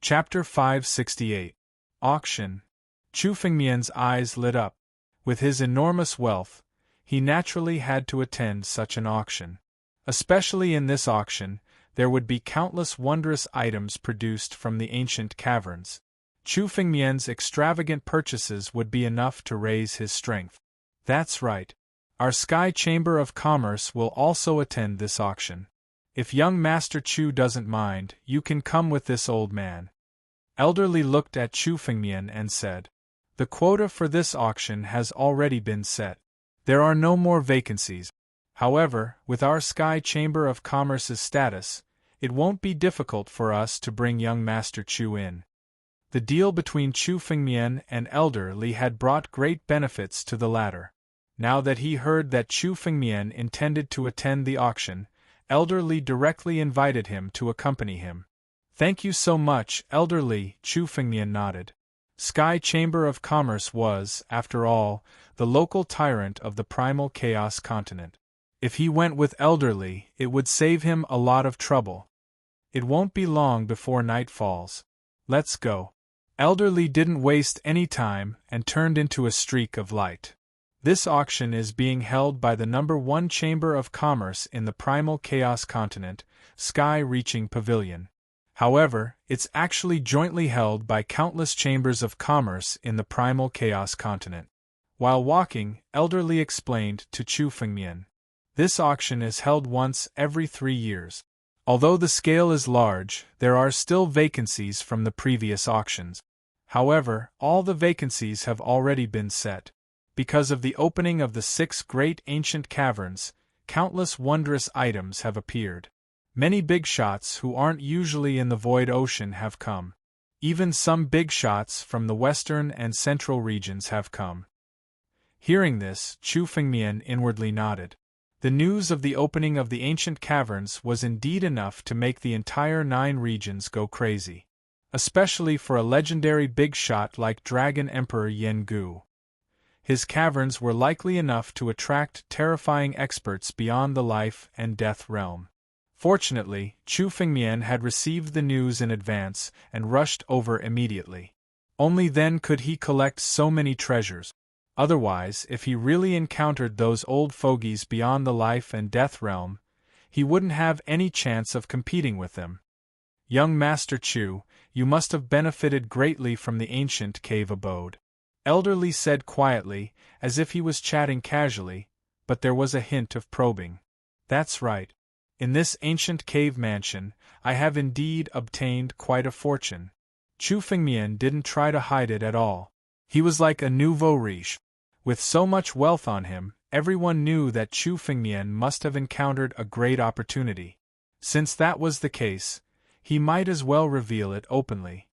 Chapter 568. Auction. Chu Fengmian's eyes lit up. With his enormous wealth, he naturally had to attend such an auction. Especially in this auction, there would be countless wondrous items produced from the ancient caverns. Chu Fengmian's extravagant purchases would be enough to raise his strength. That's right. Our Sky Chamber of Commerce will also attend this auction. If young Master Chu doesn't mind, you can come with this old man. Elderly looked at Chu Fengmian and said, "The quota for this auction has already been set. There are no more vacancies. However, with our Sky Chamber of Commerce's status, it won't be difficult for us to bring young Master Chu in." The deal between Chu Fengmian and Elder Li had brought great benefits to the latter. Now that he heard that Chu Fengmian intended to attend the auction, Elder Li directly invited him to accompany him. "Thank you so much, Elder Li," Chu Fengmian nodded. Sky Chamber of Commerce was, after all, the local tyrant of the primal chaos continent. If he went with Elder Li, it would save him a lot of trouble. It won't be long before night falls. Let's go. Elder Li didn't waste any time and turned into a streak of light. This auction is being held by the number 1 Chamber of Commerce in the primal chaos continent, Sky Reaching Pavilion. However, it's actually jointly held by countless chambers of commerce in the primal chaos continent. While walking, Elder Li explained to Chu Fengmian, "This auction is held once every 3 years. Although the scale is large, there are still vacancies from the previous auctions. However, all the vacancies have already been set. Because of the opening of the 6 great ancient caverns, countless wondrous items have appeared. Many big shots who aren't usually in the void ocean have come. Even some big shots from the western and central regions have come." Hearing this, Chu Fengmian inwardly nodded. The news of the opening of the ancient caverns was indeed enough to make the entire 9 regions go crazy. Especially for a legendary big shot like Dragon Emperor Yen Gu. His caverns were likely enough to attract terrifying experts beyond the life and death realm. Fortunately, Chu Fengmian had received the news in advance and rushed over immediately. Only then could he collect so many treasures. Otherwise, if he really encountered those old fogies beyond the life and death realm, he wouldn't have any chance of competing with them. "Young Master Chu, you must have benefited greatly from the ancient cave abode," Elder Li said quietly, as if he was chatting casually, but there was a hint of probing. "That's right. In this ancient cave mansion, I have indeed obtained quite a fortune." Chu Fengmian didn't try to hide it at all. He was like a nouveau riche. With so much wealth on him, everyone knew that Chu Fengmian must have encountered a great opportunity. Since that was the case, he might as well reveal it openly.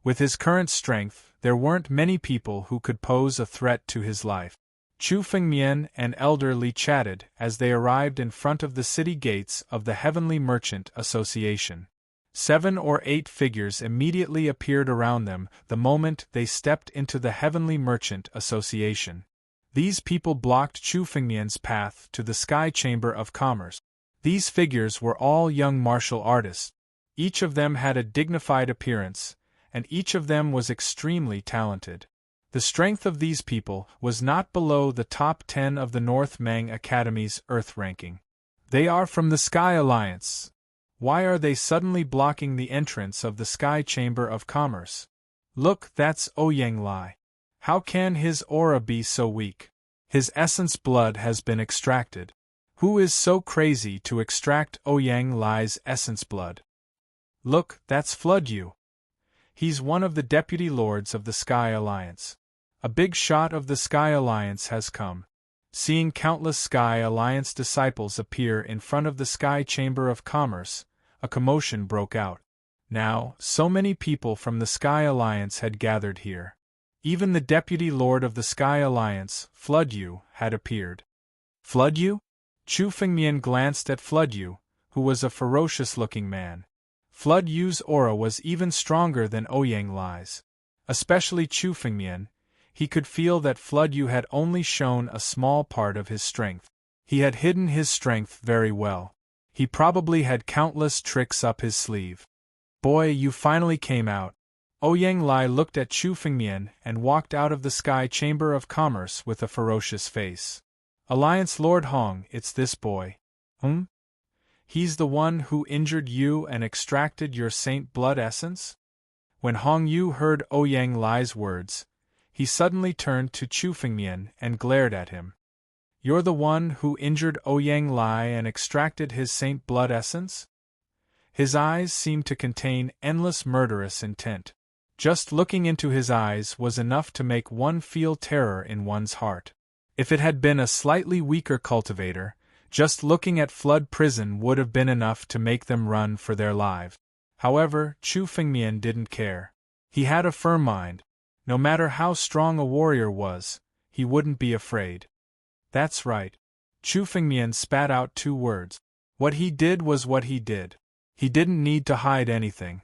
With his current strength, there weren't many people who could pose a threat to his life. Chu Fengmian and Elder Li chatted as they arrived in front of the city gates of the Heavenly Merchant Association. 7 or 8 figures immediately appeared around them the moment they stepped into the Heavenly Merchant Association. These people blocked Chu Fengmian's path to the Sky Chamber of Commerce. These figures were all young martial artists. Each of them had a dignified appearance, and each of them was extremely talented. The strength of these people was not below the top 10 of the North Mang Academy's Earth ranking. "They are from the Sky Alliance. Why are they suddenly blocking the entrance of the Sky Chamber of Commerce? Look, that's Ouyang Lai. How can his aura be so weak? His essence blood has been extracted. Who is so crazy to extract Ouyang Lai's essence blood? Look, that's Floodyu. He's one of the deputy lords of the Sky Alliance. A big shot of the Sky Alliance has come." Seeing countless Sky Alliance disciples appear in front of the Sky Chamber of Commerce, a commotion broke out. Now, so many people from the Sky Alliance had gathered here. Even the deputy lord of the Sky Alliance, Floodyu, had appeared. "Floodyu?" Chu Fengmian glanced at Floodyu, who was a ferocious-looking man. Flood-Yu's aura was even stronger than Ouyang Lai's. Especially Chu Fengmian, he could feel that Flood-Yu had only shown a small part of his strength. He had hidden his strength very well. He probably had countless tricks up his sleeve. Boy, you finally came out. Ouyang Lai looked at Chu Fengmian and walked out of the Sky Chamber of Commerce with a ferocious face. Alliance Lord Hong, it's this boy. He's the one who injured you and extracted your saint blood essence? When Hong Yu heard Ouyang Lai's words, he suddenly turned to Chu Fengmian and glared at him. You're the one who injured Ouyang Lai and extracted his saint blood essence? His eyes seemed to contain endless murderous intent. Just looking into his eyes was enough to make one feel terror in one's heart. If it had been a slightly weaker cultivator, just looking at Flood Prison would have been enough to make them run for their lives. However, Chu Fengmian didn't care. He had a firm mind. No matter how strong a warrior was, he wouldn't be afraid. That's right. Chu Fengmian spat out 2 words. What he did was what he did. He didn't need to hide anything.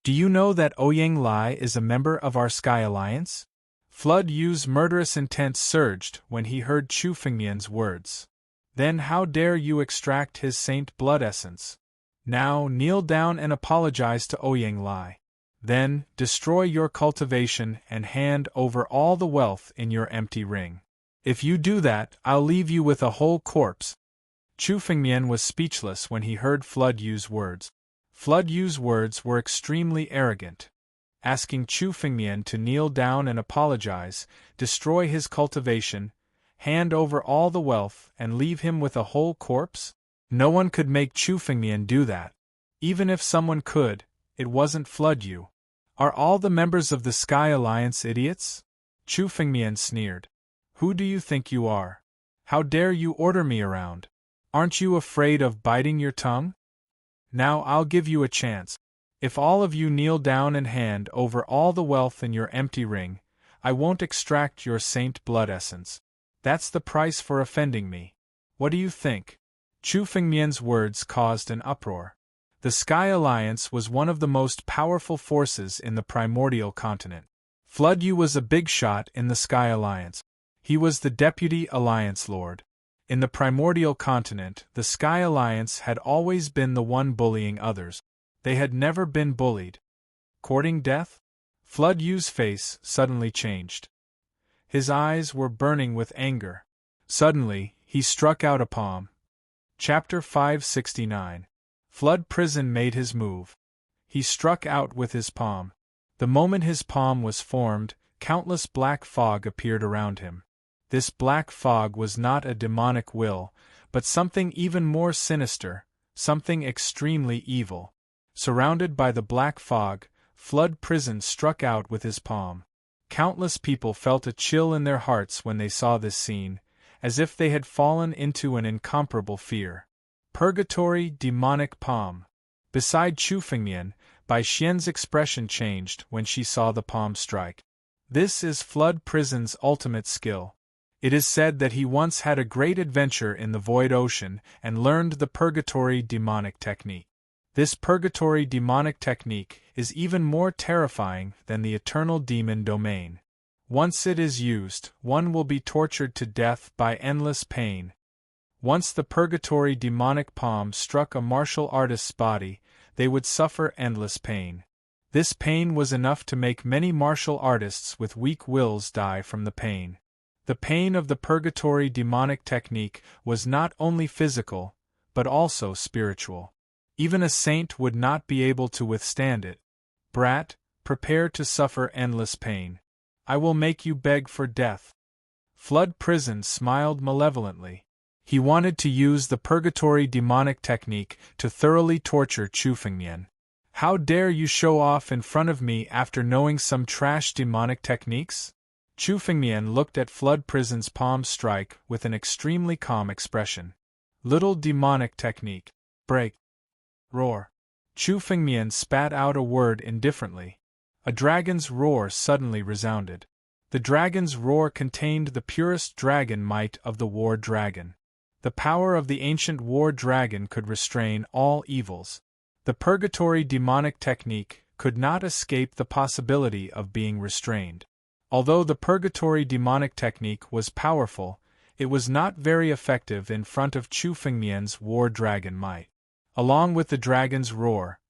Do you know that Ouyang Lai is a member of our Sky Alliance? Flood Yu's murderous intent surged when he heard Chu Fengmian's words. Then how dare you extract his saint blood essence? Now kneel down and apologize to Ouyang Lai. Then destroy your cultivation and hand over all the wealth in your empty ring. If you do that, I'll leave you with a whole corpse. Chu Fengmian was speechless when he heard Flood Yu's words. Flood Yu's words were extremely arrogant. Asking Chu Fengmian to kneel down and apologize, destroy his cultivation, hand over all the wealth, and leave him with a whole corpse? No one could make Chu Fengmian do that. Even if someone could, it wasn't Flood Yu. Are all the members of the Sky Alliance idiots? Chu Fengmian sneered. Who do you think you are? How dare you order me around? Aren't you afraid of biting your tongue? Now I'll give you a chance. If all of you kneel down and hand over all the wealth in your empty ring, I won't extract your saint blood essence. That's the price for offending me. What do you think? Chu Fengmian's words caused an uproar. The Sky Alliance was one of the most powerful forces in the primordial continent. Flood Yu was a big shot in the Sky Alliance. He was the Deputy Alliance Lord. In the primordial continent, the Sky Alliance had always been the one bullying others. They had never been bullied. Courting death? Flood Yu's face suddenly changed. His eyes were burning with anger. Suddenly, he struck out a palm. Chapter 569. Flood Prison made his move. He struck out with his palm. The moment his palm was formed, countless black fog appeared around him. This black fog was not a demonic will, but something even more sinister, something extremely evil. Surrounded by the black fog, Flood Prison struck out with his palm. Countless people felt a chill in their hearts when they saw this scene, as if they had fallen into an incomparable fear. Purgatory Demonic Palm. Beside Chu Fengmian, Bai Xian's expression changed when she saw the palm strike. This is Flood Prison's ultimate skill. It is said that he once had a great adventure in the Void Ocean and learned the Purgatory Demonic Technique. This Purgatory Demonic Technique is even more terrifying than the Eternal Demon Domain. Once it is used, one will be tortured to death by endless pain. Once the Purgatory Demonic Palm struck a martial artist's body, they would suffer endless pain. This pain was enough to make many martial artists with weak wills die from the pain. The pain of the Purgatory Demonic Technique was not only physical, but also spiritual. Even a saint would not be able to withstand it. Brat, prepare to suffer endless pain. I will make you beg for death. Flood Prison smiled malevolently. He wanted to use the Purgatory Demonic Technique to thoroughly torture Chu Fengmian. How dare you show off in front of me after knowing some trash demonic techniques? Chu Fengmian looked at Flood Prison's palm strike with an extremely calm expression. Little demonic technique. Break. Roar. Chu Fengmian spat out a word indifferently. A dragon's roar suddenly resounded. The dragon's roar contained the purest dragon might of the war dragon. The power of the ancient war dragon could restrain all evils. The Purgatory Demonic Technique could not escape the possibility of being restrained. Although the Purgatory Demonic Technique was powerful, it was not very effective in front of Chu Fengmian's war dragon might. Along with the dragon's roar,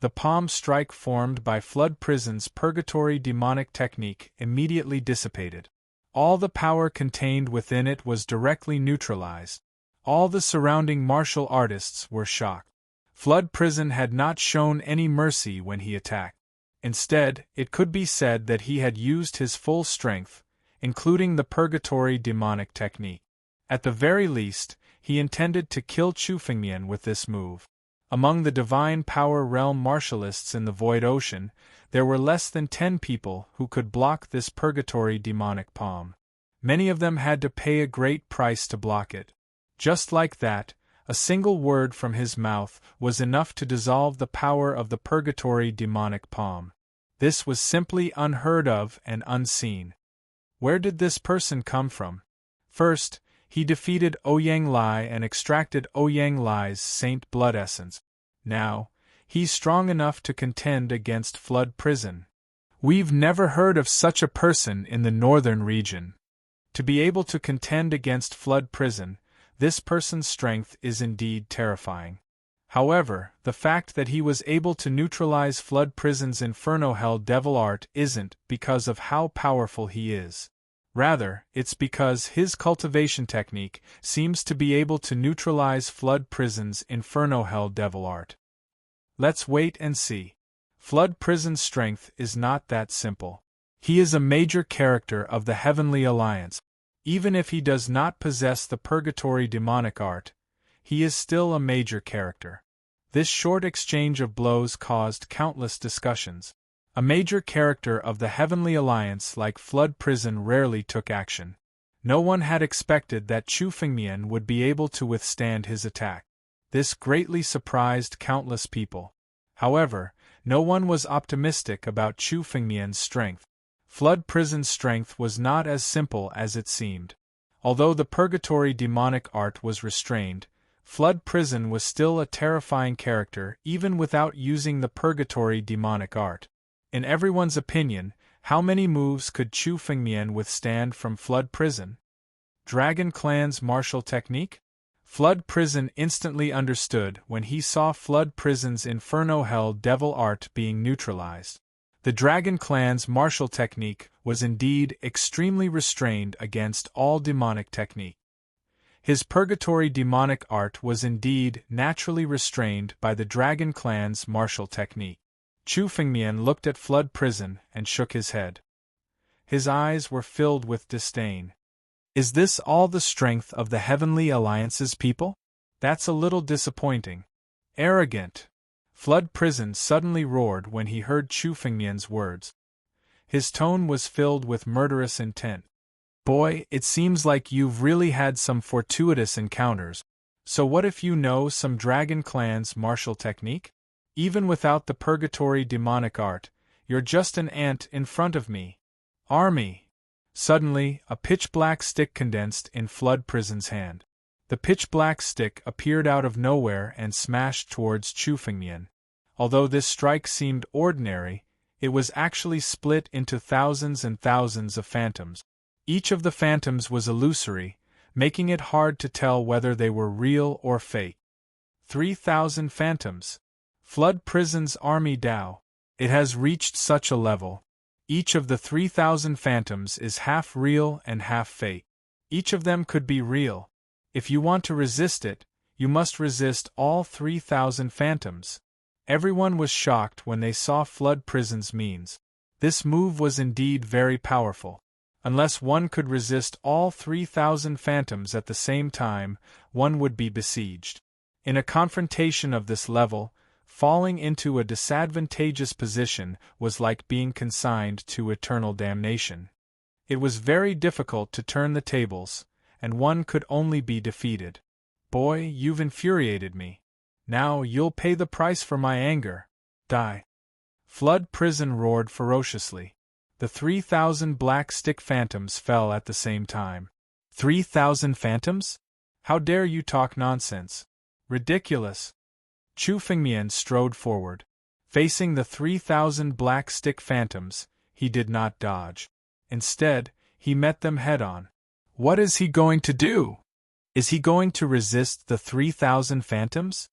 The palm strike formed by Flood Prison's purgatory demonic technique immediately dissipated. All the power contained within it was directly neutralized. All the surrounding martial artists were shocked. Flood Prison had not shown any mercy when he attacked. Instead, it could be said that he had used his full strength, including the purgatory demonic technique. At the very least, he intended to kill Chu Fengmian with this move. Among the Divine Power Realm martialists in the Void Ocean, there were less than 10 people who could block this purgatory demonic palm. Many of them had to pay a great price to block it. Just like that, a single word from his mouth was enough to dissolve the power of the purgatory demonic palm. This was simply unheard of and unseen. Where did this person come from? First, he defeated Ouyang Lai and extracted Ouyang Lai's Saint Blood essence. Now, he's strong enough to contend against Flood Prison. We've never heard of such a person in the northern region. To be able to contend against Flood Prison, this person's strength is indeed terrifying. However, the fact that he was able to neutralize Flood Prison's Inferno Hell Devil Art isn't because of how powerful he is. Rather, it's because his cultivation technique seems to be able to neutralize Flood Prison's Inferno Hell Devil Art. Let's wait and see. Flood Prison's strength is not that simple. He is a major character of the Heavenly Alliance. Even if he does not possess the Purgatory Demonic Art, he is still a major character. This short exchange of blows caused countless discussions. A major character of the Heavenly Alliance like Flood Prison rarely took action. No one had expected that Chu Fengmian would be able to withstand his attack. This greatly surprised countless people. However, no one was optimistic about Chu Fengmian's strength. Flood Prison's strength was not as simple as it seemed. Although the Purgatory Demonic Art was restrained, Flood Prison was still a terrifying character even without using the Purgatory Demonic Art. In everyone's opinion, how many moves could Chu Fengmian withstand from Flood Prison? Dragon Clan's martial technique? Flood Prison instantly understood when he saw Flood Prison's Inferno Hell Devil Art being neutralized. The Dragon Clan's martial technique was indeed extremely restrained against all demonic technique. His Purgatory Demonic Art was indeed naturally restrained by the Dragon Clan's martial technique. Chu Fengmian looked at Flood Prison and shook his head. His eyes were filled with disdain. Is this all the strength of the Heavenly Alliance's people? That's a little disappointing. Arrogant! Flood Prison suddenly roared when he heard Chu Fengmian's words. His tone was filled with murderous intent. Boy, it seems like you've really had some fortuitous encounters. So what if you know some Dragon Clan's martial technique? Even without the Purgatory Demonic Art, you're just an ant in front of me. Army! Suddenly, a pitch-black stick condensed in Flood Prison's hand. The pitch-black stick appeared out of nowhere and smashed towards Chu Fengmian. Although this strike seemed ordinary, it was actually split into thousands and thousands of phantoms. Each of the phantoms was illusory, making it hard to tell whether they were real or fake. 3,000 phantoms! Flood Prison's army Dao. It has reached such a level. Each of the 3,000 phantoms is half real and half fake. Each of them could be real. If you want to resist it, you must resist all 3,000 phantoms. Everyone was shocked when they saw Flood Prison's means. This move was indeed very powerful. Unless one could resist all 3,000 phantoms at the same time, one would be besieged. In a confrontation of this level, falling into a disadvantageous position was like being consigned to eternal damnation. It was very difficult to turn the tables, and one could only be defeated. Boy, you've infuriated me. Now you'll pay the price for my anger. Die! Flood Prison roared ferociously. The 3,000 black stick phantoms fell at the same time. 3,000 phantoms? How dare you talk nonsense? Ridiculous! Chu Fengmian strode forward. Facing the 3,000 black stick phantoms, he did not dodge. Instead, he met them head-on. What is he going to do? Is he going to resist the 3,000 phantoms?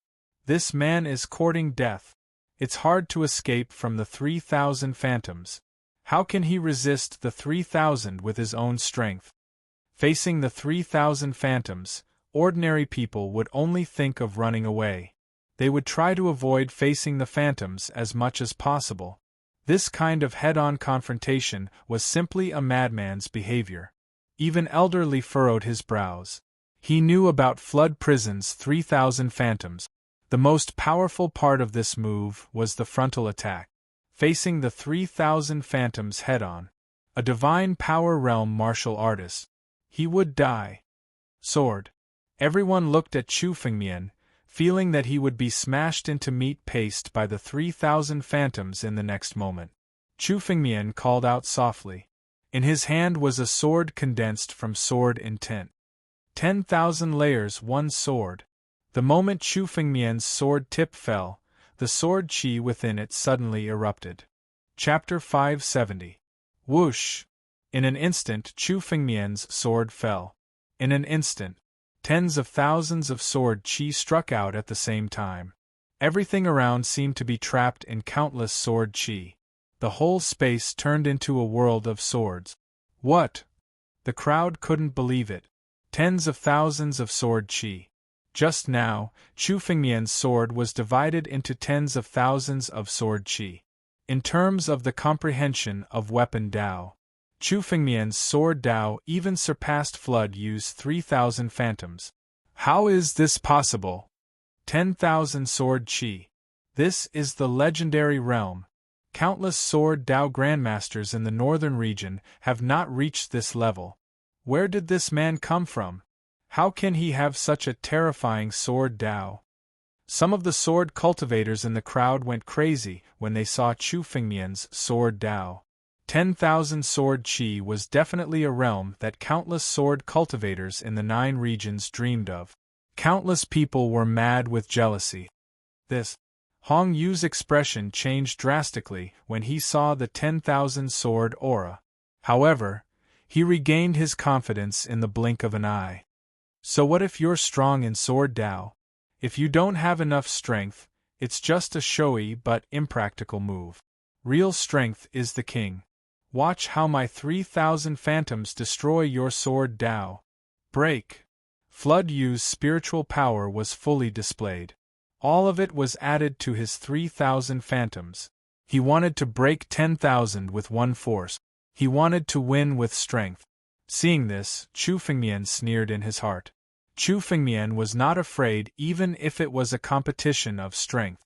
This man is courting death. It's hard to escape from the 3,000 phantoms. How can he resist the 3,000 with his own strength? Facing the 3,000 phantoms, ordinary people would only think of running away. They would try to avoid facing the phantoms as much as possible. This kind of head-on confrontation was simply a madman's behavior. Even Elderly furrowed his brows. He knew about Flood Prison's 3,000 phantoms. The most powerful part of this move was the frontal attack. Facing the 3,000 phantoms head-on, a divine power realm martial artist, he would die. Sword. Everyone looked at Chu Fengmian, feeling that he would be smashed into meat paste by the 3,000 phantoms in the next moment. Chu Fengmian called out softly. In his hand was a sword condensed from sword intent. 10,000 layers, one sword. The moment Chu Fengmian's sword tip fell, the sword chi within it suddenly erupted. Chapter 570. Whoosh! In an instant Chu Fengmian's sword fell. In an instant, tens of thousands of sword chi struck out at the same time. Everything around seemed to be trapped in countless sword chi. The whole space turned into a world of swords. What? The crowd couldn't believe it. Tens of thousands of sword chi. Just now, Chu Fengmian's sword was divided into tens of thousands of sword chi. In terms of the comprehension of weapon Dao, Chu Fengmian's sword Dao even surpassed Flood Yu's 3,000 phantoms. How is this possible? 10,000 sword chi. This is the legendary realm. Countless sword Dao grandmasters in the northern region have not reached this level. Where did this man come from? How can he have such a terrifying sword Dao? Some of the sword cultivators in the crowd went crazy when they saw Chu Fengmian's sword Dao. 10,000 sword chi was definitely a realm that countless sword cultivators in the 9 regions dreamed of. Countless people were mad with jealousy. Hong Yu's expression changed drastically when he saw the 10,000 sword aura. However, he regained his confidence in the blink of an eye. So what if you're strong in sword Dao? If you don't have enough strength, it's just a showy but impractical move. Real strength is the king. Watch how my 3,000 phantoms destroy your sword Dao. Break. Flood Yu's spiritual power was fully displayed. All of it was added to his 3,000 phantoms. He wanted to break 10,000 with one force. He wanted to win with strength. Seeing this, Chu Fengmian sneered in his heart. Chu Fengmian was not afraid even if it was a competition of strength.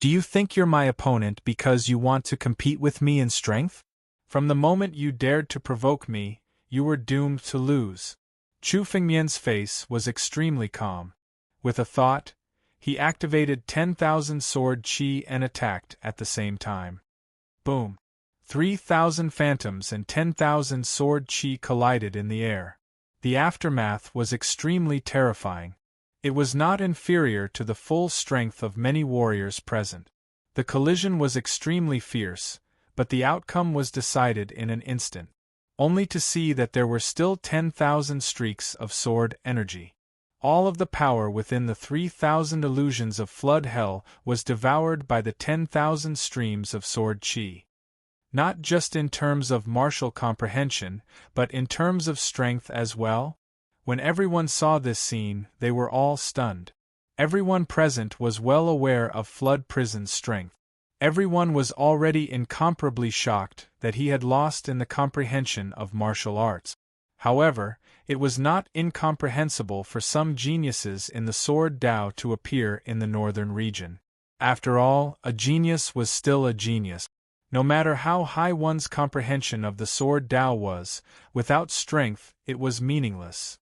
Do you think you're my opponent because you want to compete with me in strength? From the moment you dared to provoke me, you were doomed to lose. Chu Fengmian's face was extremely calm. With a thought, he activated 10,000 sword chi and attacked at the same time. Boom! 3,000 phantoms and 10,000 sword chi collided in the air. The aftermath was extremely terrifying. It was not inferior to the full strength of many warriors present. The collision was extremely fierce, but the outcome was decided in an instant, only to see that there were still 10,000 streaks of sword energy. All of the power within the 3,000 illusions of flood hell was devoured by the 10,000 streams of sword chi. Not just in terms of martial comprehension, but in terms of strength as well? When everyone saw this scene, they were all stunned. Everyone present was well aware of Flood Prison's strength. Everyone was already incomparably shocked that he had lost in the comprehension of martial arts. However, it was not incomprehensible for some geniuses in the sword Dao to appear in the northern region. After all, a genius was still a genius. No matter how high one's comprehension of the sword Dao was, without strength it was meaningless.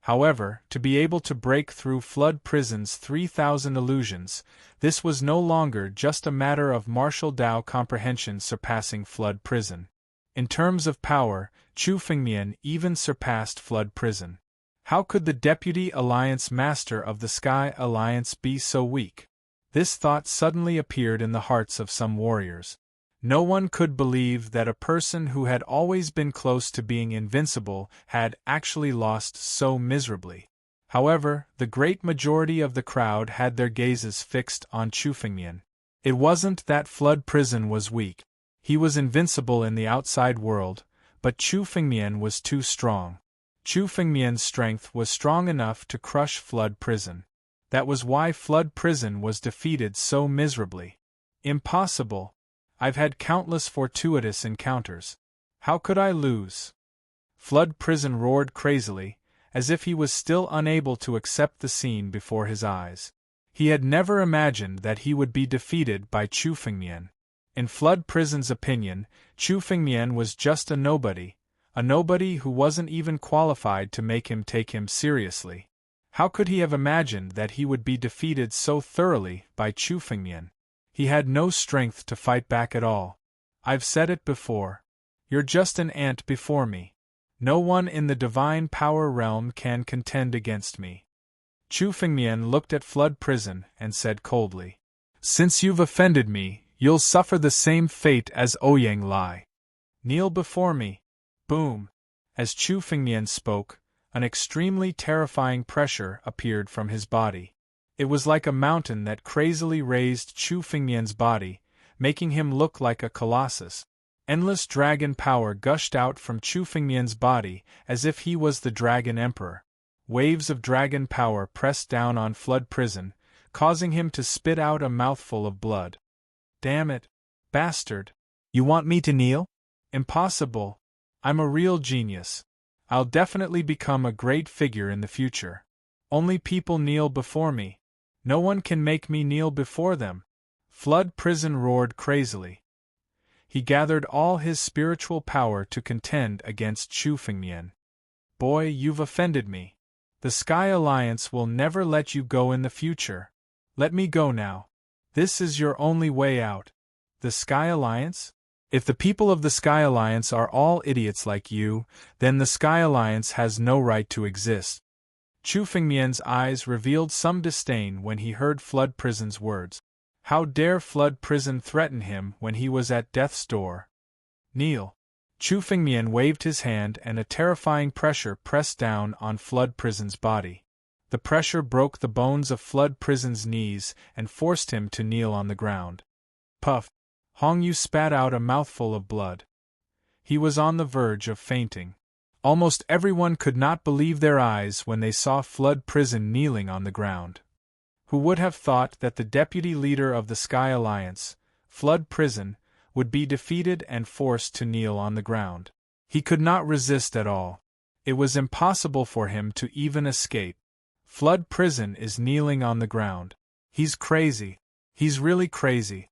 However, to be able to break through Flood Prison's 3,000 illusions, this was no longer just a matter of martial Dao comprehension surpassing Flood Prison. In terms of power, Chu Fengmian even surpassed Flood Prison. How could the Deputy Alliance Master of the Sky Alliance be so weak? This thought suddenly appeared in the hearts of some warriors. No one could believe that a person who had always been close to being invincible had actually lost so miserably. However, the great majority of the crowd had their gazes fixed on Chu Fengmian. It wasn't that Flood Prison was weak. He was invincible in the outside world, but Chu Fengmian was too strong. Chu Fengmian's strength was strong enough to crush Flood Prison. That was why Flood Prison was defeated so miserably. Impossible. I've had countless fortuitous encounters. How could I lose? Flood Prison roared crazily, as if he was still unable to accept the scene before his eyes. He had never imagined that he would be defeated by Chu Fengmian. In Flood Prison's opinion, Chu Fengmian was just a nobody who wasn't even qualified to make him take him seriously. How could he have imagined that he would be defeated so thoroughly by Chu Fengmian? He had no strength to fight back at all. I've said it before. You're just an ant before me. No one in the divine power realm can contend against me. Chu Fengmian looked at Flood Prison and said coldly, "Since you've offended me, you'll suffer the same fate as Ouyang Lai. Kneel before me." Boom! As Chu Fengmian spoke, an extremely terrifying pressure appeared from his body. It was like a mountain that crazily raised Chu Fengmian's body, making him look like a colossus. Endless dragon power gushed out from Chu Fengmian's body as if he was the Dragon Emperor. Waves of dragon power pressed down on Flood Prison, causing him to spit out a mouthful of blood. "Damn it, bastard. You want me to kneel? Impossible. I'm a real genius. I'll definitely become a great figure in the future. Only people kneel before me. No one can make me kneel before them." Flood Prison roared crazily. He gathered all his spiritual power to contend against Chu Fengmian. "Boy, you've offended me. The Sky Alliance will never let you go in the future. Let me go now. This is your only way out." The Sky Alliance? If the people of the Sky Alliance are all idiots like you, then the Sky Alliance has no right to exist. Chu Fengmian's eyes revealed some disdain when he heard Flood Prison's words. How dare Flood Prison threaten him when he was at death's door? "Kneel." Chu Fengmian waved his hand and a terrifying pressure pressed down on Flood Prison's body. The pressure broke the bones of Flood Prison's knees and forced him to kneel on the ground. Puff! Hong Yu spat out a mouthful of blood. He was on the verge of fainting. Almost everyone could not believe their eyes when they saw Flood Prison kneeling on the ground. Who would have thought that the deputy leader of the Sky Alliance, Flood Prison, would be defeated and forced to kneel on the ground? He could not resist at all. It was impossible for him to even escape. Flood Prison is kneeling on the ground. He's crazy. He's really crazy.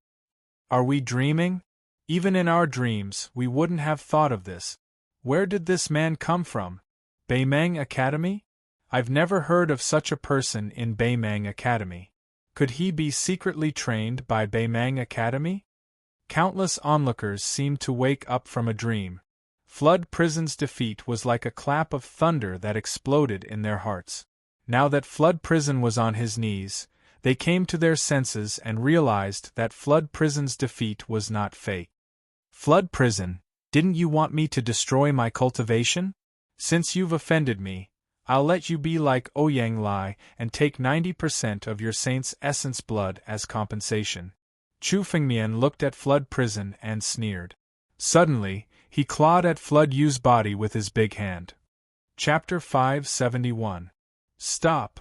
Are we dreaming? Even in our dreams, we wouldn't have thought of this. Where did this man come from? Beimang Academy? I've never heard of such a person in Beimang Academy. Could he be secretly trained by Beimang Academy? Countless onlookers seemed to wake up from a dream. Flood Prison's defeat was like a clap of thunder that exploded in their hearts. Now that Flood Prison was on his knees, they came to their senses and realized that Flood Prison's defeat was not fake. "Flood Prison, didn't you want me to destroy my cultivation? Since you've offended me, I'll let you be like Ouyang Lai and take 90% of your saint's essence blood as compensation." Chu Fengmian looked at Flood Prison and sneered. Suddenly, he clawed at Flood Yu's body with his big hand. Chapter 571. Stop!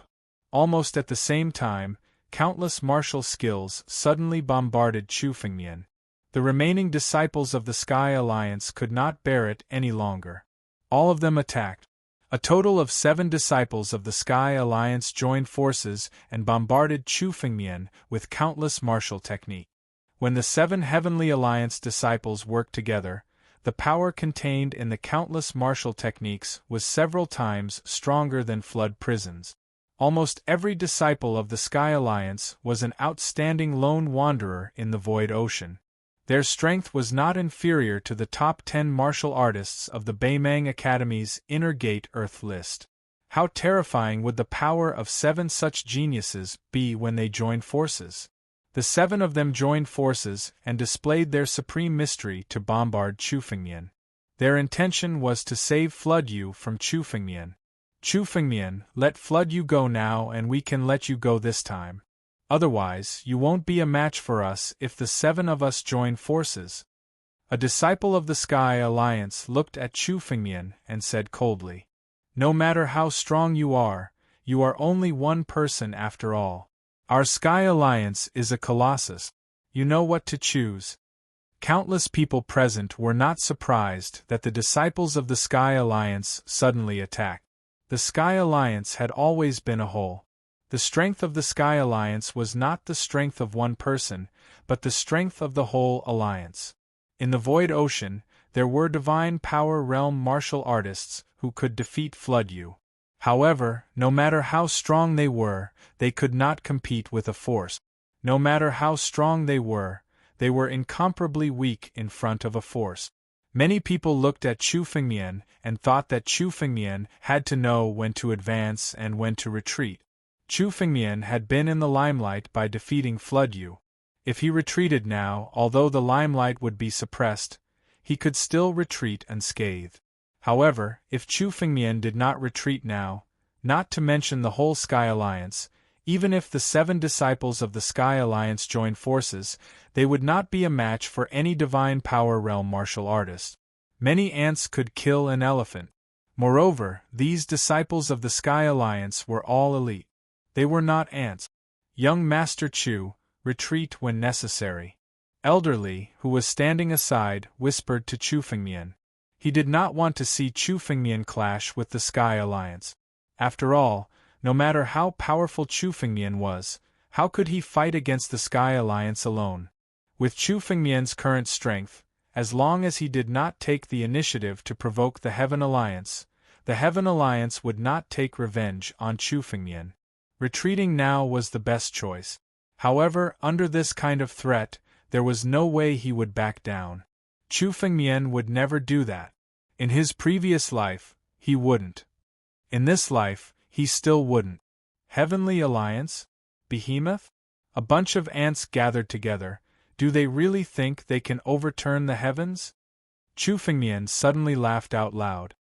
Almost at the same time, countless martial skills suddenly bombarded Chu Fengmian. The remaining disciples of the Sky Alliance could not bear it any longer. All of them attacked. A total of 7 disciples of the Sky Alliance joined forces and bombarded Chu Fengmian with countless martial technique. When the 7 Heavenly Alliance disciples worked together, the power contained in the countless martial techniques was several times stronger than Flood Prison's. Almost every disciple of the Sky Alliance was an outstanding lone wanderer in the void ocean. Their strength was not inferior to the top 10 martial artists of the Beimang Academy's Inner Gate Earth list. How terrifying would the power of 7 such geniuses be when they joined forces? The 7 of them joined forces and displayed their supreme mystery to bombard Chu Fengmian. Their intention was to save Flood Yu from Chu Fengmian. "Chu Fengmian, let Flood Yu go now and we can let you go this time." Otherwise, you won't be a match for us if the 7 of us join forces." A disciple of the Sky Alliance looked at Chu Fengmian and said coldly, "No matter how strong you are only one person after all. Our Sky Alliance is a colossus. You know what to choose." Countless people present were not surprised that the disciples of the Sky Alliance suddenly attacked. The Sky Alliance had always been a whole. The strength of the Sky Alliance was not the strength of one person, but the strength of the whole alliance. In the Void Ocean, there were divine power realm martial artists who could defeat Flood-Yu. However, no matter how strong they could not compete with a force. No matter how strong they were incomparably weak in front of a force. Many people looked at Chu Fengmian and thought that Chu Fengmian had to know when to advance and when to retreat. Chu Fengmian had been in the limelight by defeating Flood-Yu. If he retreated now, although the limelight would be suppressed, he could still retreat unscathed. However, if Chu Fengmian did not retreat now, not to mention the whole Sky Alliance, even if the 7 disciples of the Sky Alliance joined forces, they would not be a match for any divine power realm martial artist. Many ants could kill an elephant. Moreover, these disciples of the Sky Alliance were all elite. They were not ants. Young Master Chu, retreat when necessary. Elderly, who was standing aside, whispered to Chu Fengmian. He did not want to see Chu Fengmian clash with the Sky Alliance. After all, no matter how powerful Chu Fengmian was, how could he fight against the Sky Alliance alone? With Chu Fengmian's current strength, as long as he did not take the initiative to provoke the Heaven Alliance, the Heaven Alliance would not take revenge on Chu Fengmian. Retreating now was the best choice. However, under this kind of threat, there was no way he would back down. Chu Fengmian would never do that. In his previous life, he wouldn't. In this life, he still wouldn't. Heavenly Alliance? Behemoth? A bunch of ants gathered together. Do they really think they can overturn the heavens? Chu Fengmian suddenly laughed out loud.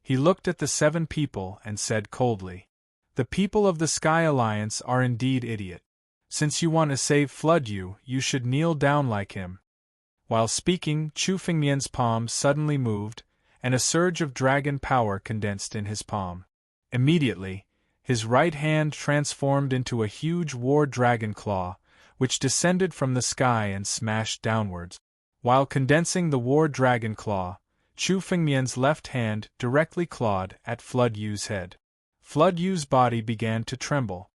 He looked at the 7 people and said coldly, "The people of the Sky Alliance are indeed idiot. Since you want to save Flood-Yu, you should kneel down like him." While speaking, Chu Fengmian's palm suddenly moved, and a surge of dragon power condensed in his palm. Immediately, his right hand transformed into a huge war dragon claw, which descended from the sky and smashed downwards. While condensing the war dragon claw, Chu Fengmian's left hand directly clawed at Flood-Yu's head. Flood-Yu's body began to tremble.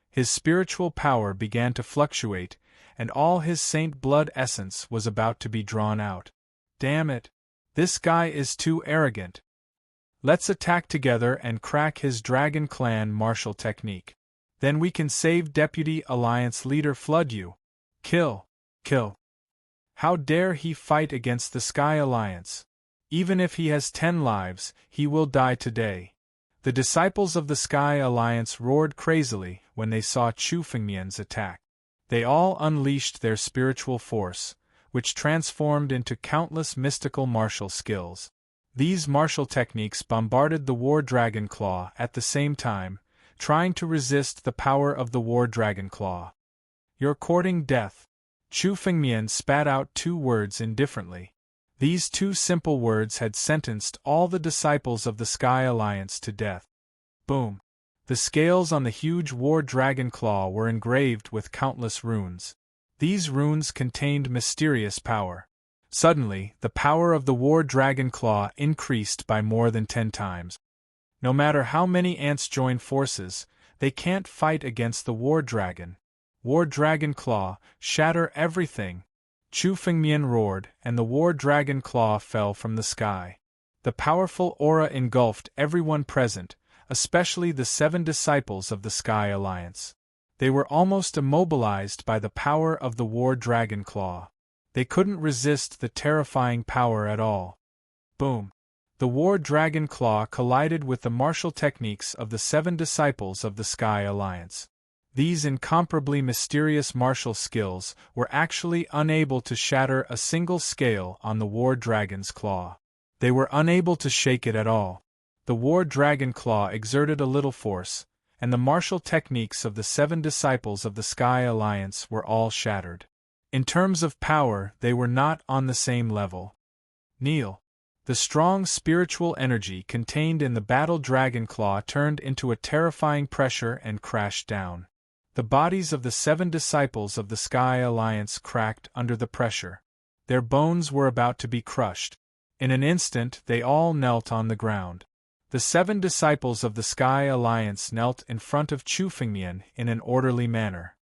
His spiritual power began to fluctuate, and all his saint blood essence was about to be drawn out. Damn it! This guy is too arrogant. Let's attack together and crack his Dragon Clan martial technique. Then we can save Deputy Alliance Leader Flood-Yu. Kill! Kill! How dare he fight against the Sky Alliance? Even if he has 10 lives, he will die today. The disciples of the Sky Alliance roared crazily when they saw Chu Fengmian's attack. They all unleashed their spiritual force, which transformed into countless mystical martial skills. These martial techniques bombarded the War Dragon Claw at the same time, trying to resist the power of the War Dragon Claw. "You're courting death." Chu Fengmian spat out 2 words indifferently. These 2 simple words had sentenced all the disciples of the Sky Alliance to death. Boom! The scales on the huge War Dragon Claw were engraved with countless runes. These runes contained mysterious power. Suddenly, the power of the War Dragon Claw increased by more than 10 times. No matter how many ants join forces, they can't fight against the War Dragon. War Dragon Claw, shatter everything! Chu Fengmian roared, and the War Dragon Claw fell from the sky. The powerful aura engulfed everyone present, especially the 7 disciples of the Sky Alliance. They were almost immobilized by the power of the War Dragon Claw. They couldn't resist the terrifying power at all. Boom! The War Dragon Claw collided with the martial techniques of the 7 disciples of the Sky Alliance. These incomparably mysterious martial skills were actually unable to shatter a single scale on the War Dragon's claw. They were unable to shake it at all. The War Dragon Claw exerted a little force, and the martial techniques of the 7 disciples of the Sky Alliance were all shattered. In terms of power, they were not on the same level. Kneel. The strong spiritual energy contained in the battle dragon claw turned into a terrifying pressure and crashed down. The bodies of the 7 disciples of the Sky Alliance cracked under the pressure. Their bones were about to be crushed. In an instant they all knelt on the ground. The 7 disciples of the Sky Alliance knelt in front of Chu Fengmian in an orderly manner.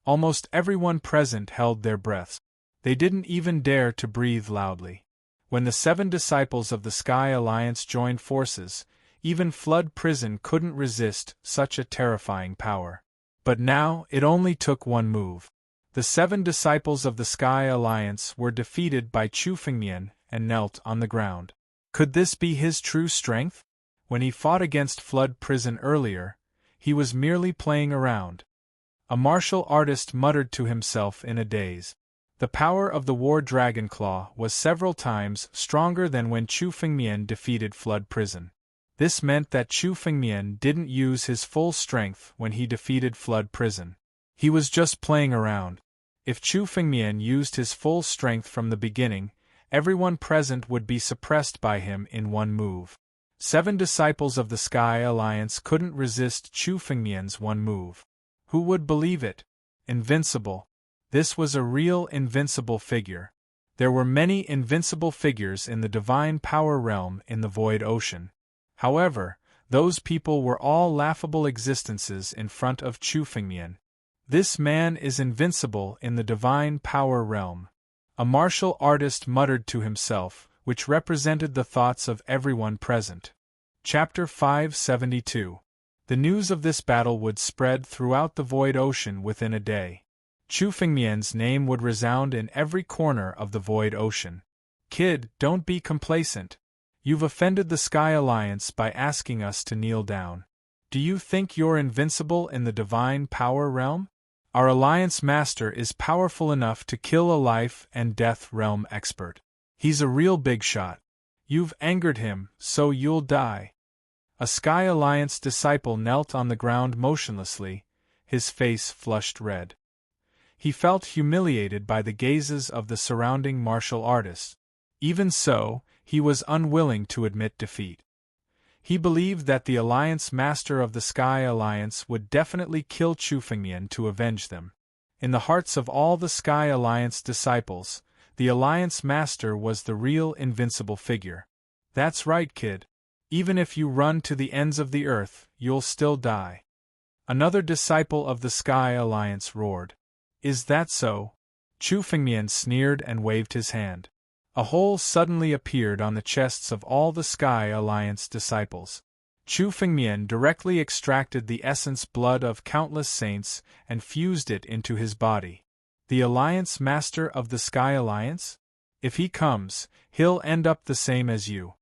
Almost everyone present held their breaths. They didn't even dare to breathe loudly. When the 7 disciples of the Sky Alliance joined forces, even Flood Prison couldn't resist such a terrifying power. But now, it only took one move. The 7 disciples of the Sky Alliance were defeated by Chu Fengmian and knelt on the ground. Could this be his true strength? When he fought against Flood Prison earlier, he was merely playing around. A martial artist muttered to himself in a daze. The power of the War Dragon Claw was several times stronger than when Chu Fengmian defeated Flood Prison. This meant that Chu Fengmian didn't use his full strength when he defeated Flood Prison. He was just playing around. If Chu Fengmian used his full strength from the beginning, everyone present would be suppressed by him in one move. 7 disciples of the Sky Alliance couldn't resist Chu Fengmian's one move. Who would believe it? Invincible. This was a real invincible figure. There were many invincible figures in the divine power realm in the Void Ocean. However, those people were all laughable existences in front of Chu Fengmian. This man is invincible in the divine power realm. A martial artist muttered to himself, which represented the thoughts of everyone present. Chapter 572. The news of this battle would spread throughout the Void Ocean within a day. Chu Fengmian's name would resound in every corner of the Void Ocean. Kid, don't be complacent. You've offended the Sky Alliance by asking us to kneel down. Do you think you're invincible in the divine power realm? Our Alliance Master is powerful enough to kill a life and death realm expert. He's a real big shot. You've angered him, so you'll die. A Sky Alliance disciple knelt on the ground motionlessly, his face flushed red. He felt humiliated by the gazes of the surrounding martial artists. Even so, he was unwilling to admit defeat. He believed that the Alliance Master of the Sky Alliance would definitely kill Chu Fengmian to avenge them. In the hearts of all the Sky Alliance disciples, the Alliance Master was the real invincible figure. That's right, kid. Even if you run to the ends of the earth, you'll still die. Another disciple of the Sky Alliance roared. Is that so? Chu Fengmian sneered and waved his hand. A hole suddenly appeared on the chests of all the Sky Alliance disciples. Chu Fengmian directly extracted the essence blood of countless saints and fused it into his body. The Alliance Master of the Sky Alliance? If he comes, he'll end up the same as you.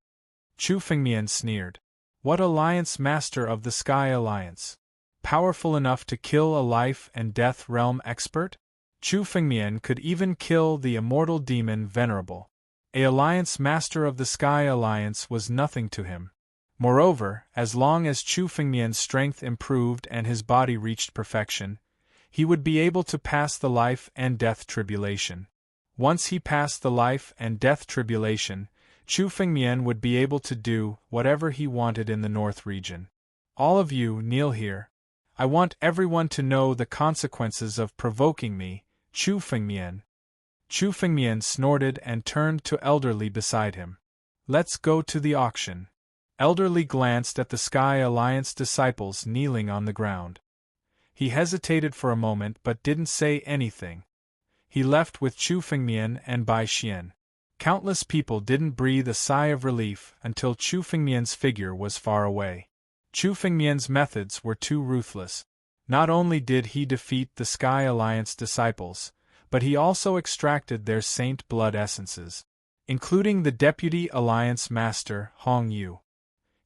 Chu Fengmian sneered. What Alliance Master of the Sky Alliance? Powerful enough to kill a life and death realm expert? Chu Fengmian could even kill the immortal demon Venerable. A Alliance Master of the Sky Alliance was nothing to him. Moreover, as long as Chu Fengmian's strength improved and his body reached perfection, he would be able to pass the life and death tribulation. Once he passed the life and death tribulation, Chu Fengmian would be able to do whatever he wanted in the North region. All of you kneel here. I want everyone to know the consequences of provoking me, Chu Fengmian. Chu Fengmian snorted and turned to Elderly beside him. Let's go to the auction. Elderly glanced at the Sky Alliance disciples kneeling on the ground. He hesitated for a moment but didn't say anything. He left with Chu Fengmian and Bai Xian. Countless people didn't breathe a sigh of relief until Chu Fengmian's figure was far away. Chu Fengmian's methods were too ruthless. Not only did he defeat the Sky Alliance disciples, but he also extracted their saint blood essences, including the Deputy Alliance Master, Hong Yu.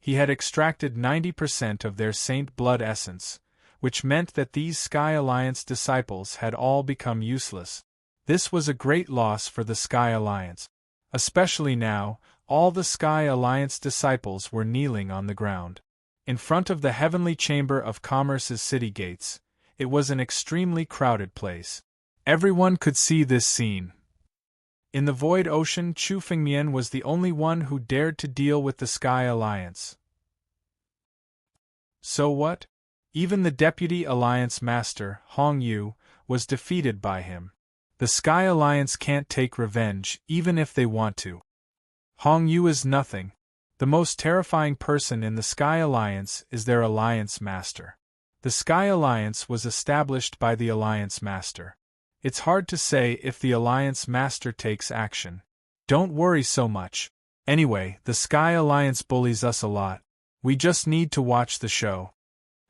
He had extracted 90% of their saint blood essence, which meant that these Sky Alliance disciples had all become useless. This was a great loss for the Sky Alliance. Especially now, all the Sky Alliance disciples were kneeling on the ground. In front of the heavenly chamber of commerce's city gates, it was an extremely crowded place. Everyone could see this scene. In the void ocean, Chu Fengmian was the only one who dared to deal with the Sky Alliance. So what? Even the Deputy Alliance Master, Hong Yu, was defeated by him. The Sky Alliance can't take revenge, even if they want to. Hong Yu is nothing. The most terrifying person in the Sky Alliance is their Alliance Master. The Sky Alliance was established by the Alliance Master. It's hard to say if the Alliance Master takes action. Don't worry so much. Anyway, the Sky Alliance bullies us a lot. We just need to watch the show.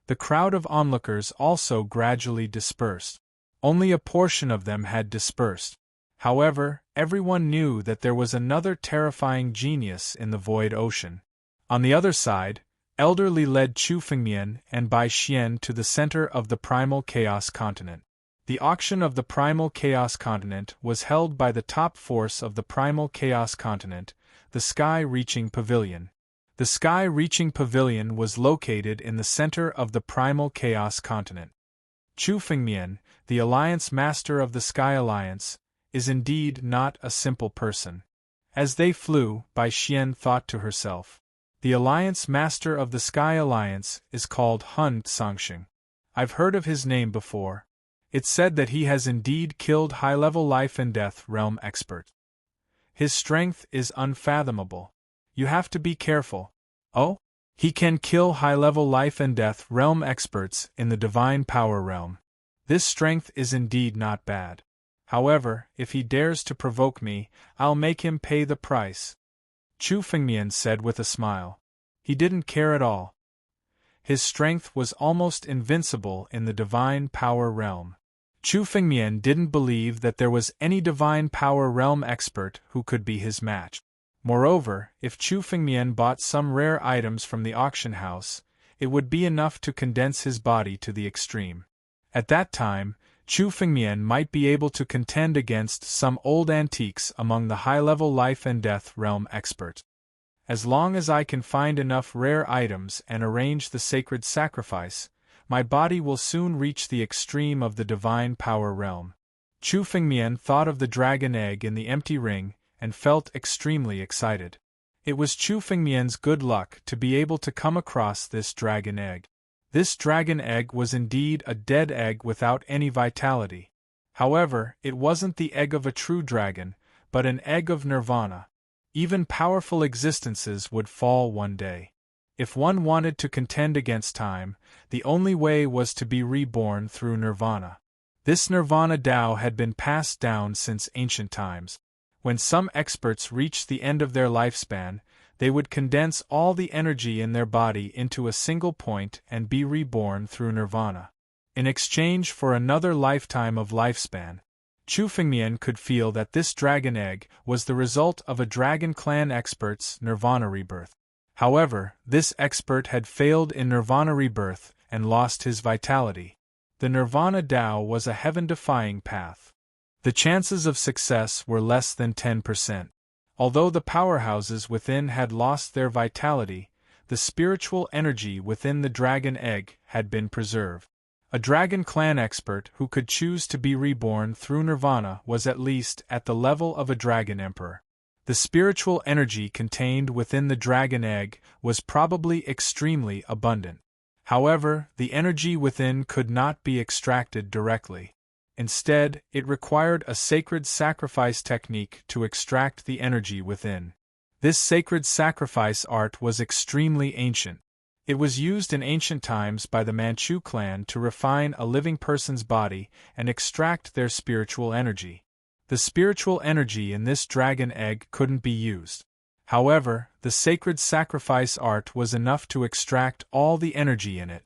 The crowd of onlookers also gradually dispersed. Only a portion of them had dispersed. However, everyone knew that there was another terrifying genius in the void ocean. On the other side, Elder Li led Chu Fengmian and Bai Xian to the center of the Primal Chaos Continent. The auction of the Primal Chaos Continent was held by the top force of the Primal Chaos Continent, the Sky-Reaching Pavilion. The Sky-Reaching Pavilion was located in the center of the Primal Chaos Continent. Chu Fengmian, the Alliance Master of the Sky Alliance, is indeed not a simple person. As they flew, Bai Xian thought to herself. The Alliance Master of the Sky Alliance is called Hun Sangxing. I've heard of his name before. It's said that he has indeed killed high-level life and death realm experts. His strength is unfathomable. You have to be careful. Oh? He can kill high-level life and death realm experts in the divine power realm. This strength is indeed not bad. However, if he dares to provoke me, I'll make him pay the price. Chu Fengmian said with a smile. He didn't care at all. His strength was almost invincible in the divine power realm. Chu Fengmian didn't believe that there was any divine power realm expert who could be his match. Moreover, if Chu Fengmian bought some rare items from the auction house, it would be enough to condense his body to the extreme. At that time, Chu Fengmian might be able to contend against some old antiques among the high-level life and death realm experts. As long as I can find enough rare items and arrange the sacred sacrifice, my body will soon reach the extreme of the divine power realm. Chu Fengmian thought of the dragon egg in the empty ring and felt extremely excited. It was Chu Fengmian's good luck to be able to come across this dragon egg. This dragon egg was indeed a dead egg without any vitality. However, it wasn't the egg of a true dragon, but an egg of nirvana. Even powerful existences would fall one day. If one wanted to contend against time, the only way was to be reborn through nirvana. This nirvana Tao had been passed down since ancient times. When some experts reached the end of their lifespan, they would condense all the energy in their body into a single point and be reborn through nirvana. In exchange for another lifetime of lifespan, Chu Fengmian could feel that this dragon egg was the result of a dragon clan expert's nirvana rebirth. However, this expert had failed in nirvana rebirth and lost his vitality. The nirvana Tao was a heaven-defying path. The chances of success were less than 10%. Although the powerhouses within had lost their vitality, the spiritual energy within the dragon egg had been preserved. A dragon clan expert who could choose to be reborn through nirvana was at least at the level of a dragon emperor. The spiritual energy contained within the dragon egg was probably extremely abundant. However, the energy within could not be extracted directly. Instead, it required a sacred sacrifice technique to extract the energy within. This sacred sacrifice art was extremely ancient. It was used in ancient times by the Manchu clan to refine a living person's body and extract their spiritual energy. The spiritual energy in this dragon egg couldn't be used. However, the sacred sacrifice art was enough to extract all the energy in it.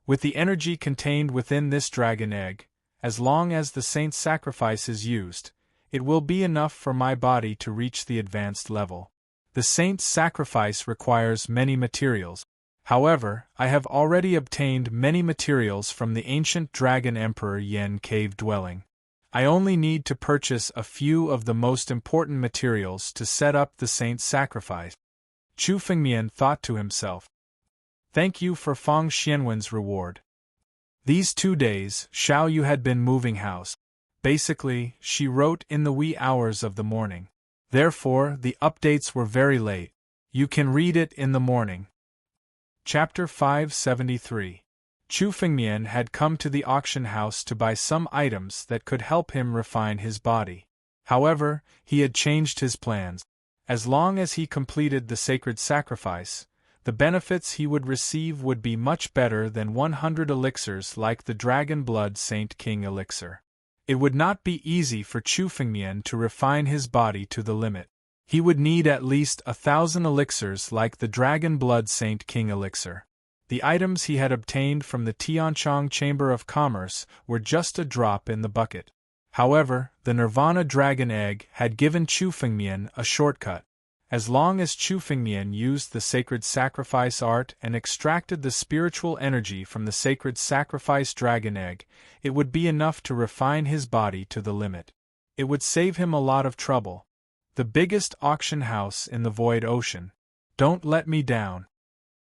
With the energy contained within this dragon egg, as long as the saint's sacrifice is used, it will be enough for my body to reach the advanced level. The saint's sacrifice requires many materials. However, I have already obtained many materials from the ancient Dragon Emperor Yen cave dwelling. I only need to purchase a few of the most important materials to set up the saint's sacrifice. Chu Fengmian thought to himself. Thank you for Feng Xianwen's reward. These 2 days, Xiaoyu had been moving house. Basically, she wrote in the wee hours of the morning. Therefore, the updates were very late. You can read it in the morning. Chapter 573. Chu Fengmian had come to the auction house to buy some items that could help him refine his body. However, he had changed his plans. As long as he completed the sacred sacrifice, the benefits he would receive would be much better than 100 elixirs like the Dragon Blood Saint King elixir. It would not be easy for Chu Fengmian to refine his body to the limit. He would need at least 1,000 elixirs like the Dragon Blood Saint King elixir. The items he had obtained from the Tianchong Chamber of Commerce were just a drop in the bucket. However, the Nirvana Dragon Egg had given Chu Fengmian a shortcut. As long as Chu Fengmian used the sacred sacrifice art and extracted the spiritual energy from the sacred sacrifice dragon egg, it would be enough to refine his body to the limit. It would save him a lot of trouble. The biggest auction house in the void ocean. Don't let me down.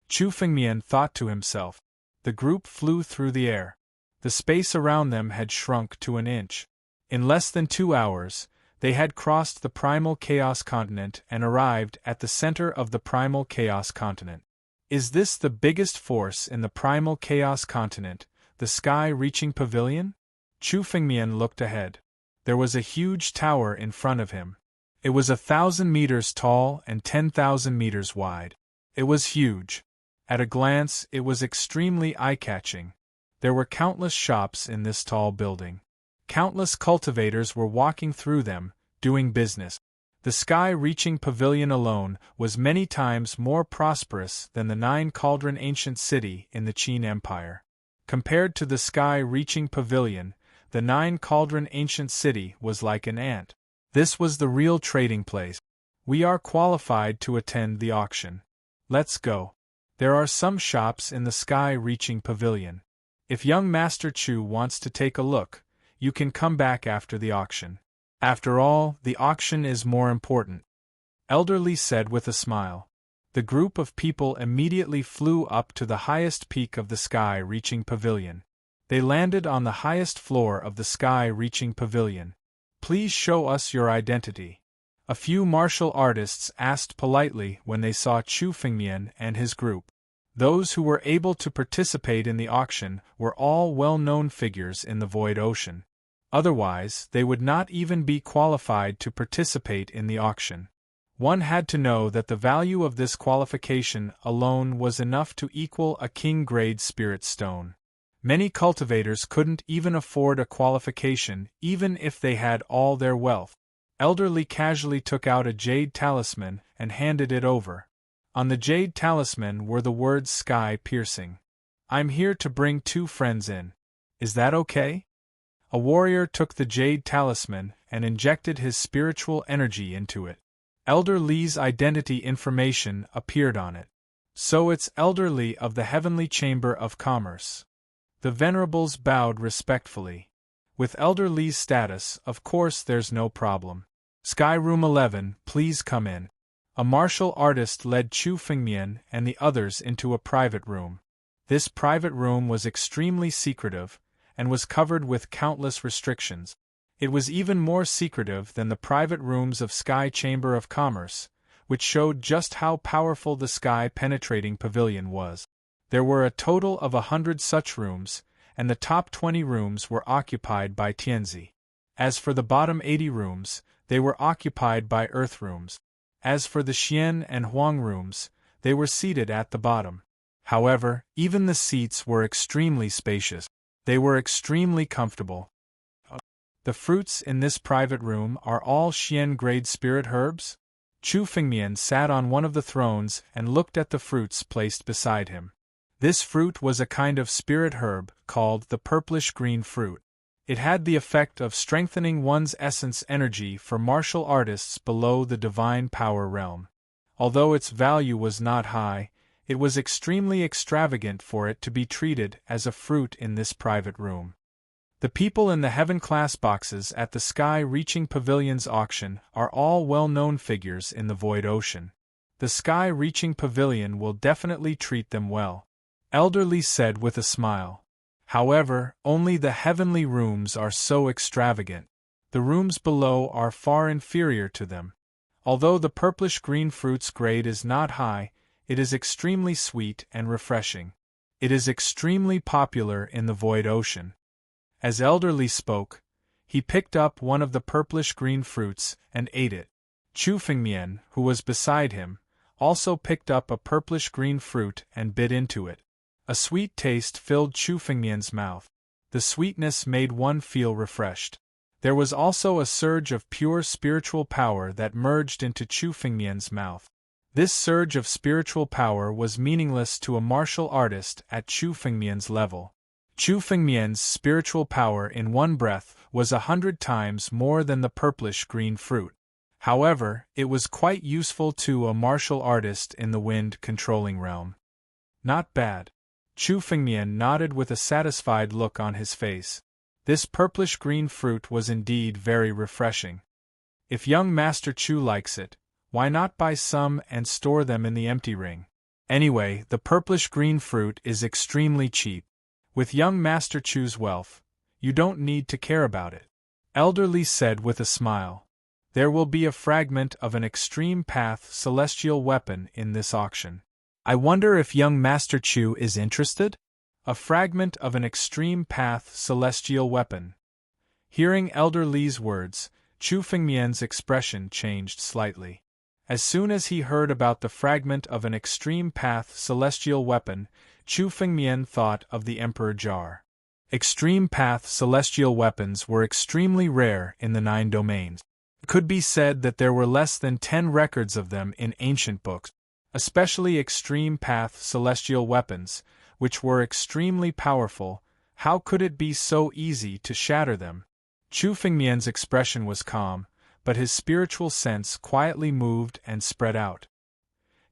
Chu Fengmian thought to himself. The group flew through the air. The space around them had shrunk to an inch. In less than 2 hours, they had crossed the Primal Chaos Continent and arrived at the center of the Primal Chaos Continent. Is this the biggest force in the Primal Chaos Continent, the sky-reaching pavilion? Chu Fengmian looked ahead. There was a huge tower in front of him. It was 1,000 meters tall and 10,000 meters wide. It was huge. At a glance, it was extremely eye-catching. There were countless shops in this tall building. Countless cultivators were walking through them, doing business. The sky-reaching pavilion alone was many times more prosperous than the 9-cauldron ancient city in the Qin Empire. Compared to the sky-reaching pavilion, the 9-cauldron ancient city was like an ant. This was the real trading place. We are qualified to attend the auction. Let's go. There are some shops in the sky-reaching pavilion. If young Master Chu wants to take a look, you can come back after the auction. After all, the auction is more important. Elder Li said with a smile. The group of people immediately flew up to the highest peak of the sky-reaching pavilion. They landed on the highest floor of the sky-reaching pavilion. Please show us your identity. A few martial artists asked politely when they saw Chu Fengmian and his group. Those who were able to participate in the auction were all well-known figures in the void ocean. Otherwise, they would not even be qualified to participate in the auction. One had to know that the value of this qualification alone was enough to equal a king-grade spirit stone. Many cultivators couldn't even afford a qualification even if they had all their wealth. Elder Li casually took out a jade talisman and handed it over. On the jade talisman were the words sky-piercing. I'm here to bring 2 friends in. Is that okay? A warrior took the jade talisman and injected his spiritual energy into it. Elder Li's identity information appeared on it. So it's Elder Li of the Heavenly Chamber of Commerce. The venerables bowed respectfully. With Elder Li's status, of course there's no problem. Sky Room 11, please come in. A martial artist led Chu Fengmian and the others into a private room. This private room was extremely secretive, and was covered with countless restrictions. It was even more secretive than the private rooms of Sky Chamber of Commerce, which showed just how powerful the sky-penetrating pavilion was. There were a total of 100 such rooms, and the top 20 rooms were occupied by Tianzi. As for the bottom 80 rooms, they were occupied by earth rooms. As for the Xian and Huang rooms, they were seated at the bottom. However, even the seats were extremely spacious. They were extremely comfortable. The fruits in this private room are all Xian-grade spirit herbs? Chu Fengmian sat on one of the thrones and looked at the fruits placed beside him. This fruit was a kind of spirit herb called the purplish-green fruit. It had the effect of strengthening one's essence energy for martial artists below the divine power realm. Although its value was not high, it was extremely extravagant for it to be treated as a fruit in this private room. The people in the heaven-class boxes at the Sky-Reaching Pavilion's auction are all well-known figures in the void ocean. The Sky-Reaching Pavilion will definitely treat them well. Elderly said with a smile. However, only the heavenly rooms are so extravagant. The rooms below are far inferior to them. Although the purplish-green fruit's grade is not high, it is extremely sweet and refreshing. It is extremely popular in the void ocean. As Elderly spoke, he picked up one of the purplish-green fruits and ate it. Chu Fengmian, who was beside him, also picked up a purplish-green fruit and bit into it. A sweet taste filled Chu Fengmian's mouth. The sweetness made one feel refreshed. There was also a surge of pure spiritual power that merged into Chu Fengmian's mouth. This surge of spiritual power was meaningless to a martial artist at Chu Fengmian's level. Chu Fengmian's spiritual power in one breath was 100 times more than the purplish-green fruit. However, it was quite useful to a martial artist in the wind-controlling realm. Not bad. Chu Fengmian nodded with a satisfied look on his face. This purplish-green fruit was indeed very refreshing. If young Master Chu likes it, why not buy some and store them in the empty ring? Anyway, the purplish-green fruit is extremely cheap. With young Master Chu's wealth, you don't need to care about it. Elderly said with a smile. There will be a fragment of an extreme path celestial weapon in this auction. I wonder if young Master Chu is interested? A fragment of an extreme path celestial weapon. Hearing Elder Li's words, Chu Fengmian's expression changed slightly. As soon as he heard about the fragment of an extreme path celestial weapon, Chu Fengmian thought of the Emperor Jar. Extreme path celestial weapons were extremely rare in the 9 domains. It could be said that there were less than 10 records of them in ancient books, especially extreme path celestial weapons, which were extremely powerful. How could it be so easy to shatter them? Chu Fengmian's expression was calm, but his spiritual sense quietly moved and spread out.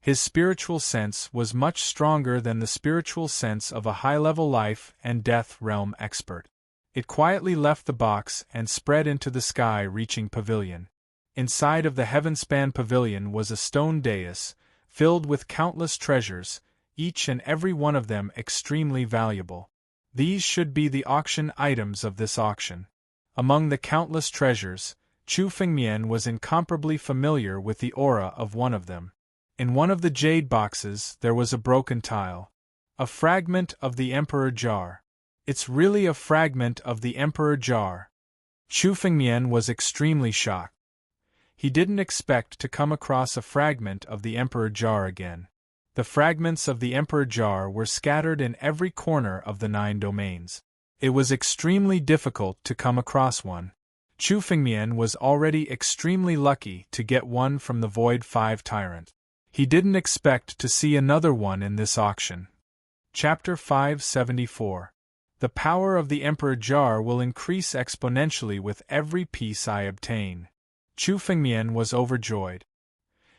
His spiritual sense was much stronger than the spiritual sense of a high-level life and death realm expert. It quietly left the box and spread into the sky-reaching pavilion. Inside of the heaven-span pavilion was a stone dais, filled with countless treasures, each and every one of them extremely valuable. These should be the auction items of this auction. Among the countless treasures, Chu Fengmian was incomparably familiar with the aura of one of them. In one of the jade boxes there was a broken tile. A fragment of the Emperor Jar. It's really a fragment of the Emperor Jar. Chu Fengmian was extremely shocked. He didn't expect to come across a fragment of the Emperor Jar again. The fragments of the Emperor Jar were scattered in every corner of the 9 domains. It was extremely difficult to come across one. Chu Fengmian was already extremely lucky to get one from the Void 5 Tyrant. He didn't expect to see another one in this auction. Chapter 574. The power of the Emperor Jar will increase exponentially with every piece I obtain. Chu Fengmian was overjoyed.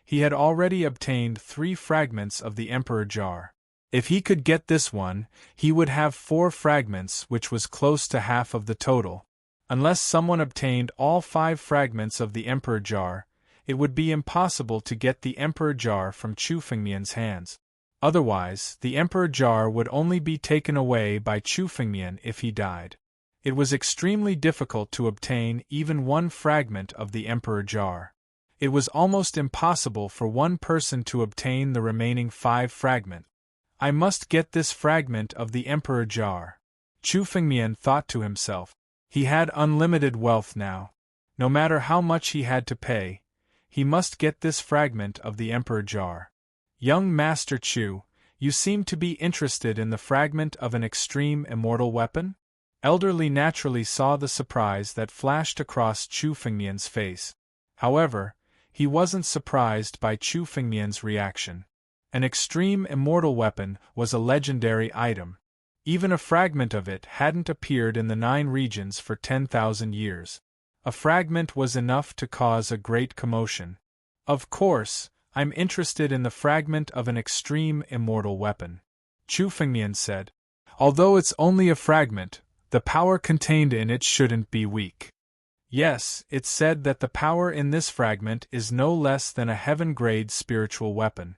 He had already obtained 3 fragments of the Emperor Jar. If he could get this one, he would have 4 fragments, which was close to half of the total. Unless someone obtained all 5 fragments of the Emperor Jar, it would be impossible to get the Emperor Jar from Chu Fengmian's hands. Otherwise, the Emperor Jar would only be taken away by Chu Fengmian if he died. It was extremely difficult to obtain even one fragment of the Emperor Jar. It was almost impossible for one person to obtain the remaining 5 fragments. I must get this fragment of the Emperor Jar. Chu Fengmian thought to himself. He had unlimited wealth now. No matter how much he had to pay, he must get this fragment of the Emperor Jar. Young Master Chu, you seem to be interested in the fragment of an extreme immortal weapon? Elderly naturally saw the surprise that flashed across Chu Fengmian's face. However, he wasn't surprised by Chu Fengmian's reaction. An extreme immortal weapon was a legendary item. Even a fragment of it hadn't appeared in the 9 regions for 10,000 years. A fragment was enough to cause a great commotion. Of course, I'm interested in the fragment of an extreme immortal weapon. Chu Fengmian said. Although it's only a fragment, the power contained in it shouldn't be weak. Yes, it's said that the power in this fragment is no less than a heaven-grade spiritual weapon.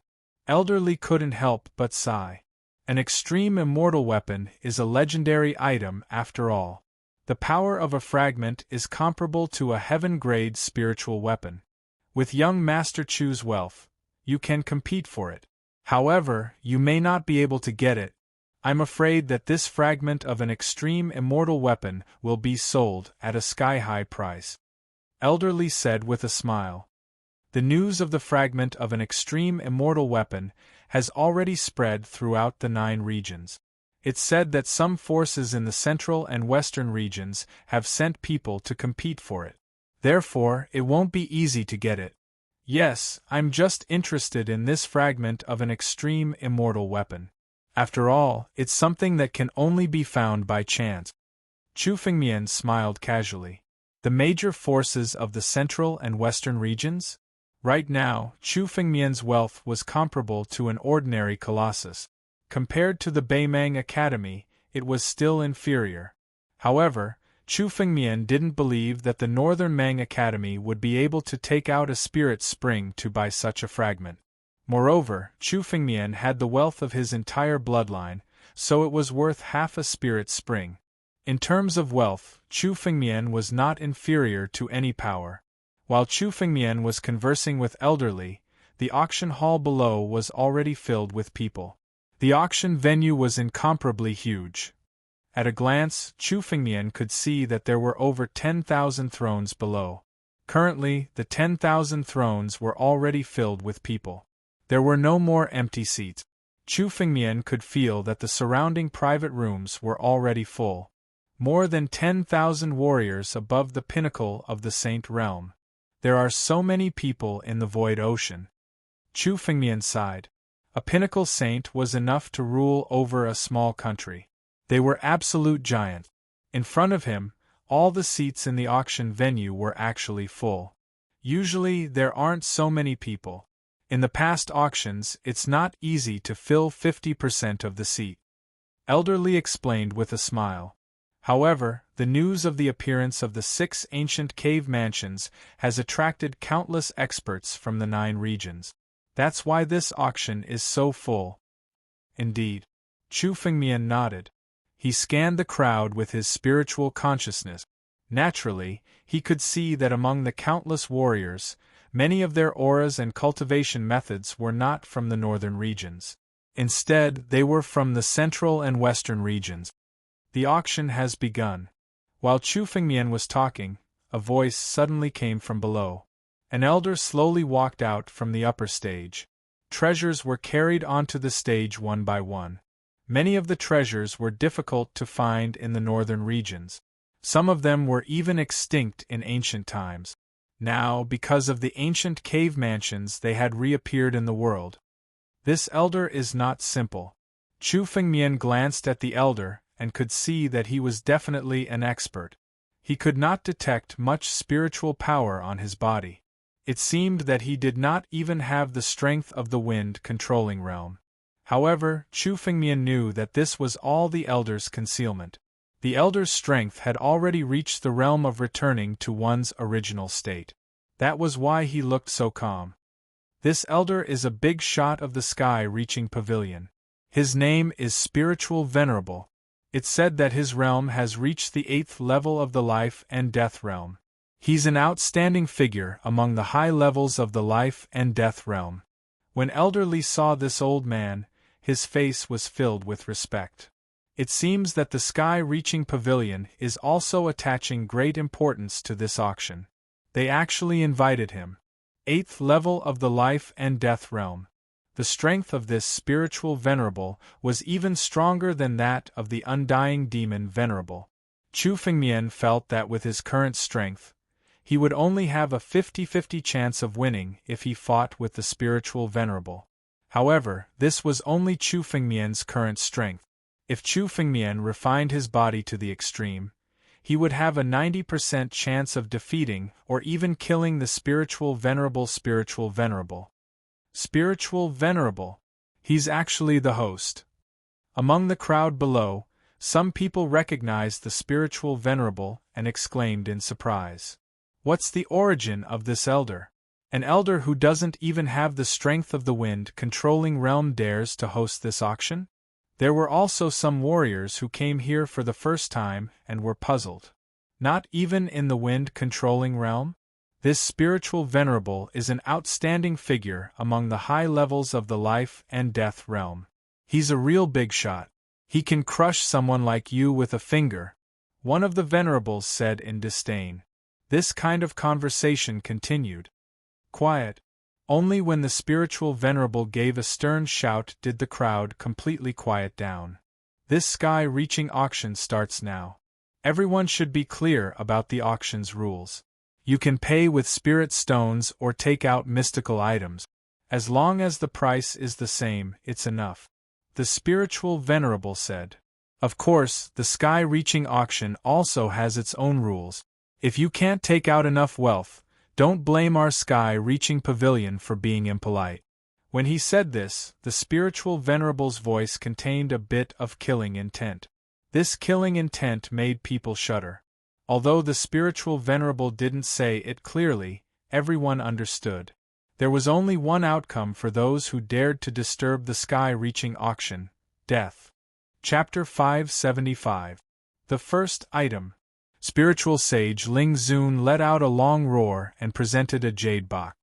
Elderly couldn't help but sigh. An extreme immortal weapon is a legendary item after all. The power of a fragment is comparable to a heaven-grade spiritual weapon. With young Master Chu's wealth, you can compete for it. However, you may not be able to get it. I'm afraid that this fragment of an extreme immortal weapon will be sold at a sky-high price. Elder Li said with a smile. The news of the fragment of an extreme immortal weapon has already spread throughout the 9 regions. It's said that some forces in the central and western regions have sent people to compete for it. Therefore, it won't be easy to get it. Yes, I'm just interested in this fragment of an extreme immortal weapon. After all, it's something that can only be found by chance. Chu Fengmian smiled casually. The major forces of the central and western regions? Right now, Chu Fengmian's wealth was comparable to an ordinary colossus. Compared to the Beimang Academy, it was still inferior. However, Chu Fengmian didn't believe that the Northern Mang Academy would be able to take out a spirit spring to buy such a fragment. Moreover, Chu Fengmian had the wealth of his entire bloodline, so it was worth half a spirit spring. In terms of wealth, Chu Fengmian was not inferior to any power. While Chu Fengmian was conversing with Elder Li, the auction hall below was already filled with people. The auction venue was incomparably huge. At a glance, Chu Fengmian could see that there were over 10,000 thrones below. Currently, the 10,000 thrones were already filled with people. There were no more empty seats. Chu Fengmian could feel that the surrounding private rooms were already full. More than 10,000 warriors above the pinnacle of the Saint Realm. There are so many people in the Void Ocean. Chu Fengmian sighed. A pinnacle saint was enough to rule over a small country. They were absolute giants. In front of him, all the seats in the auction venue were actually full. Usually, there aren't so many people. In the past auctions, it's not easy to fill 50% of the seat. Elder Li explained with a smile. However, the news of the appearance of the 6 ancient cave mansions has attracted countless experts from the 9 regions. That's why this auction is so full. Indeed. Chu Fengmian nodded. He scanned the crowd with his spiritual consciousness. Naturally, he could see that among the countless warriors, many of their auras and cultivation methods were not from the northern regions. Instead, they were from the central and western regions. The auction has begun. While Chu Fengmian was talking, a voice suddenly came from below. An elder slowly walked out from the upper stage. Treasures were carried onto the stage one by one. Many of the treasures were difficult to find in the northern regions. Some of them were even extinct in ancient times. Now, because of the ancient cave mansions, they had reappeared in the world. This elder is not simple. Chu Fengmian glanced at the elder and could see that he was definitely an expert. He could not detect much spiritual power on his body. It seemed that he did not even have the strength of the wind controlling realm. However, Chu Fengmian knew that this was all the elder's concealment. The elder's strength had already reached the realm of returning to one's original state. That was why he looked so calm. This elder is a big shot of the sky-reaching pavilion. His name is Spiritual Venerable. It's said that his realm has reached the 8th level of the life and death realm. He's an outstanding figure among the high levels of the life and death realm. When Elder Li saw this old man, his face was filled with respect. It seems that the sky-reaching pavilion is also attaching great importance to this auction. They actually invited him. 8th level of the life and death realm. The strength of this spiritual venerable was even stronger than that of the undying demon venerable. Chu Fengmian felt that with his current strength, he would only have a 50-50 chance of winning if he fought with the spiritual venerable. However, this was only Chu Fengmian's current strength. If Chu Fengmian refined his body to the extreme, he would have a 90% chance of defeating or even killing the spiritual venerable. Spiritual venerable. He's actually the host. Among the crowd below, some people recognized the spiritual venerable and exclaimed in surprise. What's the origin of this elder? An elder who doesn't even have the strength of the wind controlling realm dares to host this auction? There were also some warriors who came here for the first time and were puzzled. Not even in the wind-controlling realm? This spiritual venerable is an outstanding figure among the high levels of the life and death realm. He's a real big shot. He can crush someone like you with a finger, one of the venerables said in disdain. This kind of conversation continued. Quiet. Only when the spiritual venerable gave a stern shout did the crowd completely quiet down. This sky-reaching auction starts now. Everyone should be clear about the auction's rules. You can pay with spirit stones or take out mystical items. As long as the price is the same, it's enough. The spiritual venerable said. Of course, the sky-reaching auction also has its own rules. If you can't take out enough wealth, don't blame our sky-reaching pavilion for being impolite. When he said this, the spiritual venerable's voice contained a bit of killing intent. This killing intent made people shudder. Although the spiritual venerable didn't say it clearly, everyone understood. There was only one outcome for those who dared to disturb the sky-reaching auction: death. Chapter 575. The first item. Spiritual sage Ling Zun let out a long roar and presented a jade box.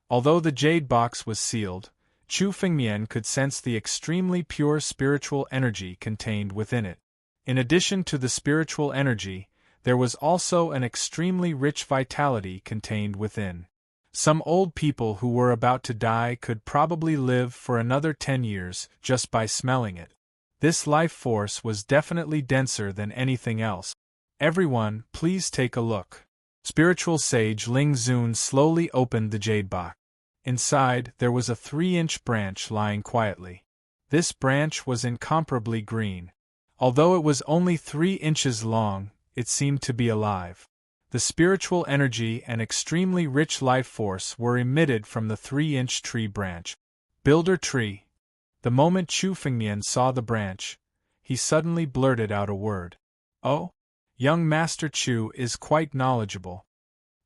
Although the jade box was sealed, Chu Fengmian could sense the extremely pure spiritual energy contained within it. In addition to the spiritual energy, there was also an extremely rich vitality contained within. Some old people who were about to die could probably live for another 10 years just by smelling it. This life force was definitely denser than anything else. Everyone, please take a look. Spiritual sage Ling Zun slowly opened the jade box. Inside, there was a 3-inch branch lying quietly. This branch was incomparably green. Although it was only 3 inches long, it seemed to be alive. The spiritual energy and extremely rich life force were emitted from the 3-inch tree branch. Builder tree. The moment Chu Fengmian saw the branch, he suddenly blurted out a word. Oh? Young Master Chu is quite knowledgeable.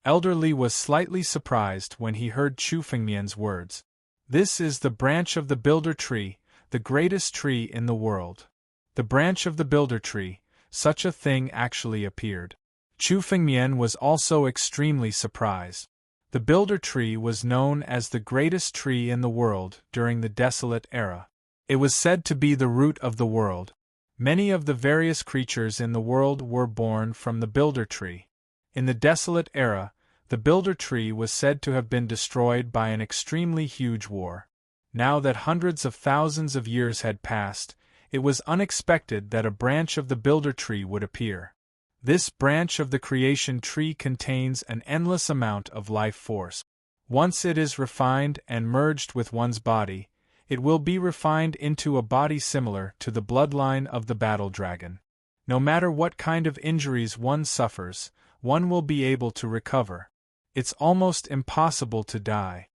Elder Li was slightly surprised when he heard Chu Fengmian's words. This is the branch of the builder tree, the greatest tree in the world. The branch of the builder tree, such a thing actually appeared. Chu Fengmian was also extremely surprised. The builder tree was known as the greatest tree in the world during the desolate era. It was said to be the root of the world. Many of the various creatures in the world were born from the builder tree. In the desolate era, the builder tree was said to have been destroyed by an extremely huge war. Now that hundreds of thousands of years had passed, it was unexpected that a branch of the builder tree would appear. This branch of the creation tree contains an endless amount of life force. Once it is refined and merged with one's body, it will be refined into a body similar to the bloodline of the battle dragon. No matter what kind of injuries one suffers, one will be able to recover. It's almost impossible to die.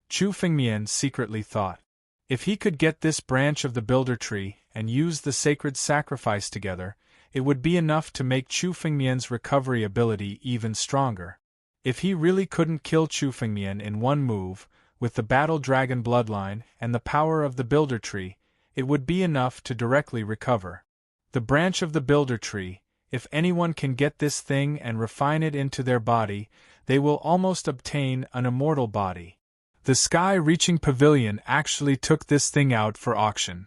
Chu Fengmian secretly thought. If he could get this branch of the builder tree and use the sacred sacrifice together, it would be enough to make Chu Fengmian's recovery ability even stronger. If he really couldn't kill Chu Fengmian in one move, with the battle dragon bloodline and the power of the builder tree, it would be enough to directly recover. The branch of the builder tree, if anyone can get this thing and refine it into their body, they will almost obtain an immortal body. The sky-reaching pavilion actually took this thing out for auction.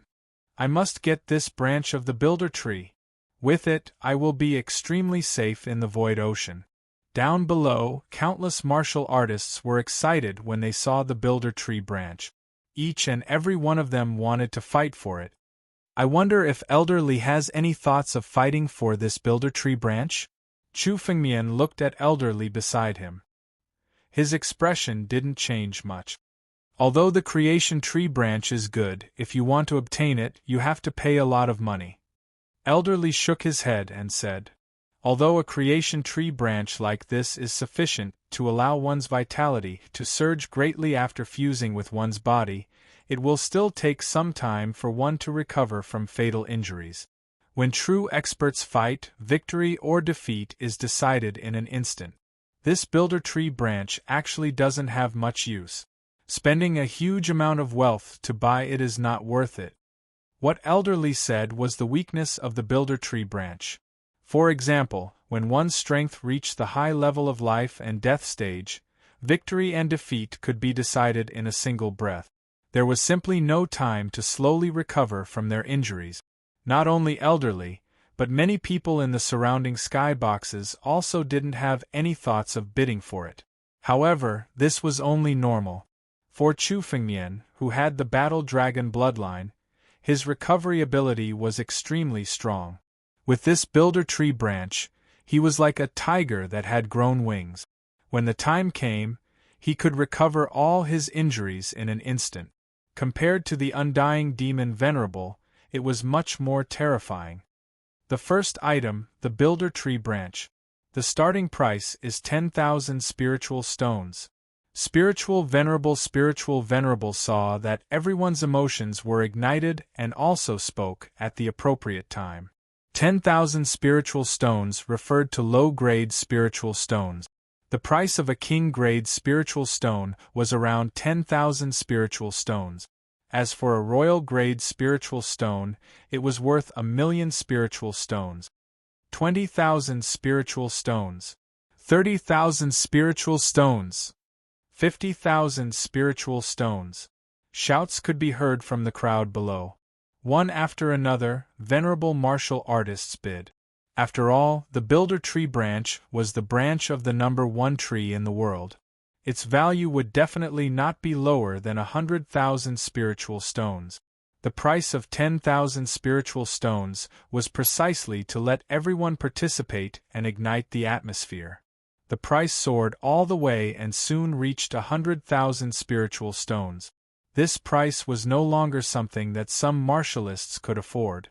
I must get this branch of the builder tree. With it, I will be extremely safe in the void ocean. Down below, countless martial artists were excited when they saw the builder tree branch. Each and every one of them wanted to fight for it. I wonder if Elder Li has any thoughts of fighting for this builder tree branch? Chu Fengmian looked at Elder Li beside him. His expression didn't change much. Although the creation tree branch is good, if you want to obtain it, you have to pay a lot of money. Elder Li shook his head and said, although a creation tree branch like this is sufficient to allow one's vitality to surge greatly after fusing with one's body, it will still take some time for one to recover from fatal injuries. When true experts fight, victory or defeat is decided in an instant. This builder tree branch actually doesn't have much use. Spending a huge amount of wealth to buy it is not worth it. What Elderly said was the weakness of the builder tree branch. For example, when one's strength reached the high level of life and death stage, victory and defeat could be decided in a single breath. There was simply no time to slowly recover from their injuries. Not only Elderly, but many people in the surrounding skyboxes also didn't have any thoughts of bidding for it. However, this was only normal. For Chu Fengmian, who had the Battle Dragon bloodline, his recovery ability was extremely strong. With this builder tree branch, he was like a tiger that had grown wings. When the time came, he could recover all his injuries in an instant. Compared to the undying demon Venerable, it was much more terrifying. The first item, the builder tree branch. The starting price is 10,000 spiritual stones. Spiritual Venerable saw that everyone's emotions were ignited and also spoke at the appropriate time. 10,000 spiritual stones referred to low-grade spiritual stones. The price of a king-grade spiritual stone was around 10,000 spiritual stones. As for a royal-grade spiritual stone, it was worth 1,000,000 spiritual stones. 20,000 spiritual stones. 30,000 spiritual stones. 50,000 spiritual stones. Shouts could be heard from the crowd below. One after another, venerable martial artists bid. After all, the builder tree branch was the branch of the number 1 tree in the world. Its value would definitely not be lower than 100,000 spiritual stones. The price of 10,000 spiritual stones was precisely to let everyone participate and ignite the atmosphere. The price soared all the way and soon reached 100,000 spiritual stones. This price was no longer something that some martialists could afford.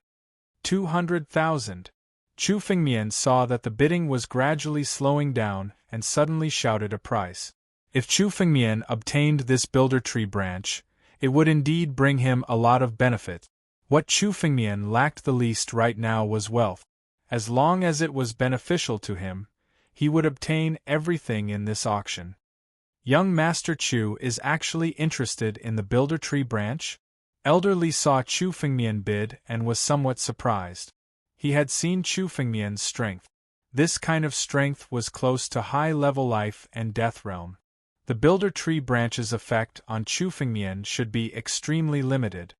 200,000. Chu Fengmian saw that the bidding was gradually slowing down and suddenly shouted a price. If Chu Fengmian obtained this builder tree branch, it would indeed bring him a lot of benefit. What Chu Fengmian lacked the least right now was wealth. As long as it was beneficial to him, he would obtain everything in this auction. Young Master Chu is actually interested in the builder tree branch? Elderly saw Chu Fengmian bid and was somewhat surprised. He had seen Chu Fengmian's strength. This kind of strength was close to high-level life and death realm. The builder tree branch's effect on Chu Fengmian should be extremely limited.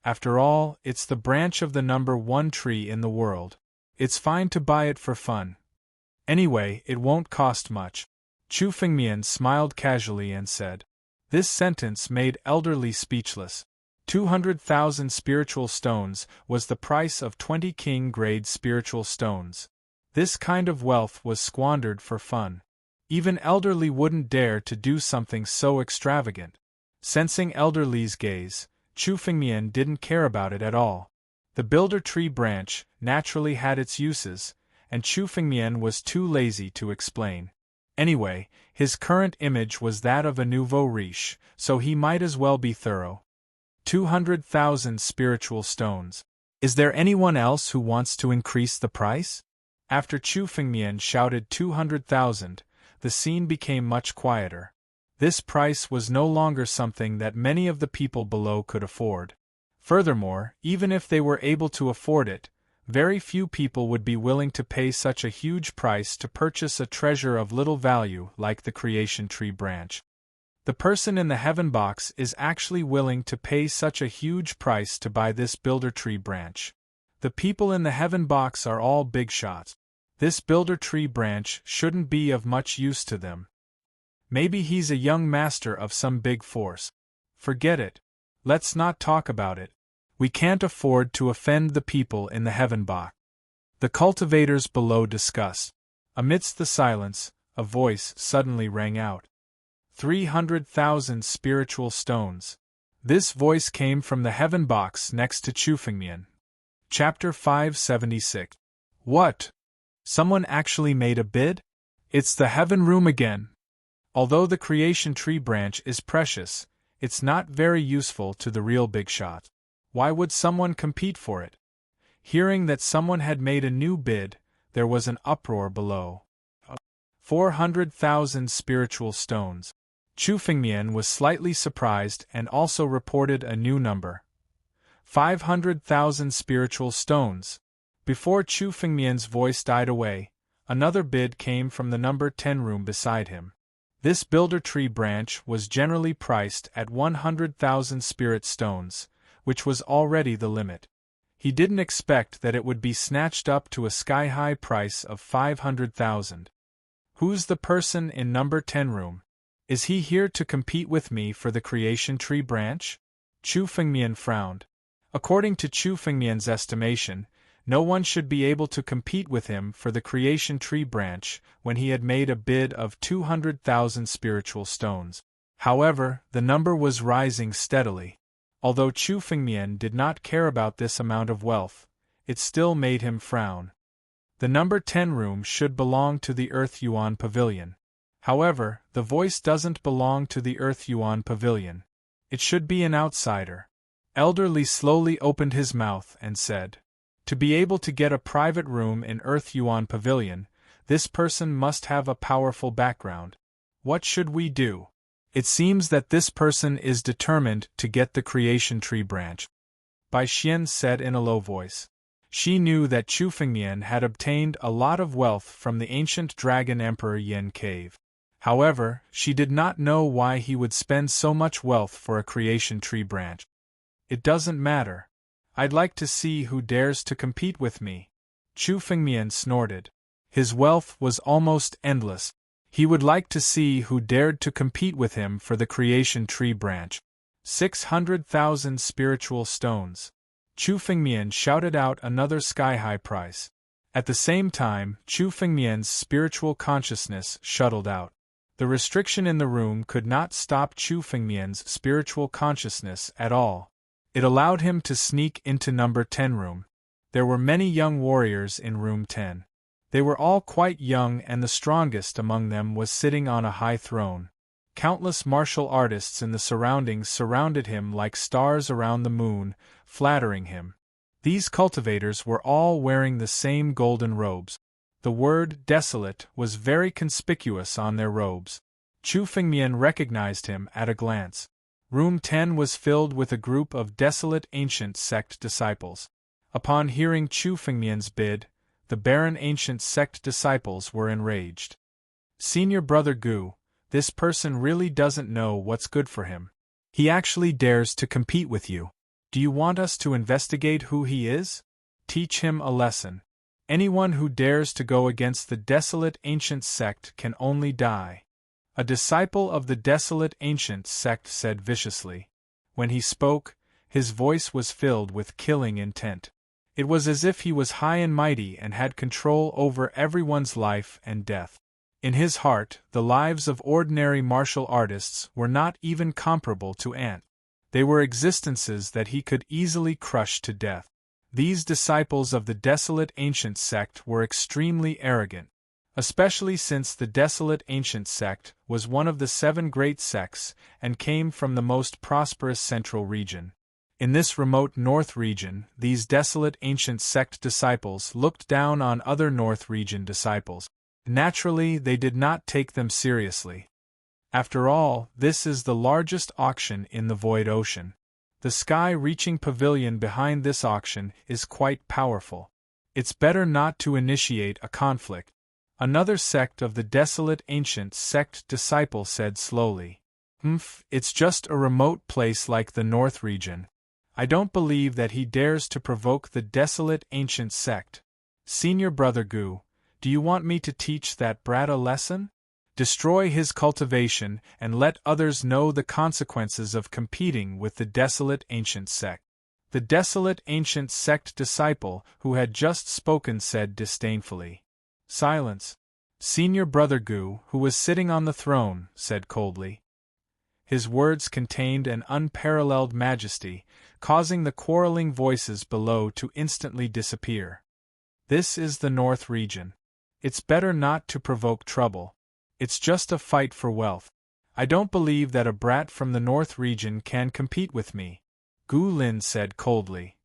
After all, it's the branch of the number 1 tree in the world. It's fine to buy it for fun. Anyway, it won't cost much. Chu Fengmian smiled casually and said. This sentence made Elderly speechless. 200,000 spiritual stones was the price of 20 king-grade spiritual stones. This kind of wealth was squandered for fun. Even Elderly wouldn't dare to do something so extravagant. Sensing Elderly's gaze, Chu Fengmian didn't care about it at all. The builder tree branch naturally had its uses, and Chu Fengmian was too lazy to explain. Anyway, his current image was that of a nouveau riche, so he might as well be thorough. 200,000 spiritual stones. Is there anyone else who wants to increase the price? After Chu Fengmian shouted 200,000, the scene became much quieter. This price was no longer something that many of the people below could afford. Furthermore, even if they were able to afford it, very few people would be willing to pay such a huge price to purchase a treasure of little value like the creation tree branch. The person in the heaven box is actually willing to pay such a huge price to buy this builder tree branch. The people in the heaven box are all big shots. This builder tree branch shouldn't be of much use to them. Maybe he's a young master of some big force. Forget it. Let's not talk about it. We can't afford to offend the people in the heaven box. The cultivators below discussed. Amidst the silence, a voice suddenly rang out. 300,000 spiritual stones. This voice came from the heaven box next to Chu Fengmian. Chapter 576. What? Someone actually made a bid? It's the heaven room again. Although the creation tree branch is precious, it's not very useful to the real big shot. Why would someone compete for it? Hearing that someone had made a new bid, there was an uproar below. 400,000 spiritual stones. Chu Fengmian was slightly surprised and also reported a new number. 500,000 spiritual stones. Before Chu Fengmian's voice died away, another bid came from the number 10 room beside him. This builder tree branch was generally priced at 100,000 spirit stones, which was already the limit. He didn't expect that it would be snatched up to a sky-high price of 500,000. Who's the person in number 10 room? Is he here to compete with me for the creation tree branch? Chu Fengmian frowned. According to Chu Fengmian's estimation, no one should be able to compete with him for the creation tree branch when he had made a bid of 200,000 spiritual stones. However, the number was rising steadily. Although Chu Fengmian did not care about this amount of wealth, it still made him frown. The number 10 room should belong to the Earth Yuan Pavilion. However, the voice doesn't belong to the Earth Yuan Pavilion. It should be an outsider. Elder Li slowly opened his mouth and said, "To be able to get a private room in Earth Yuan Pavilion, this person must have a powerful background. What should we do?" It seems that this person is determined to get the creation tree branch. Bai Xian said in a low voice. She knew that Chu Fengmian had obtained a lot of wealth from the ancient dragon emperor Yin cave. However, she did not know why he would spend so much wealth for a creation tree branch. "It doesn't matter. I'd like to see who dares to compete with me." Chu Fengmian snorted. His wealth was almost endless. He would like to see who dared to compete with him for the creation tree branch. 600,000 spiritual stones. Chu Fengmian shouted out another sky-high price. At the same time, Chu Fengmian's spiritual consciousness shuttled out. The restriction in the room could not stop Chu Fengmian's spiritual consciousness at all. It allowed him to sneak into number 10 room. There were many young warriors in room 10. They were all quite young, and the strongest among them was sitting on a high throne. Countless martial artists in the surroundings surrounded him like stars around the moon, flattering him. These cultivators were all wearing the same golden robes. The word "desolate" was very conspicuous on their robes. Chu Fengmian recognized him at a glance. Room 10 was filled with a group of desolate ancient sect disciples. Upon hearing Chu Fengmian's bid, the barren ancient sect disciples were enraged. "Senior Brother Gu, this person really doesn't know what's good for him. He actually dares to compete with you. Do you want us to investigate who he is? Teach him a lesson. Anyone who dares to go against the desolate ancient sect can only die." A disciple of the desolate ancient sect said viciously. When he spoke, his voice was filled with killing intent. It was as if he was high and mighty and had control over everyone's life and death. In his heart, the lives of ordinary martial artists were not even comparable to ants. They were existences that he could easily crush to death. These disciples of the desolate ancient sect were extremely arrogant, especially since the desolate ancient sect was one of the 7 great sects and came from the most prosperous central region. In this remote north region, these desolate ancient sect disciples looked down on other north region disciples. Naturally, they did not take them seriously. After all, this is the largest auction in the Void Ocean. The sky-reaching pavilion behind this auction is quite powerful. It's better not to initiate a conflict. Another sect of the desolate ancient sect disciple said slowly. It's just a remote place like the North region. I don't believe that he dares to provoke the desolate ancient sect. Senior Brother Gu, do you want me to teach that brat a lesson? Destroy his cultivation and let others know the consequences of competing with the desolate ancient sect. The desolate ancient sect disciple who had just spoken said disdainfully. Silence. Senior Brother Gu, who was sitting on the throne, said coldly. His words contained an unparalleled majesty, causing the quarreling voices below to instantly disappear. This is the North region. It's better not to provoke trouble. It's just a fight for wealth. I don't believe that a brat from the North region can compete with me, Gu Lin said coldly.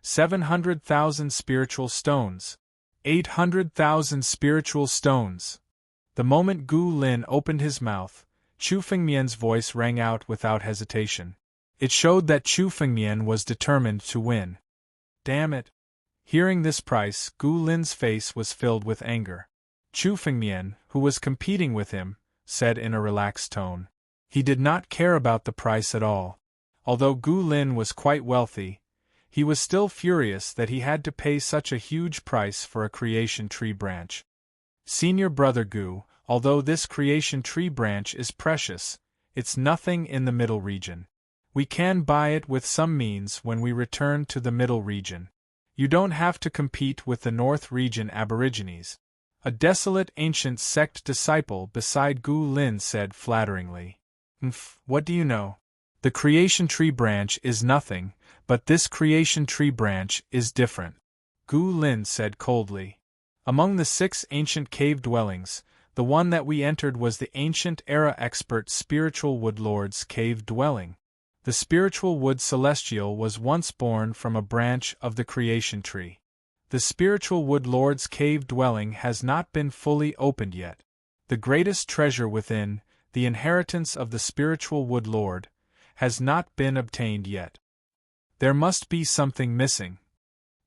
700,000 spiritual stones. 800,000 spiritual stones. The moment Gu Lin opened his mouth, Chu Fengmian's voice rang out without hesitation. It showed that Chu Fengmian was determined to win. Damn it! Hearing this price, Gu Lin's face was filled with anger. Chu Fengmian, who was competing with him, said in a relaxed tone. He did not care about the price at all. Although Gu Lin was quite wealthy, he was still furious that he had to pay such a huge price for a creation tree branch. Senior brother Gu, although this creation tree branch is precious, it's nothing in the middle region. We can buy it with some means when we return to the middle region. You don't have to compete with the north region aborigines. A desolate ancient sect disciple beside Gu Lin said flatteringly. What do you know? The creation tree branch is nothing, but this creation tree branch is different. Gu Lin said coldly. Among the 6 ancient cave dwellings, the one that we entered was the ancient era expert spiritual wood lord's cave dwelling. The spiritual wood celestial was once born from a branch of the creation tree. The spiritual wood lord's cave dwelling has not been fully opened yet. The greatest treasure within, the inheritance of the spiritual wood lord, has not been obtained yet. There must be something missing.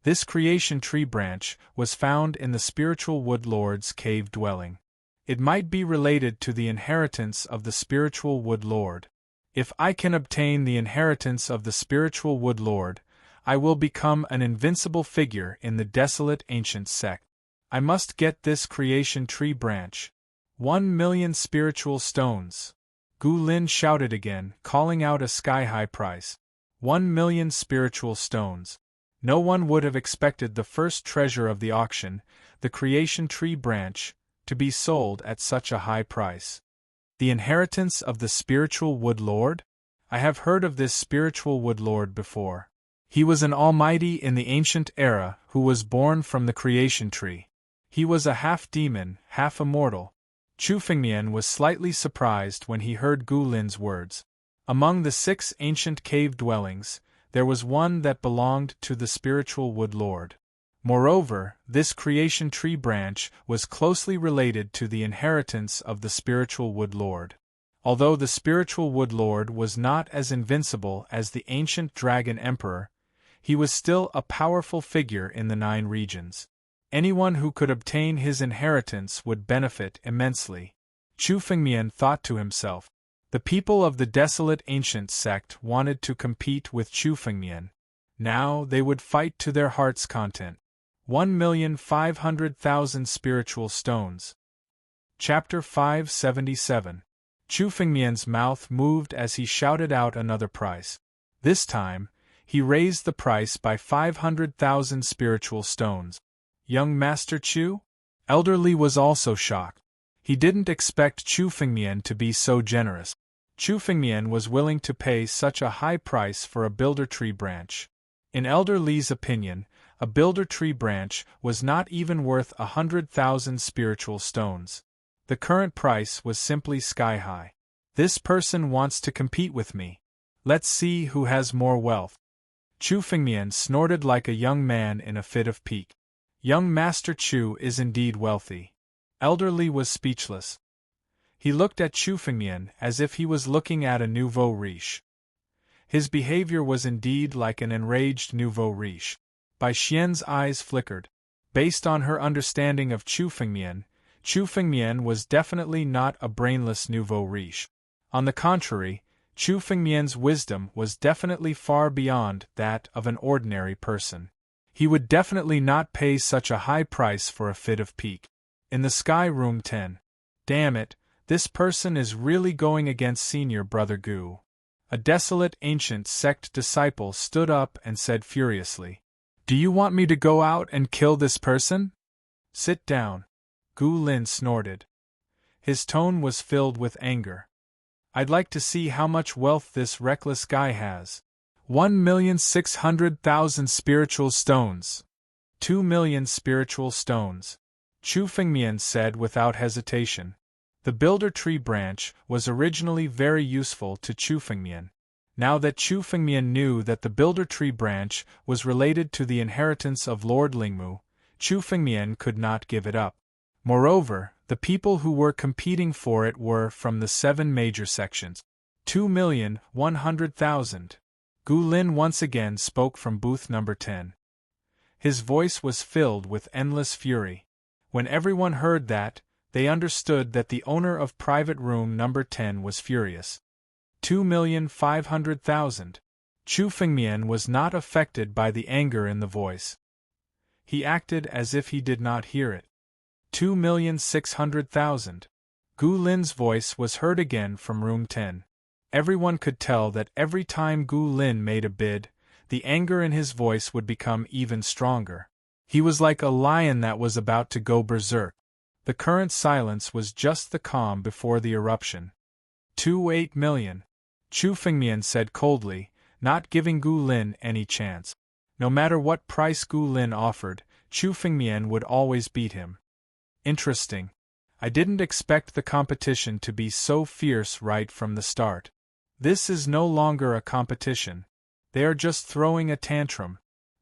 This creation tree branch was found in the spiritual wood lord's cave dwelling. It might be related to the inheritance of the spiritual wood lord. If I can obtain the inheritance of the spiritual wood lord, I will become an invincible figure in the desolate ancient sect. I must get this creation tree branch. 1,000,000 spiritual stones. Gu Lin shouted again, calling out a sky-high price. 1,000,000 spiritual stones. No one would have expected the first treasure of the auction, the creation tree branch, to be sold at such a high price. The inheritance of the spiritual wood lord? I have heard of this spiritual wood lord before. He was an almighty in the ancient era who was born from the creation tree. He was a half-demon, half-immortal. Chu Fengmian was slightly surprised when he heard Gu Lin's words. Among the 6 ancient cave dwellings, there was one that belonged to the spiritual wood lord. Moreover, this creation tree branch was closely related to the inheritance of the spiritual wood lord. Although the spiritual wood lord was not as invincible as the ancient dragon emperor, he was still a powerful figure in the 9 regions. Anyone who could obtain his inheritance would benefit immensely. Chu Fengmian thought to himself. The people of the desolate ancient sect wanted to compete with Chu Fengmian. Now they would fight to their heart's content. 1,500,000 spiritual stones. Chapter 577. Chu Fengmian's mouth moved as he shouted out another price. This time, he raised the price by 500,000 spiritual stones. Young Master Chu? Elder Li was also shocked. He didn't expect Chu Fengmian to be so generous. Chu Fengmian was willing to pay such a high price for a builder tree branch. In Elder Li's opinion, a builder tree branch was not even worth 100,000 spiritual stones. The current price was simply sky-high. This person wants to compete with me. Let's see who has more wealth. Chu Fengmian snorted like a young man in a fit of pique. Young Master Chu is indeed wealthy. Elder Li was speechless. He looked at Chu Fengmian as if he was looking at a nouveau riche. His behavior was indeed like an enraged nouveau riche. Bai Xian's eyes flickered. Based on her understanding of Chu Fengmian was definitely not a brainless nouveau riche. On the contrary, Chu Fengmian's wisdom was definitely far beyond that of an ordinary person. He would definitely not pay such a high price for a fit of pique. In the Sky Room 10. Damn it, this person is really going against senior brother Gu. A desolate ancient sect disciple stood up and said furiously. Do you want me to go out and kill this person? Sit down. Gu Lin snorted. His tone was filled with anger. I'd like to see how much wealth this reckless guy has. 1,600,000 spiritual stones. 2,000,000 spiritual stones. Chu Fengmian said without hesitation. The builder tree branch was originally very useful to Chu Fengmian. Now that Chu Fengmian knew that the builder tree branch was related to the inheritance of Lord Lingmu, Chu Fengmian could not give it up. Moreover, the people who were competing for it were from the 7 major sections. 2,100,000. Gu Lin once again spoke from booth number 10. His voice was filled with endless fury. When everyone heard that, they understood that the owner of private room number 10 was furious. 2,500,000. Chu Fengmian was not affected by the anger in the voice. He acted as if he did not hear it. 2,600,000. Gu Lin's voice was heard again from room 10. Everyone could tell that every time Gu Lin made a bid, the anger in his voice would become even stronger. He was like a lion that was about to go berserk. The current silence was just the calm before the eruption. 28 million. Chu Fengmian said coldly, not giving Gu Lin any chance. No matter what price Gu Lin offered, Chu Fengmian would always beat him. Interesting. I didn't expect the competition to be so fierce right from the start. This is no longer a competition. They are just throwing a tantrum.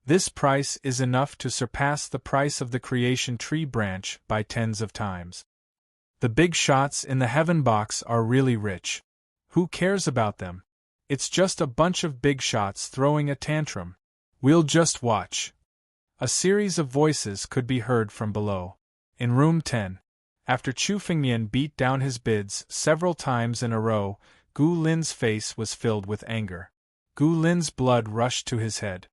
This price is enough to surpass the price of the creation tree branch by tens of times. The big shots in the heaven box are really rich. Who cares about them? It's just a bunch of big shots throwing a tantrum. We'll just watch. A series of voices could be heard from below. In room 10, after Chu Fengmian beat down his bids several times in a row, Gu Lin's face was filled with anger. Gu Lin's blood rushed to his head.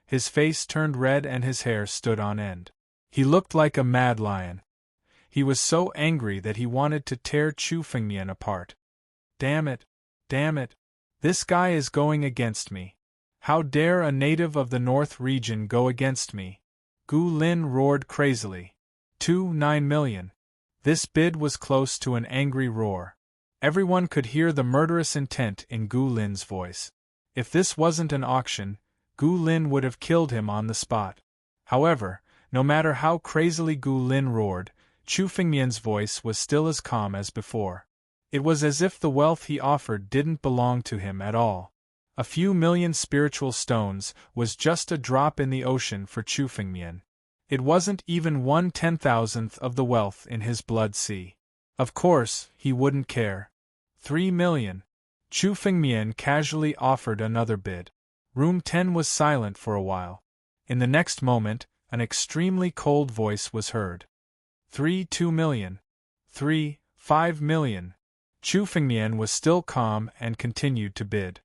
His face turned red and his hair stood on end. He looked like a mad lion. He was so angry that he wanted to tear Chu Fengmian apart. Damn it! Damn it! This guy is going against me. How dare a native of the North region go against me? Gu Lin roared crazily. 9 million. This bid was close to an angry roar. Everyone could hear the murderous intent in Gu Lin's voice. If this wasn't an auction, Gu Lin would have killed him on the spot. However, no matter how crazily Gu Lin roared, Chu Fengmian's voice was still as calm as before. It was as if the wealth he offered didn't belong to him at all. A few million spiritual stones was just a drop in the ocean for Chu Fengmian. It wasn't even 1/10,000th of the wealth in his blood sea. Of course, he wouldn't care. 3 million. Chu Fengmian casually offered another bid. Room 10 was silent for a while. In the next moment, an extremely cold voice was heard. 2 million. 5 million. Chu Fengmian was still calm and continued to bid.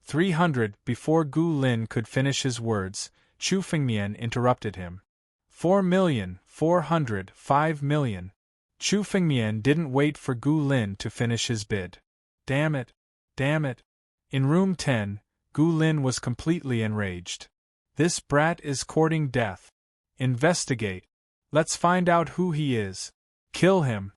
300. Before Gu Lin could finish his words, Chu Fengmian interrupted him. 4,400,000. 5 million. Chu Fengmian didn't wait for Gu Lin to finish his bid. Damn it! Damn it! In room 10, Gu Lin was completely enraged. This brat is courting death. Investigate. Let's find out who he is. Kill him.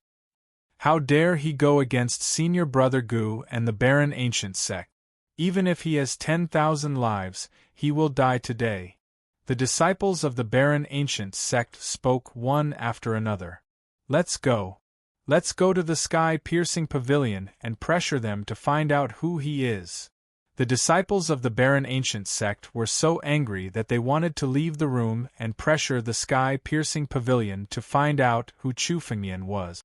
How dare he go against senior brother Gu and the barren ancient sect? Even if he has 10,000 lives, he will die today. The disciples of the barren ancient sect spoke one after another. Let's go. Let's go to the sky-piercing pavilion and pressure them to find out who he is. The disciples of the barren ancient sect were so angry that they wanted to leave the room and pressure the sky-piercing pavilion to find out who Chu Fengmian was.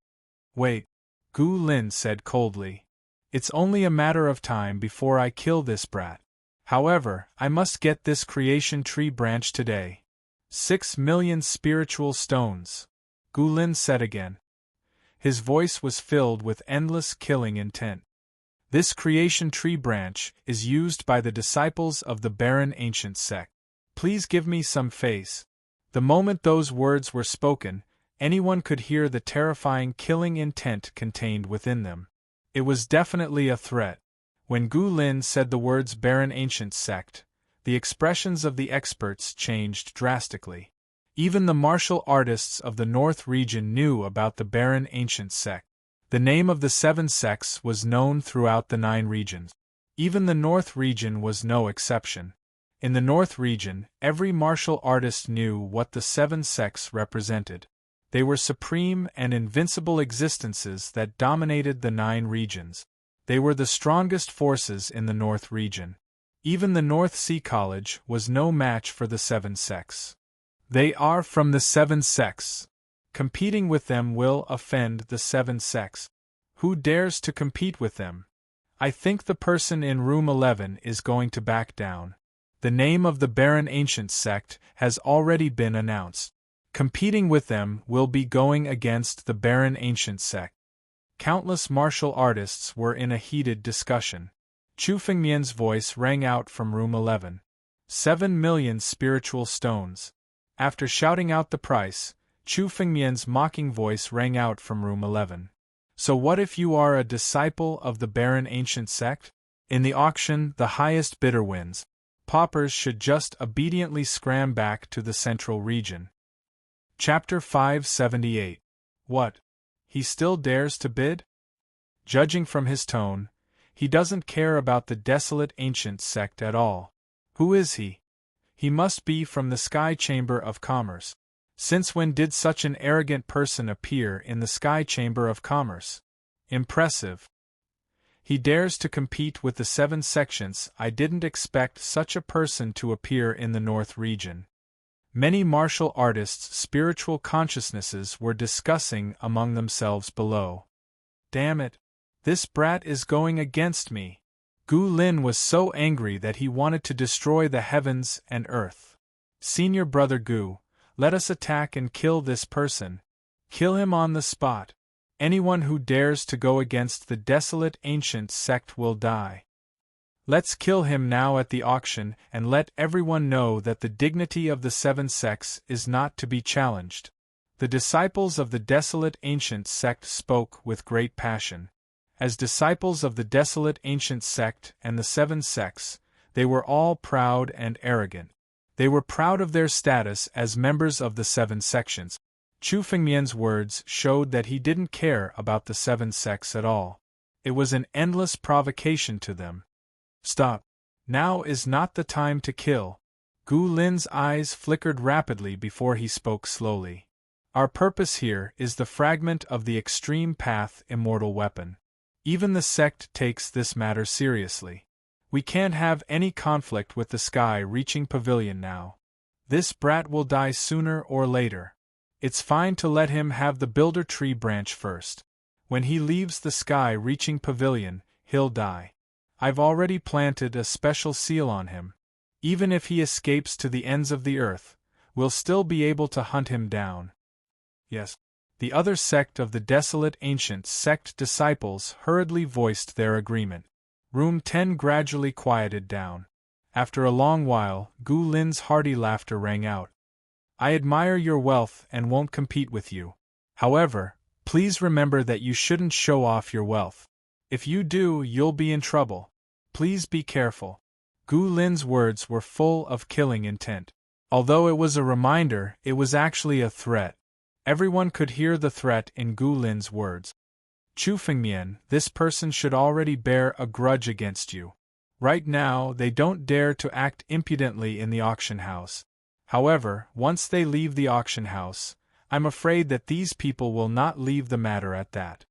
Wait, Gu Lin said coldly. It's only a matter of time before I kill this brat. However, I must get this creation tree branch today. 6 million spiritual stones. Gu Lin said again. His voice was filled with endless killing intent. This creation tree branch is used by the disciples of the barren ancient sect. Please give me some face. The moment those words were spoken, anyone could hear the terrifying killing intent contained within them. It was definitely a threat. When Gu Lin said the words barren ancient sect, the expressions of the experts changed drastically. Even the martial artists of the North region knew about the barren ancient sect. The name of the 7 sects was known throughout the 9 regions. Even the North region was no exception. In the North region, every martial artist knew what the 7 sects represented. They were supreme and invincible existences that dominated the 9 regions. They were the strongest forces in the North region. Even the North Sea College was no match for the 7 sects. They are from the 7 sects. Competing with them will offend the 7 sects. Who dares to compete with them? I think the person in room 11 is going to back down. The name of the barren ancient sect has already been announced. Competing with them will be going against the barren ancient sect. Countless martial artists were in a heated discussion. Chu Fengmian's voice rang out from room 11. 7 million spiritual stones. After shouting out the price, Chu Fengmian's mocking voice rang out from room 11. So what if you are a disciple of the barren ancient sect? In the auction, the highest bidder wins. Paupers should just obediently scram back to the central region. Chapter 578. What? He still dares to bid? Judging from his tone, he doesn't care about the desolate ancient sect at all. Who is he? He must be from the Sky Chamber of Commerce. Since when did such an arrogant person appear in the Sky Chamber of Commerce? Impressive. He dares to compete with the 7 sections. I didn't expect such a person to appear in the North region. Many martial artists' spiritual consciousnesses were discussing among themselves below. Damn it! This brat is going against me. Gu Lin was so angry that he wanted to destroy the heavens and earth. Senior brother Gu, let us attack and kill this person. Kill him on the spot. Anyone who dares to go against the desolate ancient sect will die. Let's kill him now at the auction and let everyone know that the dignity of the 7 sects is not to be challenged. The disciples of the desolate ancient sect spoke with great passion. As disciples of the desolate ancient sect and the 7 sects, they were all proud and arrogant. They were proud of their status as members of the 7 sections. Chu Fengmian's words showed that he didn't care about the 7 sects at all. It was an endless provocation to them. Stop. Now is not the time to kill. Gu Lin's eyes flickered rapidly before he spoke slowly. Our purpose here is the fragment of the extreme path immortal weapon. Even the sect takes this matter seriously. We can't have any conflict with the sky-reaching pavilion now. This brat will die sooner or later. It's fine to let him have the builder tree branch first. When he leaves the sky-reaching pavilion, he'll die. I've already planted a special seal on him. Even if he escapes to the ends of the earth, we'll still be able to hunt him down. Yes. The other sect of the desolate ancient sect disciples hurriedly voiced their agreement. Room 10 gradually quieted down. After a long while, Gu Lin's hearty laughter rang out. I admire your wealth and won't compete with you. However, please remember that you shouldn't show off your wealth. If you do, you'll be in trouble. Please be careful. Gu Lin's words were full of killing intent. Although it was a reminder, it was actually a threat. Everyone could hear the threat in Gu Lin's words. Chu Fengmian, this person should already bear a grudge against you. Right now, they don't dare to act impudently in the auction house. However, once they leave the auction house, I'm afraid that these people will not leave the matter at that.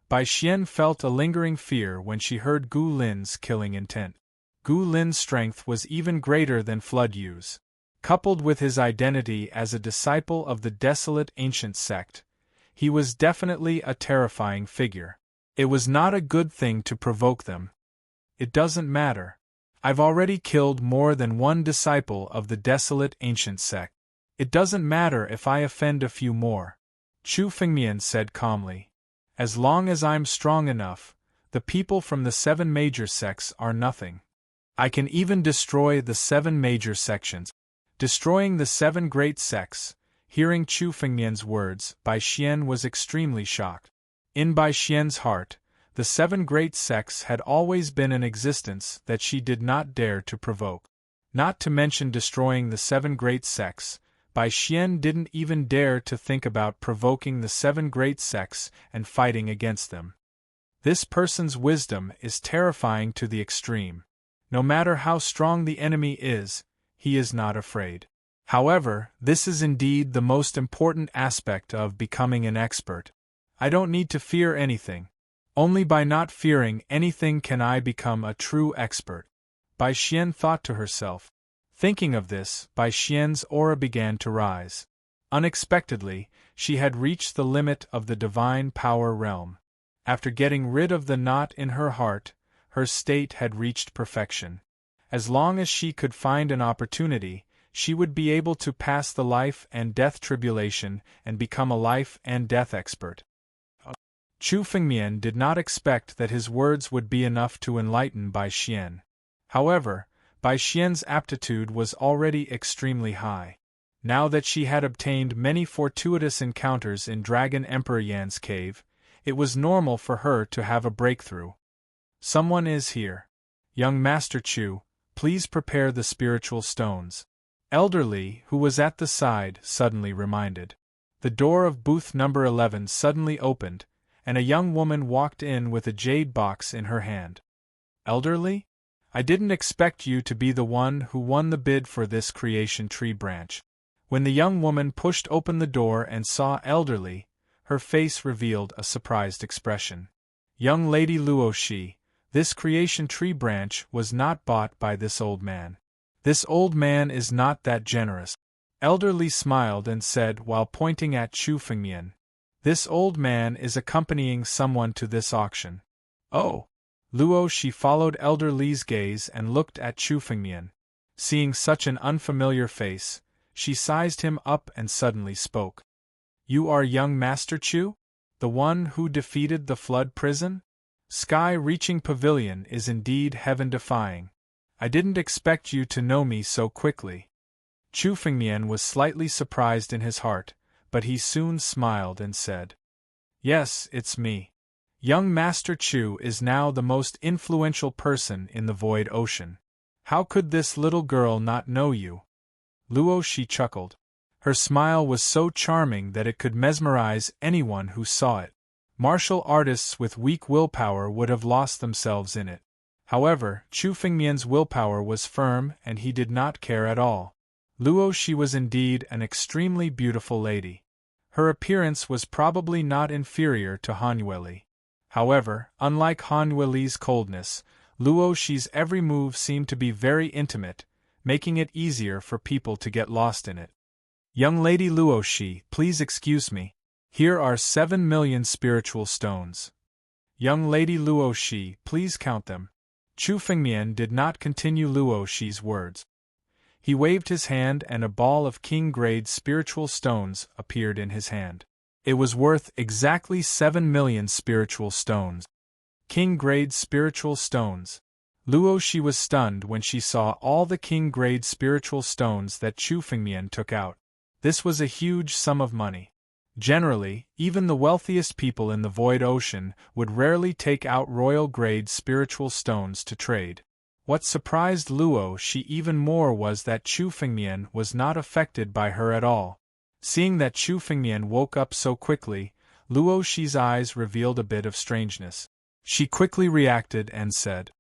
Bai Xian felt a lingering fear when she heard Gu Lin's killing intent. Gu Lin's strength was even greater than Flood Yu's. Coupled with his identity as a disciple of the desolate ancient sect, he was definitely a terrifying figure. It was not a good thing to provoke them. It doesn't matter. I've already killed more than 1 disciple of the desolate ancient sect. It doesn't matter if I offend a few more. Chu Fengmian said calmly. As long as I'm strong enough, the people from the 7 major sects are nothing. I can even destroy the 7 major sections. Destroying the 7 great sects. Hearing Chu Fengmian's words, Bai Xian was extremely shocked. In Bai Xian's heart, the 7 great sects had always been in existence that she did not dare to provoke. Not to mention destroying the 7 great sects, Bai Xian didn't even dare to think about provoking the 7 great sects and fighting against them. This person's wisdom is terrifying to the extreme. No matter how strong the enemy is, he is not afraid. However, this is indeed the most important aspect of becoming an expert. I don't need to fear anything. Only by not fearing anything can I become a true expert. Bai Xian thought to herself. Thinking of this, Bai Xian's aura began to rise. Unexpectedly, she had reached the limit of the divine power realm. After getting rid of the knot in her heart, her state had reached perfection. As long as she could find an opportunity, she would be able to pass the life and death tribulation and become a life and death expert. Chu Fengmian did not expect that his words would be enough to enlighten Bai Xian. However, Bai Xian's aptitude was already extremely high. Now that she had obtained many fortuitous encounters in Dragon Emperor Yan's cave, it was normal for her to have a breakthrough. Someone is here. Young Master Chu, please prepare the spiritual stones. Elder Li, who was at the side, suddenly reminded. The door of booth number 11 suddenly opened, and a young woman walked in with a jade box in her hand. Elder Li? I didn't expect you to be the one who won the bid for this creation tree branch. When the young woman pushed open the door and saw Elder Li, her face revealed a surprised expression. Young Lady Luoshi, this creation tree branch was not bought by this old man. This old man is not that generous. Elder Li smiled and said while pointing at Chu Fengmian. This old man is accompanying someone to this auction. Oh! Luoshi followed Elder Li's gaze and looked at Chu Fengmian. Seeing such an unfamiliar face, she sized him up and suddenly spoke. You are young Master Chu? The one who defeated the flood prison? Sky-reaching pavilion is indeed heaven-defying. I didn't expect you to know me so quickly. Chu Fengmian was slightly surprised in his heart, but he soon smiled and said, Yes, it's me. Young Master Chu is now the most influential person in the Void Ocean. How could this little girl not know you? Luoshi chuckled. Her smile was so charming that it could mesmerize anyone who saw it. Martial artists with weak willpower would have lost themselves in it. However, Chu Fengmian's willpower was firm and he did not care at all. Luoshi was indeed an extremely beautiful lady. Her appearance was probably not inferior to Han Yueli. However, unlike Han Yueli's coldness, Luoshi's every move seemed to be very intimate, making it easier for people to get lost in it. Young Lady Luoshi, please excuse me. Here are 7 million spiritual stones. Young Lady Luoshi, please count them. Chu Fengmian did not continue Luoshi's words. He waved his hand and a ball of king-grade spiritual stones appeared in his hand. It was worth exactly 7 million spiritual stones. King-grade spiritual stones. Luoshi was stunned when she saw all the king-grade spiritual stones that Chu Fengmian took out. This was a huge sum of money. Generally, even the wealthiest people in the Void Ocean would rarely take out royal-grade spiritual stones to trade. What surprised Luoshi even more was that Chu Fengmian was not affected by her at all. Seeing that Chu Fengmian woke up so quickly, Luoshi's eyes revealed a bit of strangeness. She quickly reacted and said,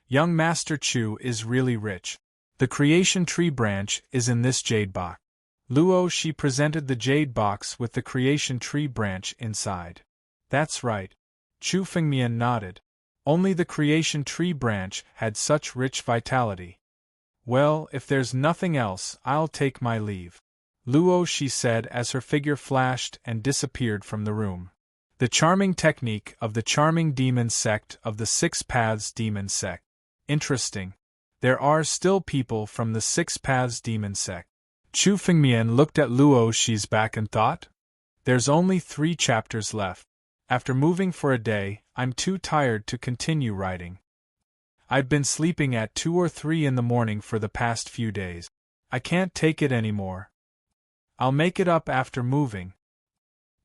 Young Master Chu is really rich. The creation tree branch is in this jade box. Luoshi presented the jade box with the creation tree branch inside. That's right. Chu Fengmian nodded. Only the creation tree branch had such rich vitality. Well, if there's nothing else, I'll take my leave. Luoshi said as her figure flashed and disappeared from the room. The charming technique of the charming demon sect of the Six Paths Demon Sect. Interesting. There are still people from the Six Paths Demon Sect. Chu Fengmian looked at Luoshi's back and thought, There's only 3 chapters left. After moving for a day, I'm too tired to continue writing. I've been sleeping at 2 or 3 in the morning for the past few days. I can't take it anymore. I'll make it up after moving.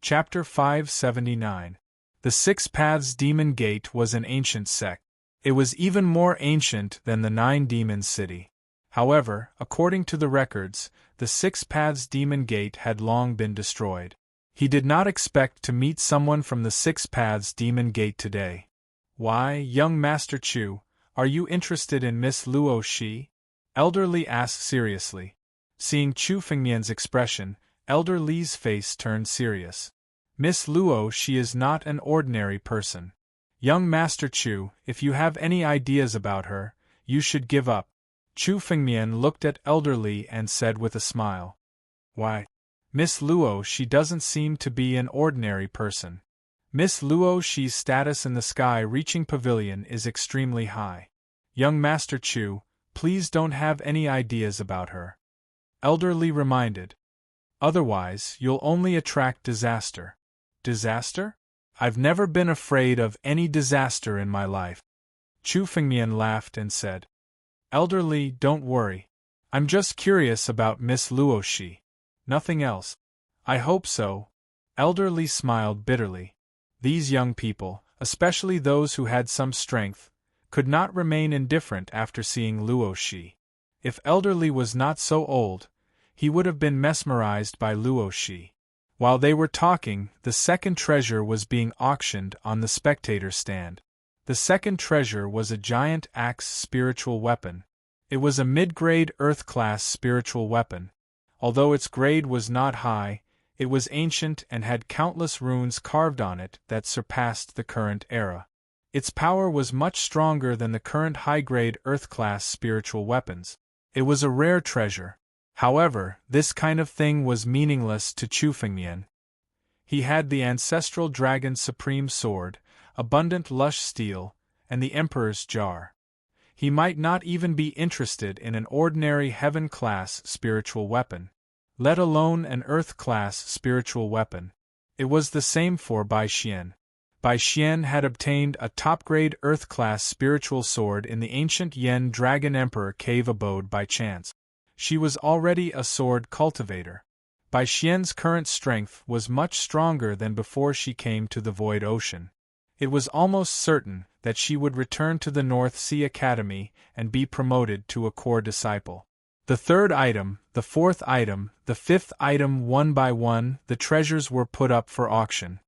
Chapter 579. The Six Paths Demon Gate was an ancient sect. It was even more ancient than the 9 Demons City. However, according to the records, the Six Paths Demon Gate had long been destroyed. He did not expect to meet someone from the Six Paths Demon Gate today. Why, young Master Chu, are you interested in Miss Luoshi? Elder Li asked seriously. Seeing Chu Fengmian's expression, Elder Li's face turned serious. Miss Luoshi is not an ordinary person. Young Master Chu, if you have any ideas about her, you should give up. Chu Fengmian looked at Elder Li and said with a smile. Why? Miss Luoshi doesn't seem to be an ordinary person. Miss Luo Shi's status in the sky-reaching pavilion is extremely high. Young Master Chu, please don't have any ideas about her. Elder Li reminded. Otherwise, you'll only attract disaster. Disaster? I've never been afraid of any disaster in my life. Chu Fengmian laughed and said. Elder Li, don't worry. I'm just curious about Miss Luo Shi. Nothing else. I hope so. Elder Li smiled bitterly. These young people, especially those who had some strength, could not remain indifferent after seeing Luo Shi. If Elder Li was not so old, he would have been mesmerized by Luo Shi. While they were talking, the second treasure was being auctioned on the spectator stand. The second treasure was a giant axe spiritual weapon. It was a mid-grade Earth-class spiritual weapon. Although its grade was not high, it was ancient and had countless runes carved on it that surpassed the current era. Its power was much stronger than the current high-grade Earth-class spiritual weapons. It was a rare treasure. However, this kind of thing was meaningless to Chu Fengmian. He had the ancestral dragon's supreme sword, abundant lush steel, and the Emperor's jar. He might not even be interested in an ordinary heaven-class spiritual weapon, let alone an Earth-class spiritual weapon. It was the same for Bai Xian. Bai Xian had obtained a top-grade Earth-class spiritual sword in the ancient Yen Dragon Emperor cave abode by chance. She was already a sword cultivator. Bai Xian's current strength was much stronger than before she came to the Void Ocean. It was almost certain that she would return to the North Sea Academy and be promoted to a core disciple. The third item, the fourth item, the fifth item, one by one, the treasures were put up for auction.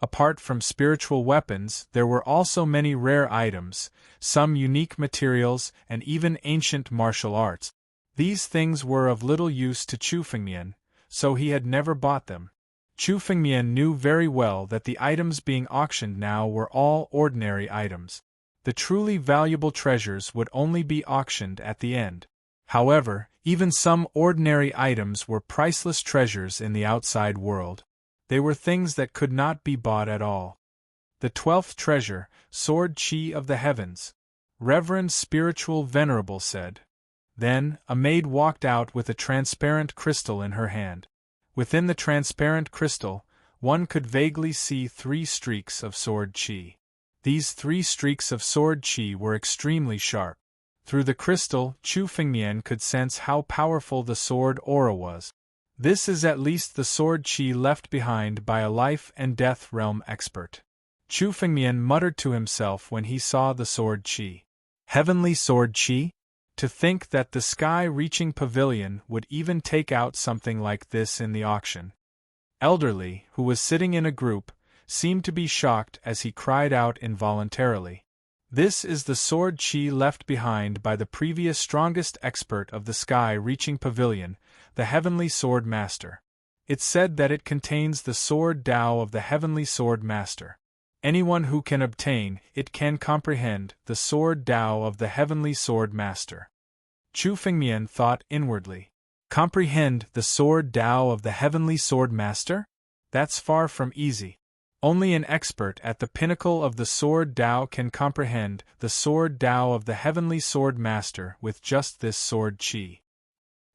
Apart from spiritual weapons, there were also many rare items, some unique materials, and even ancient martial arts. These things were of little use to Chu Fengmian, so he had never bought them. Chu Fengmian knew very well that the items being auctioned now were all ordinary items. The truly valuable treasures would only be auctioned at the end. However, even some ordinary items were priceless treasures in the outside world. They were things that could not be bought at all. The 12th treasure, Sword Qi of the Heavens. Reverend Spiritual Venerable said. Then, a maid walked out with a transparent crystal in her hand. Within the transparent crystal, one could vaguely see 3 streaks of Sword Qi. These 3 streaks of Sword Qi were extremely sharp. Through the crystal, Chu Fengmian could sense how powerful the sword aura was. This is at least the Sword Qi left behind by a life and death realm expert. Chu Fengmian muttered to himself when he saw the Sword Qi. Heavenly Sword Qi? To think that the sky-reaching pavilion would even take out something like this in the auction. Elder Li, who was sitting in a group, seemed to be shocked as he cried out involuntarily. This is the Sword Qi left behind by the previous strongest expert of the sky-reaching pavilion, the Heavenly Sword Master. It's said that it contains the Sword Tao of the Heavenly Sword Master. Anyone who can obtain it can comprehend the Sword Tao of the Heavenly Sword Master. Chu Fengmian thought inwardly. Comprehend the Sword Tao of the Heavenly Sword Master? That's far from easy. Only an expert at the pinnacle of the Sword Tao can comprehend the Sword Tao of the Heavenly Sword Master with just this Sword Qi.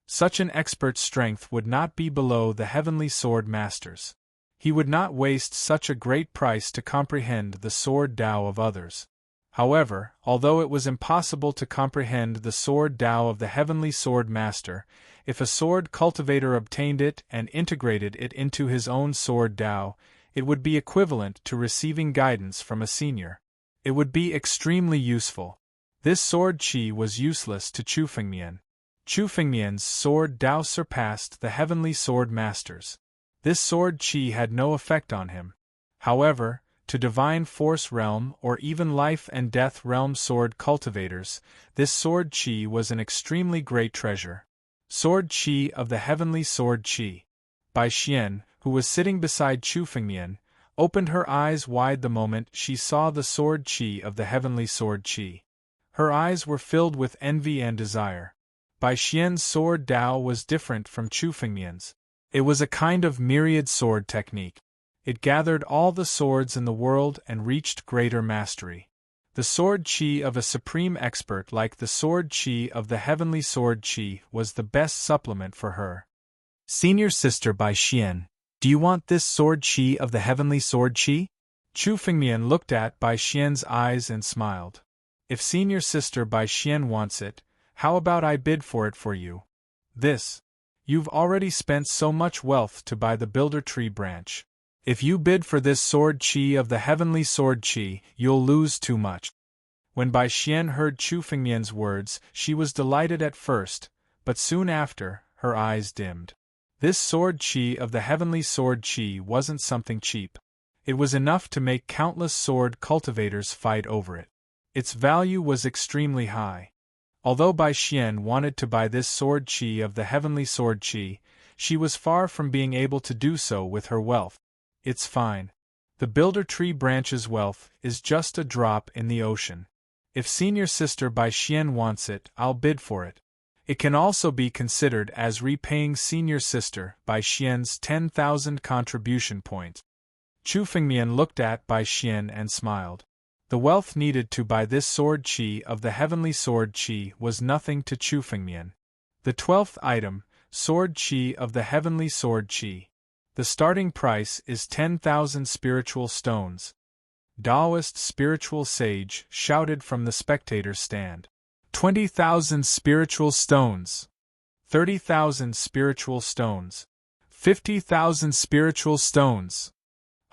Such an expert's strength would not be below the Heavenly Sword Master's. He would not waste such a great price to comprehend the Sword Tao of others. However, although it was impossible to comprehend the Sword Tao of the Heavenly Sword Master, if a sword cultivator obtained it and integrated it into his own Sword Tao, it would be equivalent to receiving guidance from a senior. It would be extremely useful. This Sword Qi was useless to Chu Fengmian. Chu Fengmian's Sword Tao surpassed the Heavenly Sword Master's. This Sword Qi had no effect on him. However, to Divine Force Realm or even Life and Death Realm sword cultivators, this Sword Qi was an extremely great treasure. Sword Qi of the Heavenly Sword Qi. Bai Xian, who was sitting beside Chu Fengmian, opened her eyes wide the moment she saw the Sword Qi of the Heavenly Sword Qi. Her eyes were filled with envy and desire. Bai Xian's Sword Tao was different from Chu Fengmian's. It was a kind of myriad sword technique. It gathered all the swords in the world and reached greater mastery. The sword chi of a supreme expert like the sword chi of the heavenly sword chi was the best supplement for her. Senior sister Bai Xian, do you want this sword chi of the heavenly sword chi? Chu Fengmian looked at Bai Xian's eyes and smiled. If senior sister Bai Xian wants it, how about I bid for it for you? This. You've already spent so much wealth to buy the builder tree branch. If you bid for this sword chi of the heavenly sword chi, you'll lose too much. When Bai Xian heard Chu Fengmian's words, she was delighted at first, but soon after, her eyes dimmed. This sword chi of the heavenly sword chi wasn't something cheap. It was enough to make countless sword cultivators fight over it. Its value was extremely high. Although Bai Xian wanted to buy this sword chi of the heavenly sword chi, she was far from being able to do so with her wealth. It's fine. The builder tree branch's wealth is just a drop in the ocean. If senior sister Bai Xian wants it, I'll bid for it. It can also be considered as repaying senior sister Bai Xian's 10,000 contribution points. Chu Fengmian looked at Bai Xian and smiled. The wealth needed to buy this sword chi of the heavenly sword chi was nothing to Chu Fengmian. The 12th item, sword chi of the heavenly sword chi. The starting price is 10,000 spiritual stones. Taoist spiritual sage shouted from the spectator's stand. 20,000 spiritual stones. 30,000 spiritual stones. 50,000 spiritual stones.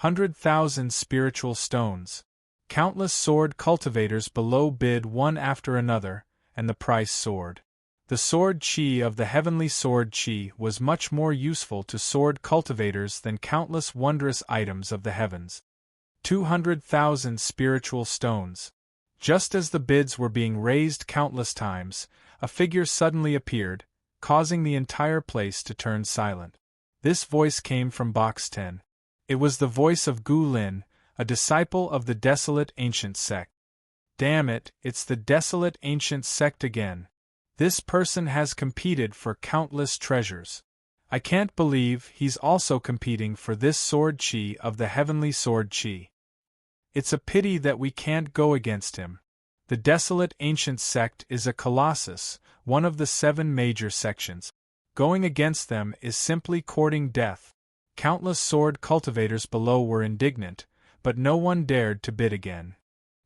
100,000 spiritual stones. Countless sword cultivators below bid one after another, and the price soared. The sword chi of the heavenly sword chi was much more useful to sword cultivators than countless wondrous items of the heavens. 200,000 spiritual stones. Just as the bids were being raised countless times, a figure suddenly appeared, causing the entire place to turn silent. This voice came from Box 10. It was the voice of Gu Lin, a disciple of the desolate ancient sect. Damn it, it's the desolate ancient sect again. This person has competed for countless treasures. I can't believe he's also competing for this sword chi of the heavenly sword chi. It's a pity that we can't go against him. The desolate ancient sect is a colossus, one of the 7 major sections. Going against them is simply courting death. Countless sword cultivators below were indignant, but no one dared to bid again.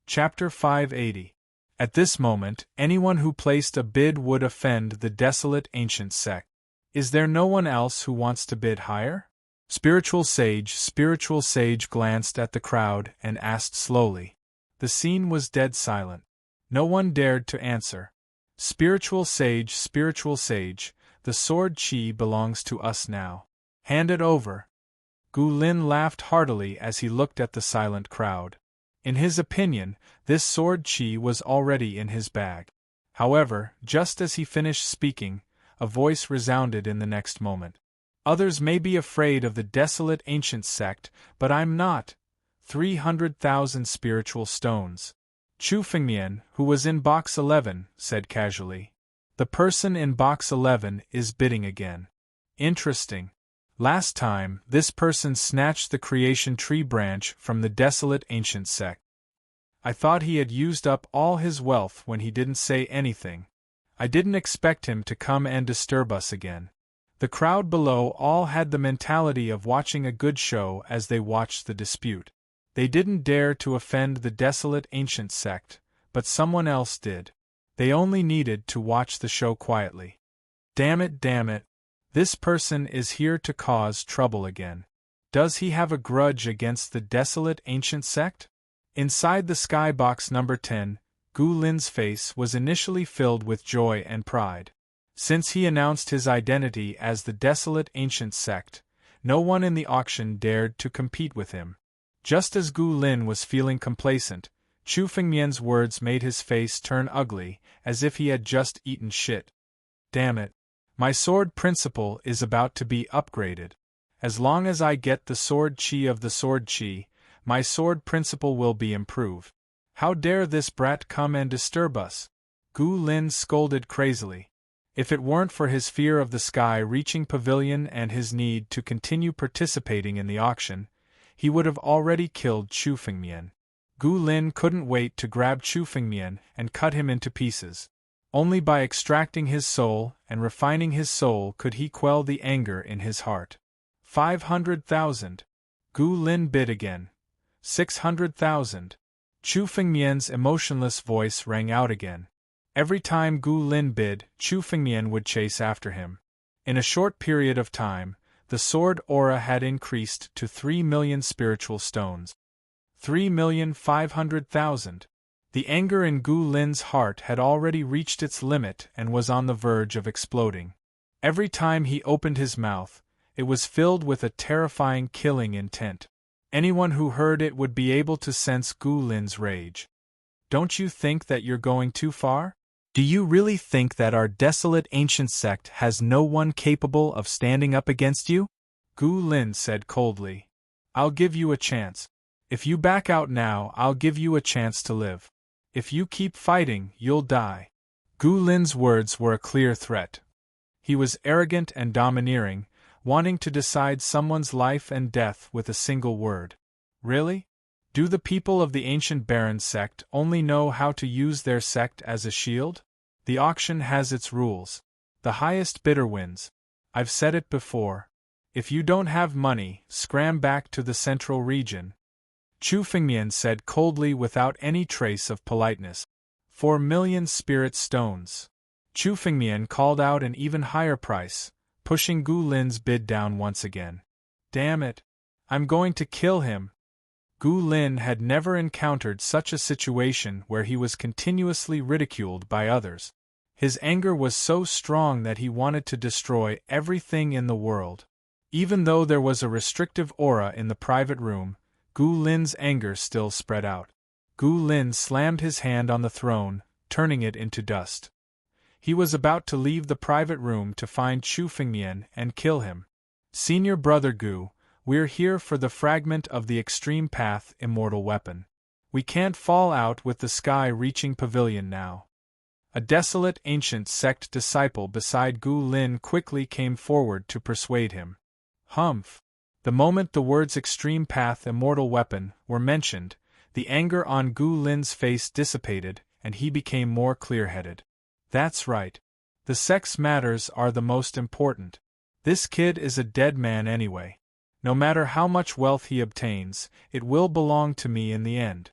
Chapter 580. At this moment, anyone who placed a bid would offend the desolate ancient sect. Is there no one else who wants to bid higher? Spiritual sage glanced at the crowd and asked slowly. The scene was dead silent. No one dared to answer. Spiritual sage, the sword chi belongs to us now. Hand it over. Gu Lin laughed heartily as he looked at the silent crowd. In his opinion, this sword chi was already in his bag. However, just as he finished speaking, a voice resounded in the next moment. Others may be afraid of the desolate ancient sect, but I'm not. 300,000 spiritual stones. Chu Fengmian, who was in box 11, said casually. The person in box 11 is bidding again. Interesting. Last time, this person snatched the creation tree branch from the desolate ancient sect. I thought he had used up all his wealth when he didn't say anything. I didn't expect him to come and disturb us again. The crowd below all had the mentality of watching a good show as they watched the dispute. They didn't dare to offend the desolate ancient sect, but someone else did. They only needed to watch the show quietly. Damn it. This person is here to cause trouble again. Does he have a grudge against the desolate ancient sect? Inside the skybox number 10, Gu Lin's face was initially filled with joy and pride. Since he announced his identity as the desolate ancient sect, no one in the auction dared to compete with him. Just as Gu Lin was feeling complacent, Chu Fengmian's words made his face turn ugly, as if he had just eaten shit. Damn it. My sword principle is about to be upgraded. As long as I get the sword chi of the sword chi, my sword principle will be improved. How dare this brat come and disturb us? Gu Lin scolded crazily. If it weren't for his fear of the sky-reaching pavilion and his need to continue participating in the auction, he would have already killed Chu Fengmian. Gu Lin couldn't wait to grab Chu Fengmian and cut him into pieces. Only by extracting his soul and refining his soul could he quell the anger in his heart. 500,000. Gu Lin bid again. 600,000. Chu Fengmian's emotionless voice rang out again. Every time Gu Lin bid, Chu Fengmian would chase after him. In a short period of time, the sword aura had increased to 3 million spiritual stones. 3,500,000. The anger in Gu Lin's heart had already reached its limit and was on the verge of exploding. Every time he opened his mouth, it was filled with a terrifying killing intent. Anyone who heard it would be able to sense Gu Lin's rage. Don't you think that you're going too far? Do you really think that our desolate ancient sect has no one capable of standing up against you? Gu Lin said coldly. I'll give you a chance. If you back out now, I'll give you a chance to live. If you keep fighting, you'll die. Gu Lin's words were a clear threat. He was arrogant and domineering, wanting to decide someone's life and death with a single word. Really? Do the people of the ancient Baron sect only know how to use their sect as a shield? The auction has its rules. The highest bidder wins. I've said it before. If you don't have money, scram back to the central region. Chu Fengmian said coldly without any trace of politeness. 4 million spirit stones. Chu Fengmian called out an even higher price, pushing Gu Lin's bid down once again. Damn it! I'm going to kill him! Gu Lin had never encountered such a situation where he was continuously ridiculed by others. His anger was so strong that he wanted to destroy everything in the world. Even though there was a restrictive aura in the private room, Gu Lin's anger still spread out. Gu Lin slammed his hand on the throne, turning it into dust. He was about to leave the private room to find Chu Fengmian and kill him. Senior Brother Gu, we're here for the fragment of the Extreme Path immortal weapon. We can't fall out with the sky-reaching pavilion now. A desolate ancient sect disciple beside Gu Lin quickly came forward to persuade him. Humph! The moment the words Extreme Path immortal weapon were mentioned, the anger on Gu Lin's face dissipated and he became more clear-headed. That's right. The sex matters are the most important. This kid is a dead man anyway. No matter how much wealth he obtains, it will belong to me in the end.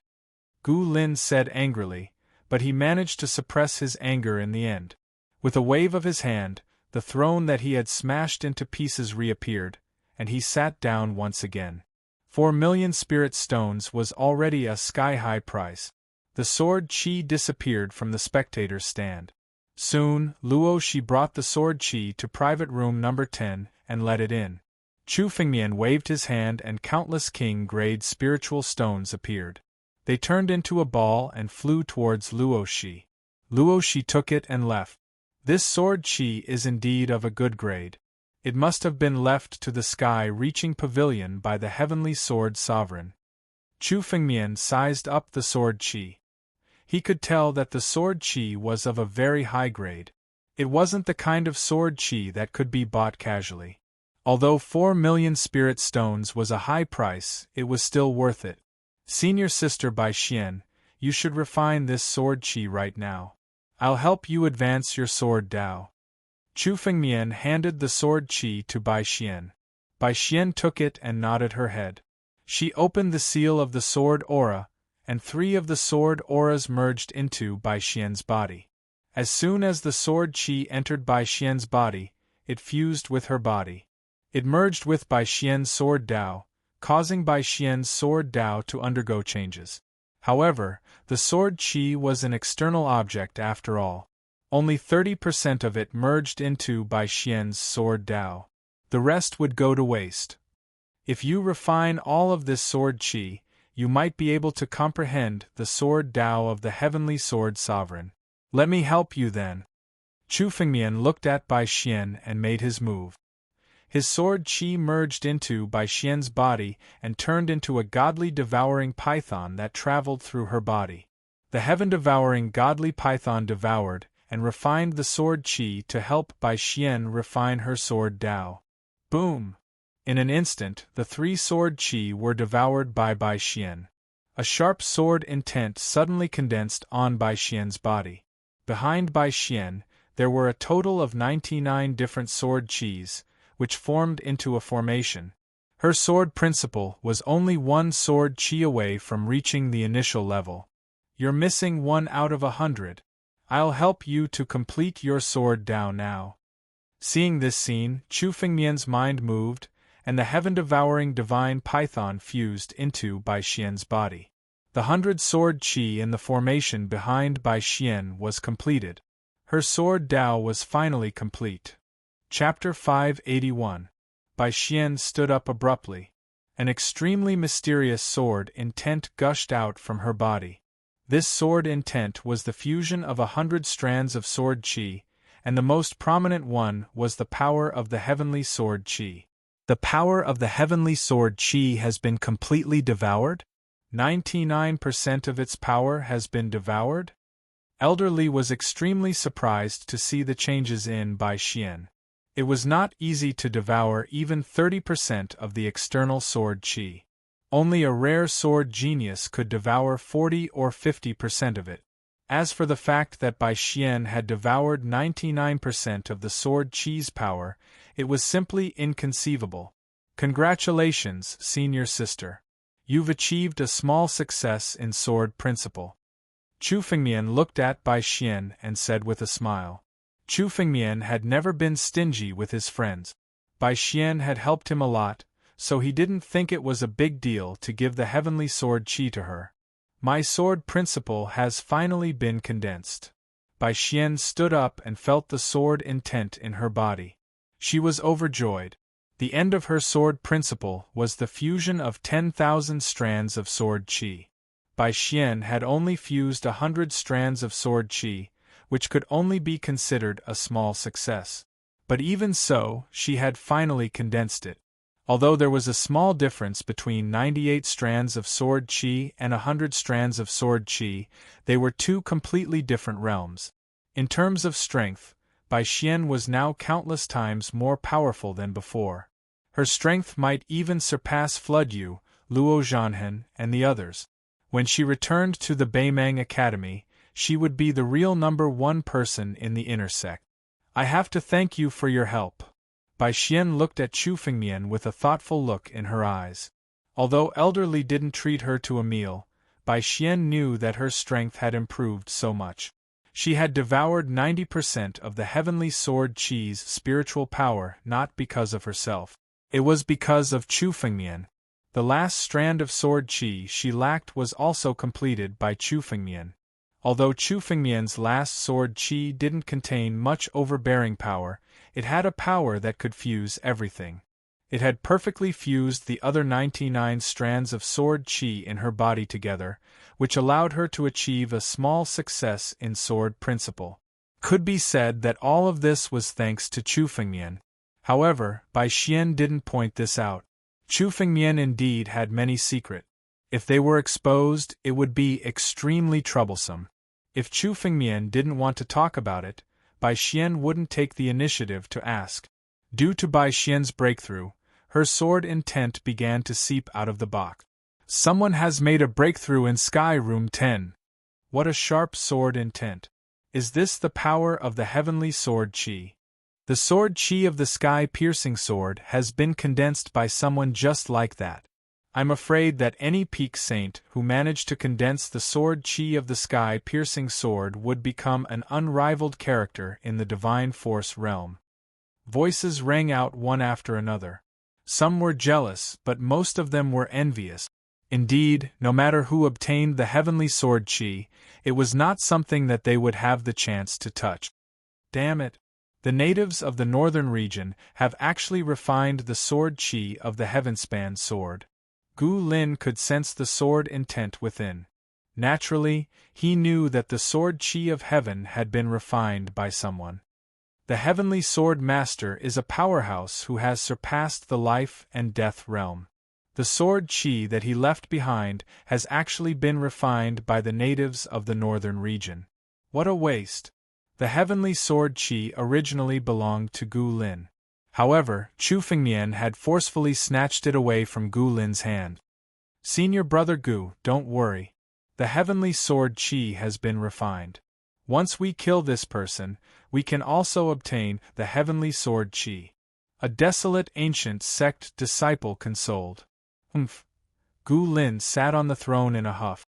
Gu Lin said angrily, but he managed to suppress his anger in the end. With a wave of his hand, the throne that he had smashed into pieces reappeared, and he sat down once again. 4 million spirit stones was already a sky-high price. The sword qi disappeared from the spectator's stand. Soon, Luo Shi brought the sword qi to private room number 10 and let it in. Chu Fengmian waved his hand and countless king-grade spiritual stones appeared. They turned into a ball and flew towards Luo Shi. Luo Shi took it and left. This sword qi is indeed of a good grade. It must have been left to the sky-reaching pavilion by the heavenly sword sovereign. Chu Fengmian sized up the sword qi. He could tell that the sword qi was of a very high grade. It wasn't the kind of sword qi that could be bought casually. Although 4 million spirit stones was a high price, it was still worth it. Senior Sister Bai Xian, you should refine this sword qi right now. I'll help you advance your sword Dao. Chu Fengmian handed the sword qi to Bai Xian. Bai Xian took it and nodded her head. She opened the seal of the sword aura, and 3 of the sword auras merged into Bai Xian's body. As soon as the sword qi entered Bai Xian's body, it fused with her body. It merged with Bai Xian's sword Dao, causing Bai Xian's sword Dao to undergo changes. However, the sword qi was an external object after all. Only 30% of it merged into Bai Xian's sword Dao. The rest would go to waste. If you refine all of this sword qi, you might be able to comprehend the sword Dao of the heavenly sword sovereign. Let me help you then. Chu Fengmian looked at Bai Xian and made his move. His sword qi merged into Bai Xian's body and turned into a godly devouring python that traveled through her body. The heaven-devouring godly python devoured and refined the sword qi to help Bai Xian refine her sword Dao. Boom! In an instant, the 3 sword chi were devoured by Bai Xian. A sharp sword intent suddenly condensed on Bai Xian's body. Behind Bai Xian, there were a total of 99 different sword chis, which formed into a formation. Her sword principle was only 1 sword chi away from reaching the initial level. You're missing 1 out of 100. I'll help you to complete your sword down now. Seeing this scene, Chu Fengmian's mind moved, and the heaven-devouring divine python fused into Bai Xian's body. The 100 sword chi in the formation behind Bai Xian was completed. Her sword Dao was finally complete. Chapter 581. Bai Xian stood up abruptly. An extremely mysterious sword intent gushed out from her body. This sword intent was the fusion of 100 strands of sword chi, and the most prominent one was the power of the heavenly sword chi. The power of the heavenly sword chi has been completely devoured? 99% of its power has been devoured? Elder Li was extremely surprised to see the changes in Bai Xian. It was not easy to devour even 30% of the external sword chi. Only a rare sword genius could devour 40 or 50% of it. As for the fact that Bai Xian had devoured 99% of the sword chi's power, it was simply inconceivable. Congratulations, senior sister. You've achieved a small success in sword principle. Chu Fengmian looked at Bai Xian and said with a smile. Chu Fengmian had never been stingy with his friends. Bai Xian had helped him a lot, so he didn't think it was a big deal to give the heavenly sword chi to her. My sword principle has finally been condensed. Bai Xian stood up and felt the sword intent in her body. She was overjoyed. The end of her sword principle was the fusion of 10,000 strands of sword chi. Bai Xian had only fused 100 strands of sword chi, which could only be considered a small success. But even so, she had finally condensed it. Although there was a small difference between 98 strands of sword chi and 100 strands of sword chi, they were 2 completely different realms. In terms of strength, Bai Xian was now countless times more powerful than before. Her strength might even surpass Floodyu, Luo Zhanhen, and the others. When she returned to the Beimang Academy, she would be the real #1 person in the inner sect. I have to thank you for your help. Bai Xian looked at Chu Fengmian with a thoughtful look in her eyes. Although Elder Li didn't treat her to a meal, Bai Xian knew that her strength had improved so much. She had devoured 90% of the heavenly sword chi's spiritual power not because of herself. It was because of Chu Fengmian. The last strand of sword chi she lacked was also completed by Chu Fengmian. Although Chu Fengmian's last sword chi didn't contain much overbearing power, it had a power that could fuse everything. It had perfectly fused the other 99 strands of sword chi in her body together, which allowed her to achieve a small success in sword principle. Could be said that all of this was thanks to Chu Fengmian. However, Bai Xian didn't point this out. Chu Fengmian indeed had many secrets. If they were exposed, it would be extremely troublesome. If Chu Fengmian didn't want to talk about it, Bai Xian wouldn't take the initiative to ask. Due to Bai Xian's breakthrough, her sword intent began to seep out of the box. Someone has made a breakthrough in Sky Room 10. What a sharp sword intent. Is this the power of the heavenly sword chi? The sword chi of the sky-piercing sword has been condensed by someone just like that. I'm afraid that any peak saint who managed to condense the sword chi of the sky-piercing sword would become an unrivaled character in the divine force realm. Voices rang out one after another. Some were jealous, but most of them were envious. Indeed, no matter who obtained the heavenly sword chi, it was not something that they would have the chance to touch. Damn it! The natives of the northern region have actually refined the sword chi of the heavenspan sword. Gu Lin could sense the sword intent within. Naturally, he knew that the sword chi of heaven had been refined by someone. The heavenly sword master is a powerhouse who has surpassed the life and death realm. The sword chi that he left behind has actually been refined by the natives of the northern region. What a waste! The heavenly sword chi originally belonged to Gu Lin. However, Chu Fengmian had forcefully snatched it away from Gu Lin's hand. Senior brother Gu, don't worry. The heavenly sword Qi has been refined. Once we kill this person, we can also obtain the heavenly sword Qi. A desolate ancient sect disciple consoled. Gu Lin sat on the throne in a huff.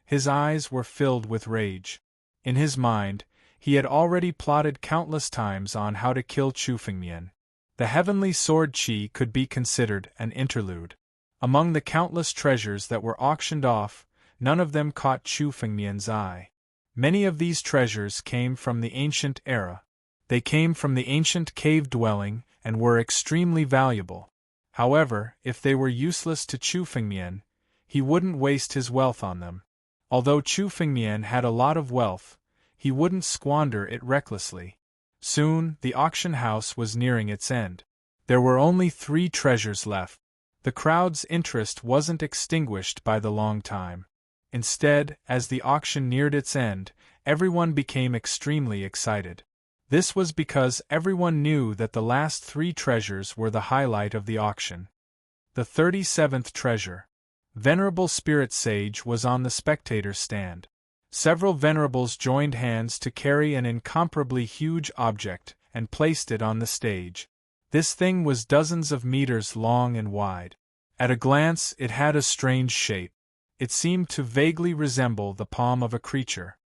His eyes were filled with rage. In his mind, he had already plotted countless times on how to kill Chu Fengmian. The heavenly sword Qi could be considered an interlude. Among the countless treasures that were auctioned off, none of them caught Chu Fengmian's eye. Many of these treasures came from the ancient era. They came from the ancient cave dwelling and were extremely valuable. However, if they were useless to Chu Fengmian, he wouldn't waste his wealth on them. Although Chu Fengmian had a lot of wealth, he wouldn't squander it recklessly. Soon, the auction house was nearing its end. There were only 3 treasures left. The crowd's interest wasn't extinguished by the long time. Instead, as the auction neared its end, everyone became extremely excited. This was because everyone knew that the last 3 treasures were the highlight of the auction. The 37th treasure. Venerable Spirit Sage was on the spectator's stand. Several venerables joined hands to carry an incomparably huge object and placed it on the stage. This thing was dozens of meters long and wide. At a glance, it had a strange shape. It seemed to vaguely resemble the palm of a creature.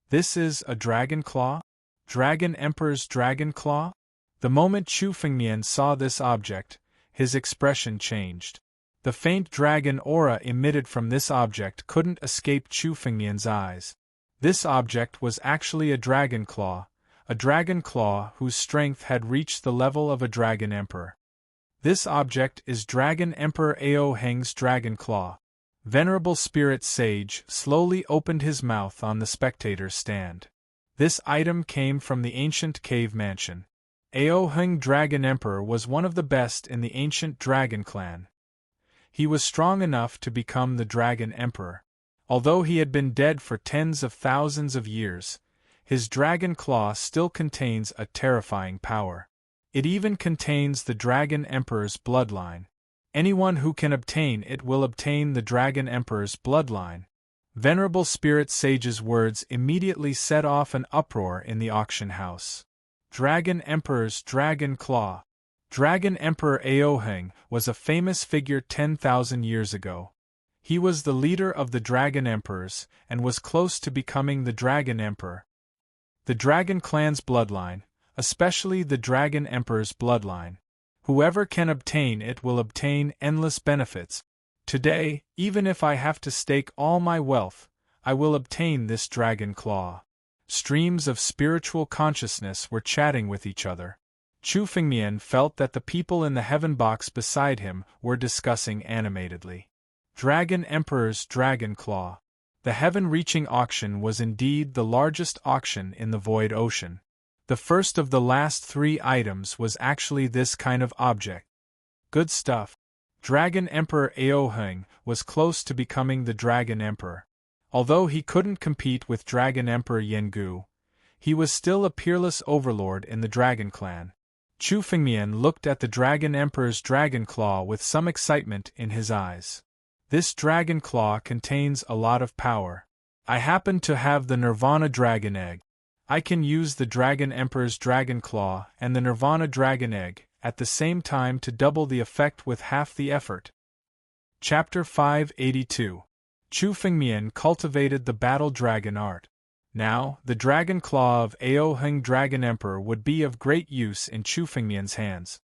This is a dragon claw? Dragon Emperor's dragon claw? The moment Chu Fengmian saw this object, his expression changed. The faint dragon aura emitted from this object couldn't escape Chu Fengmian's eyes. This object was actually a dragon claw whose strength had reached the level of a dragon emperor. This object is Dragon Emperor Ao Heng's dragon claw. Venerable Spirit Sage slowly opened his mouth on the spectator's stand. This item came from the ancient cave mansion. Ao Heng Dragon Emperor was one of the best in the ancient dragon clan. He was strong enough to become the Dragon Emperor. Although he had been dead for tens of thousands of years, his dragon claw still contains a terrifying power. It even contains the Dragon Emperor's bloodline. Anyone who can obtain it will obtain the Dragon Emperor's bloodline. Venerable Spirit Sage's words immediately set off an uproar in the auction house. Dragon Emperor's dragon claw. Dragon Emperor Ao Heng was a famous figure 10,000 years ago. He was the leader of the Dragon Emperors and was close to becoming the Dragon Emperor. The Dragon clan's bloodline, especially the Dragon Emperor's bloodline. Whoever can obtain it will obtain endless benefits. Today, even if I have to stake all my wealth, I will obtain this dragon claw. Streams of spiritual consciousness were chatting with each other. Chu Fengmian felt that the people in the heaven box beside him were discussing animatedly. Dragon Emperor's dragon claw. The heaven-reaching auction was indeed the largest auction in the void ocean. The first of the last 3 items was actually this kind of object. Good stuff. Dragon Emperor Ao Heng was close to becoming the Dragon Emperor. Although he couldn't compete with Dragon Emperor Yengu, he was still a peerless overlord in the Dragon clan. Chu Fengmian looked at the Dragon Emperor's dragon claw with some excitement in his eyes. This dragon claw contains a lot of power. I happen to have the Nirvana Dragon Egg. I can use the Dragon Emperor's dragon claw and the Nirvana Dragon Egg at the same time to double the effect with half the effort. Chapter 582. Chu Fengmian cultivated the battle dragon art. Now, the dragon claw of Ao Heng Dragon Emperor would be of great use in Chu Fengmian's hands.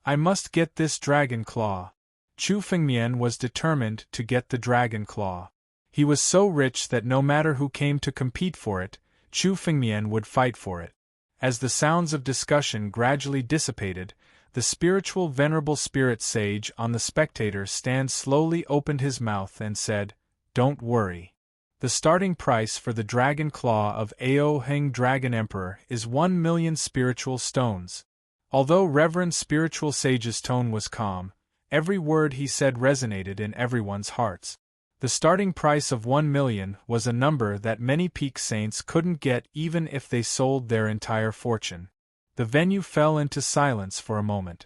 I must get this dragon claw. Chu Fengmian was determined to get the dragon claw. He was so rich that no matter who came to compete for it, Chu Fengmian would fight for it. As the sounds of discussion gradually dissipated, the spiritual Venerable Spirit Sage on the spectator's stand slowly opened his mouth and said, "Don't worry. The starting price for the dragon claw of Ao Heng Dragon Emperor is 1,000,000 spiritual stones." Although Reverend Spiritual Sage's tone was calm, every word he said resonated in everyone's hearts. The starting price of 1,000,000 was a number that many peak saints couldn't get even if they sold their entire fortune. The venue fell into silence for a moment.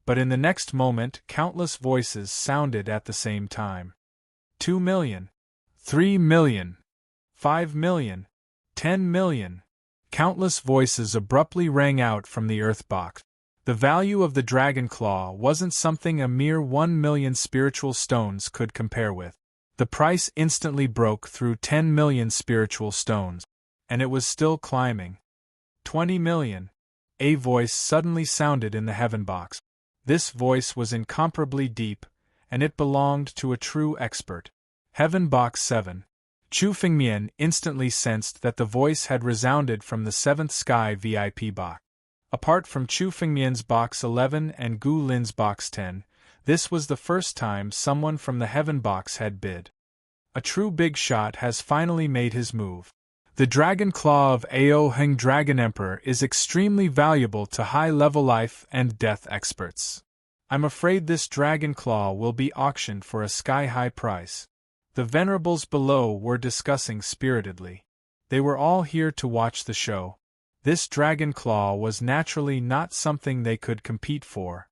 But in the next moment, countless voices sounded at the same time. 2 million. 3 million. 5 million. 10 million. Countless voices abruptly rang out from the earth box. The value of the dragon claw wasn't something a mere 1 million spiritual stones could compare with. The price instantly broke through 10 million spiritual stones. And it was still climbing. 20 million. A voice suddenly sounded in the heaven box. This voice was incomparably deep, and it belonged to a true expert. Heaven Box 7. Chu Fengmian instantly sensed that the voice had resounded from the 7th Sky VIP box. Apart from Chu Fengmian's Box 11 and Gu Lin's Box 10, this was the first time someone from the Heaven Box had bid. A true big shot has finally made his move. The Dragon Claw of Ao Heng Dragon Emperor is extremely valuable to high-level life and death experts. I'm afraid this Dragon Claw will be auctioned for a sky-high price. The venerables below were discussing spiritedly. They were all here to watch the show. This Dragon Claw was naturally not something they could compete for.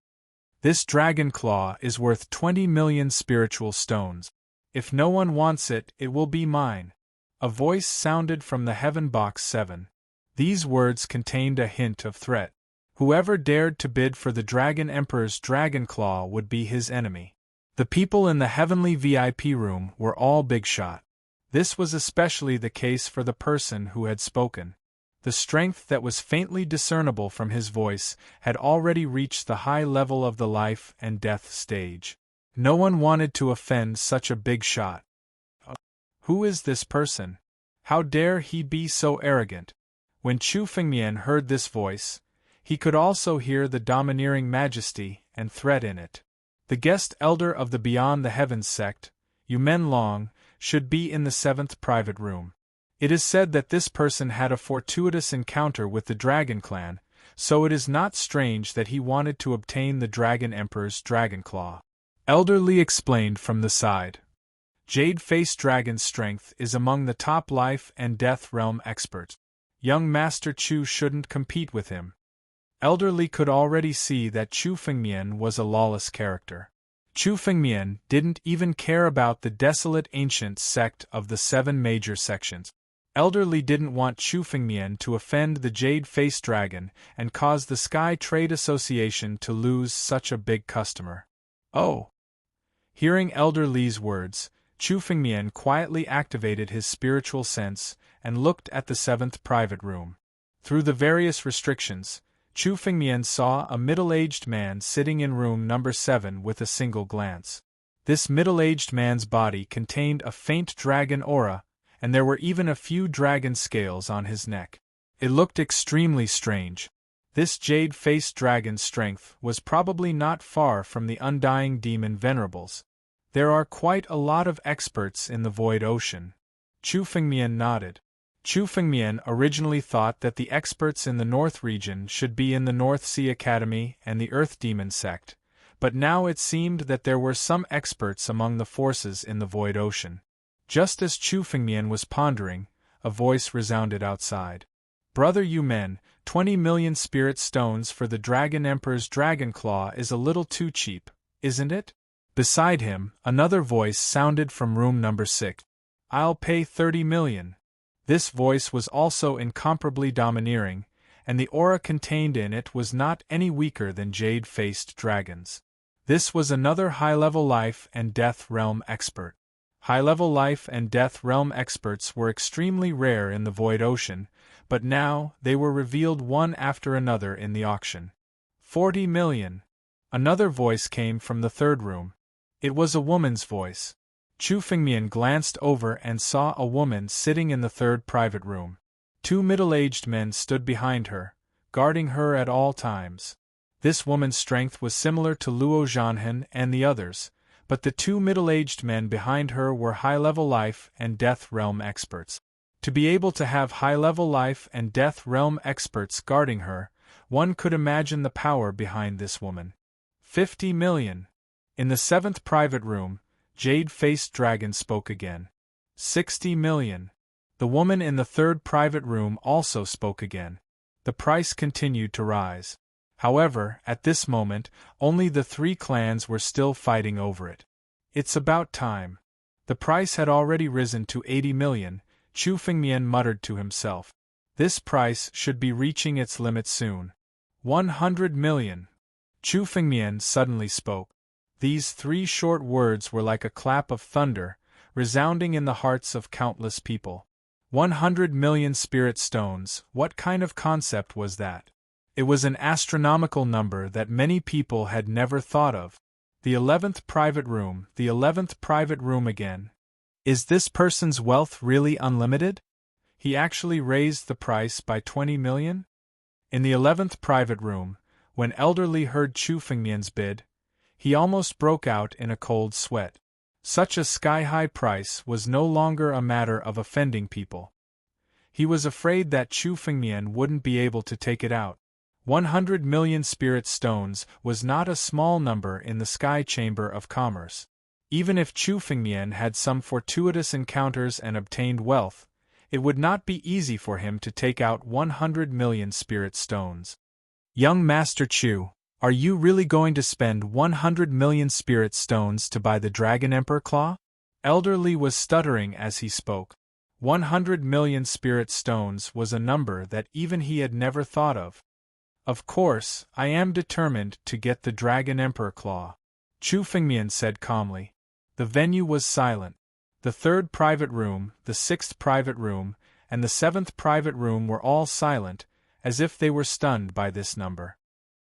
This Dragon Claw is worth 20 million spiritual stones. If no one wants it, it will be mine. A voice sounded from the Heaven Box 7. These words contained a hint of threat. Whoever dared to bid for the Dragon Emperor's Dragon Claw would be his enemy. The people in the heavenly VIP room were all big shot. This was especially the case for the person who had spoken. The strength that was faintly discernible from his voice had already reached the high level of the life and death stage. No one wanted to offend such a big shot. Who is this person? How dare he be so arrogant? When Chu Fengmian heard this voice, he could also hear the domineering majesty and threat in it. The guest elder of the Beyond the Heavens sect, Yumen Long, should be in the 7th private room. It is said that this person had a fortuitous encounter with the Dragon Clan, so it is not strange that he wanted to obtain the Dragon Emperor's Dragon Claw. Elder Li explained from the side. Jade-Faced Dragon's strength is among the top life and death realm experts. Young Master Chu shouldn't compete with him. Elder Li could already see that Chu Fengmian was a lawless character. Chu Fengmian didn't even care about the desolate ancient sect of the 7 major sections. Elder Li didn't want Chu Fengmian to offend the Jade-Faced Dragon and cause the Sky Trade Association to lose such a big customer. Oh! Hearing Elder Li's words, Chu Fengmian quietly activated his spiritual sense and looked at the 7th private room. Through the various restrictions, Chu Fengmian saw a middle-aged man sitting in room number 7 with a single glance. This middle-aged man's body contained a faint dragon aura, and there were even a few dragon scales on his neck. It looked extremely strange. This jade-faced dragon's strength was probably not far from the undying demon venerables. There are quite a lot of experts in the Void Ocean. Chu Fengmian nodded. Chu Fengmian originally thought that the experts in the North region should be in the North Sea Academy and the Earth Demon sect, but now it seemed that there were some experts among the forces in the Void Ocean. Just as Chu Fengmian was pondering, a voice resounded outside. Brother Yumen, 20 million spirit stones for the Dragon Emperor's Dragon Claw is a little too cheap, isn't it? Beside him, another voice sounded from room number 6. I'll pay 30 million. This voice was also incomparably domineering, and the aura contained in it was not any weaker than jade-faced dragons. This was another high-level life and death realm expert. High-level life and death realm experts were extremely rare in the Void Ocean, but now they were revealed one after another in the auction. 40 million. Another voice came from the third room. It was a woman's voice. Chu Fengmian glanced over and saw a woman sitting in the third private room. 2 middle-aged men stood behind her, guarding her at all times. This woman's strength was similar to Luo Zhanhen and the others, but the 2 middle-aged men behind her were high-level life and death realm experts. To be able to have high-level life and death realm experts guarding her, one could imagine the power behind this woman. 50 million. In the 7th private room, Jade-Faced Dragon spoke again. 60 million. The woman in the 3rd private room also spoke again. The price continued to rise. However, at this moment, only the 3 clans were still fighting over it. It's about time. The price had already risen to 80 million, Chu Fengmian muttered to himself. This price should be reaching its limit soon. 100 million. Chu Fengmian suddenly spoke. These 3 short words were like a clap of thunder, resounding in the hearts of countless people. 100 million spirit stones, what kind of concept was that? It was an astronomical number that many people had never thought of. The 11th private room, the 11th private room again. Is this person's wealth really unlimited? He actually raised the price by 20 million? In the 11th private room, when Elderly heard Chu Fengmian's bid, he almost broke out in a cold sweat. Such a sky-high price was no longer a matter of offending people. He was afraid that Chu Fengmian wouldn't be able to take it out. 100 million spirit stones was not a small number in the Sky Chamber of Commerce. Even if Chu Fengmian had some fortuitous encounters and obtained wealth, it would not be easy for him to take out 100 million spirit stones. Young Master Chu, are you really going to spend 100 million spirit stones to buy the Dragon Emperor Claw? Elderly was stuttering as he spoke. 100 million spirit stones was a number that even he had never thought of. Of course, I am determined to get the Dragon Emperor Claw, Chu Fengmian said calmly. The venue was silent. The 3rd private room, the 6th private room, and the 7th private room were all silent, as if they were stunned by this number.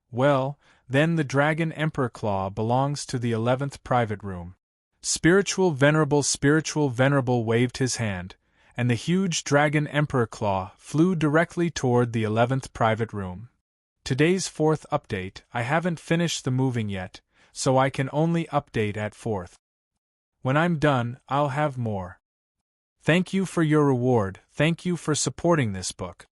Well, then the Dragon Emperor Claw belongs to the 11th private room. Spiritual Venerable waved his hand, and the huge Dragon Emperor Claw flew directly toward the 11th private room. Today's 4th update, I haven't finished the moving yet, so I can only update at 4th. When I'm done, I'll have more. Thank you for your reward, thank you for supporting this book.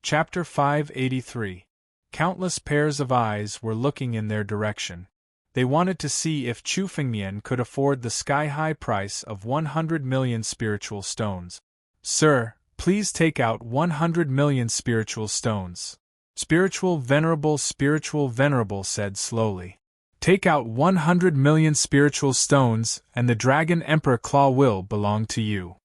Chapter 583. Countless pairs of eyes were looking in their direction. They wanted to see if Chu Fengmian could afford the sky-high price of 100 million spiritual stones. Sir, please take out 100 million spiritual stones. Spiritual Venerable said slowly. Take out 100 million spiritual stones, and the Dragon Emperor Claw will belong to you.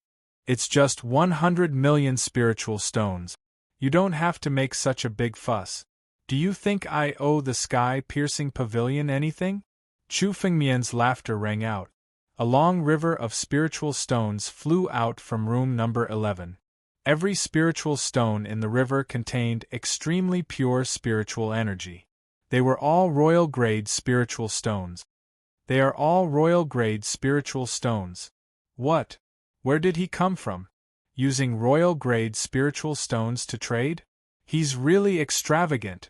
It's just 100 million spiritual stones. You don't have to make such a big fuss. Do you think I owe the sky-piercing pavilion anything? Chu Fengmian's laughter rang out. A long river of spiritual stones flew out from room number 11. Every spiritual stone in the river contained extremely pure spiritual energy. They were all royal-grade spiritual stones. They are all royal-grade spiritual stones. What? Where did he come from? Using royal-grade spiritual stones to trade? He's really extravagant.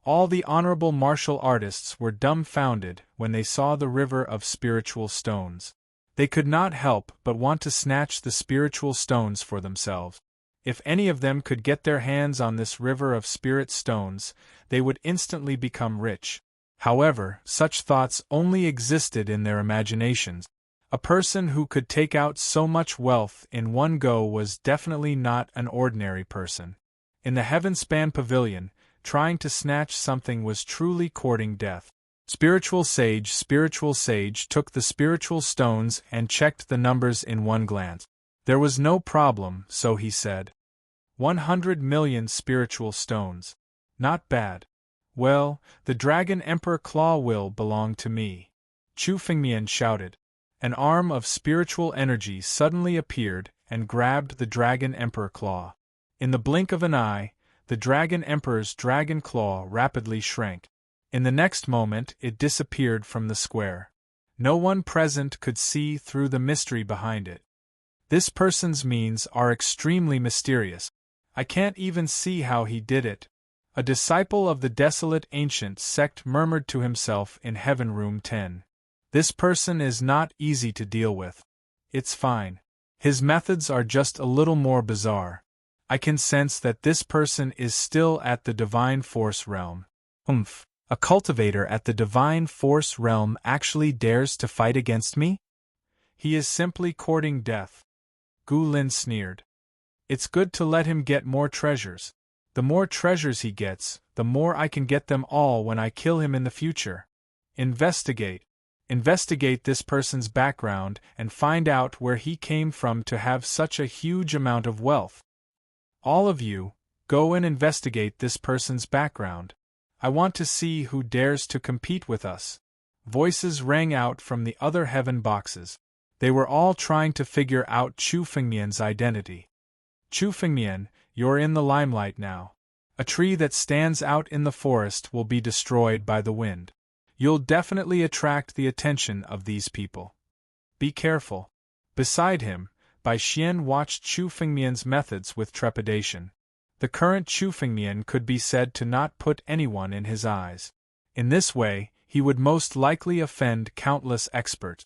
All the honorable martial artists were dumbfounded when they saw the river of spiritual stones. They could not help but want to snatch the spiritual stones for themselves. If any of them could get their hands on this river of spirit stones, they would instantly become rich. However, such thoughts only existed in their imaginations. A person who could take out so much wealth in one go was definitely not an ordinary person. In the Heavenspan Pavilion, trying to snatch something was truly courting death. Spiritual Sage took the spiritual stones and checked the numbers in one glance. There was no problem, so he said. 100 million spiritual stones. Not bad. Well, the Dragon Emperor Claw will belong to me. Chu Fengmian shouted. An arm of spiritual energy suddenly appeared and grabbed the Dragon Emperor Claw. In the blink of an eye, the Dragon Emperor's dragon claw rapidly shrank. In the next moment it disappeared from the square. No one present could see through the mystery behind it. This person's means are extremely mysterious. I can't even see how he did it. A disciple of the desolate ancient sect murmured to himself in Heaven Room 10. This person is not easy to deal with. It's fine. His methods are just a little more bizarre. I can sense that this person is still at the Divine Force realm. A cultivator at the Divine Force realm actually dares to fight against me? He is simply courting death. Gu Lin sneered. It's good to let him get more treasures. The more treasures he gets, the more I can get them all when I kill him in the future. Investigate. Investigate this person's background and find out where he came from to have such a huge amount of wealth. All of you, go and investigate this person's background. I want to see who dares to compete with us. Voices rang out from the other heaven boxes. They were all trying to figure out Chu Fengmian's identity. Chu Fengmian, you're in the limelight now. A tree that stands out in the forest will be destroyed by the wind. You'll definitely attract the attention of these people. Be careful. Beside him, Bai Xian watched Chu Fengmian's methods with trepidation. The current Chu Fengmian could be said to not put anyone in his eyes. In this way, he would most likely offend countless experts.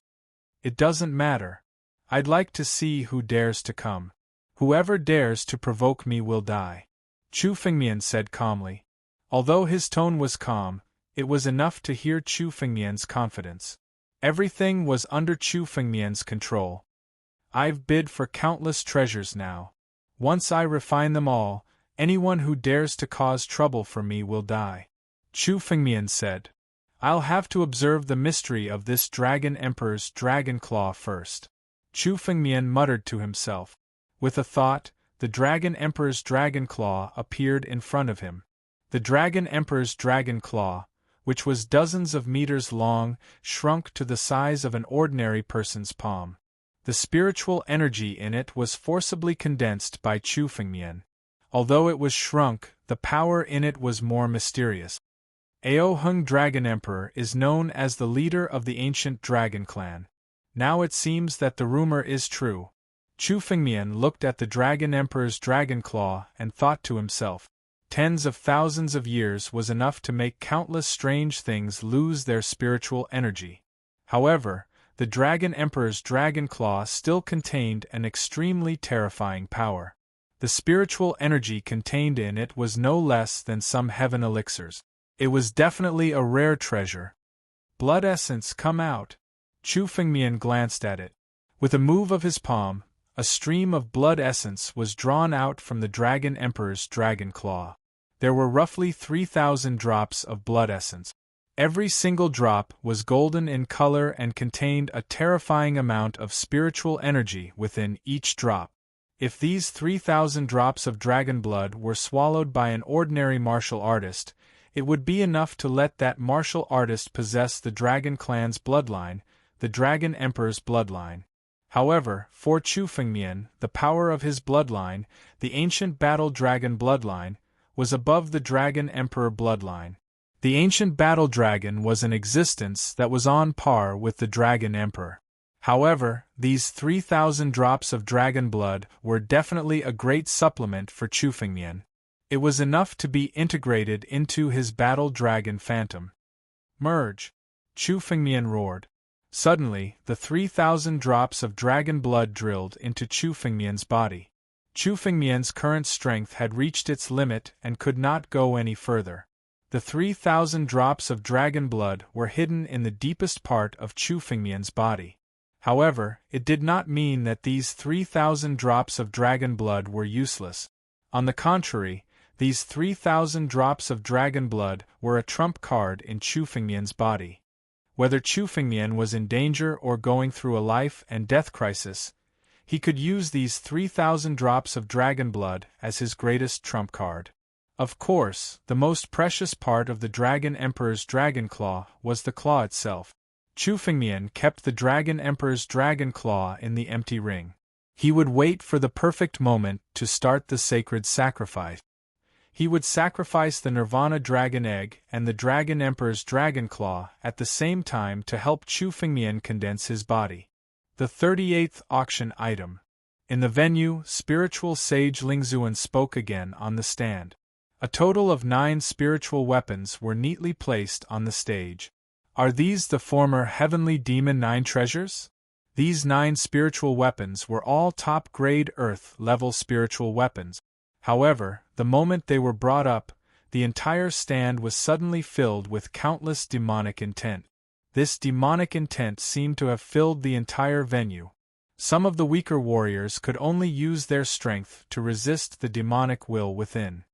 It doesn't matter. I'd like to see who dares to come. Whoever dares to provoke me will die. Chu Fengmian said calmly. Although his tone was calm, it was enough to hear Chu Fengmian's confidence. Everything was under Chu Fengmian's control. I've bid for countless treasures now. Once I refine them all, anyone who dares to cause trouble for me will die. Chu Fengmian said. I'll have to observe the mystery of this Dragon Emperor's dragon claw first. Chu Fengmian muttered to himself. With a thought, the Dragon Emperor's dragon claw appeared in front of him. The Dragon Emperor's dragon claw, which was dozens of meters long, shrunk to the size of an ordinary person's palm. The spiritual energy in it was forcibly condensed by Chu Fengmian. Although it was shrunk, the power in it was more mysterious. Ao Hung Dragon Emperor is known as the leader of the ancient dragon clan. Now it seems that the rumor is true. Chu Fengmian looked at the Dragon Emperor's dragon claw and thought to himself, tens of thousands of years was enough to make countless strange things lose their spiritual energy. However, the Dragon Emperor's dragon claw still contained an extremely terrifying power. The spiritual energy contained in it was no less than some heaven elixirs. It was definitely a rare treasure. Blood essence, come out. Chu Fengmian glanced at it. With a move of his palm, a stream of blood essence was drawn out from the Dragon Emperor's dragon claw. There were roughly 3,000 drops of blood essence. Every single drop was golden in color and contained a terrifying amount of spiritual energy within each drop. If these 3,000 drops of dragon blood were swallowed by an ordinary martial artist, it would be enough to let that martial artist possess the Dragon Clan's bloodline, the Dragon Emperor's bloodline. However, for Chu Fengmian, the power of his bloodline, the ancient battle dragon bloodline, was above the Dragon Emperor bloodline. The ancient battle dragon was an existence that was on par with the Dragon Emperor. However, these 3,000 drops of dragon blood were definitely a great supplement for Chu Fengmian. It was enough to be integrated into his battle dragon phantom. Merge! Chu Fengmian roared. Suddenly, the 3,000 drops of dragon blood drilled into Chu Fengmian's body. Chu Fengmian's current strength had reached its limit and could not go any further. The 3,000 drops of dragon blood were hidden in the deepest part of Chu Fengmian's body. However, it did not mean that these 3,000 drops of dragon blood were useless. On the contrary, these 3,000 drops of dragon blood were a trump card in Chu Fengmian's body. Whether Chu Fengmian was in danger or going through a life and death crisis, he could use these 3,000 drops of dragon blood as his greatest trump card. Of course, the most precious part of the Dragon Emperor's dragon claw was the claw itself. Chu Fengmian kept the Dragon Emperor's dragon claw in the empty ring. He would wait for the perfect moment to start the sacred sacrifice. He would sacrifice the Nirvana Dragon Egg and the Dragon Emperor's dragon claw at the same time to help Chu Fengmian condense his body. The 38th auction item. In the venue, spiritual sage Lingzuan spoke again on the stand. A total of 9 spiritual weapons were neatly placed on the stage. Are these the former Heavenly Demon 9 treasures? These 9 spiritual weapons were all top-grade Earth-level spiritual weapons. However, the moment they were brought up, the entire stand was suddenly filled with countless demonic intent. This demonic intent seemed to have filled the entire venue. Some of the weaker warriors could only use their strength to resist the demonic will within.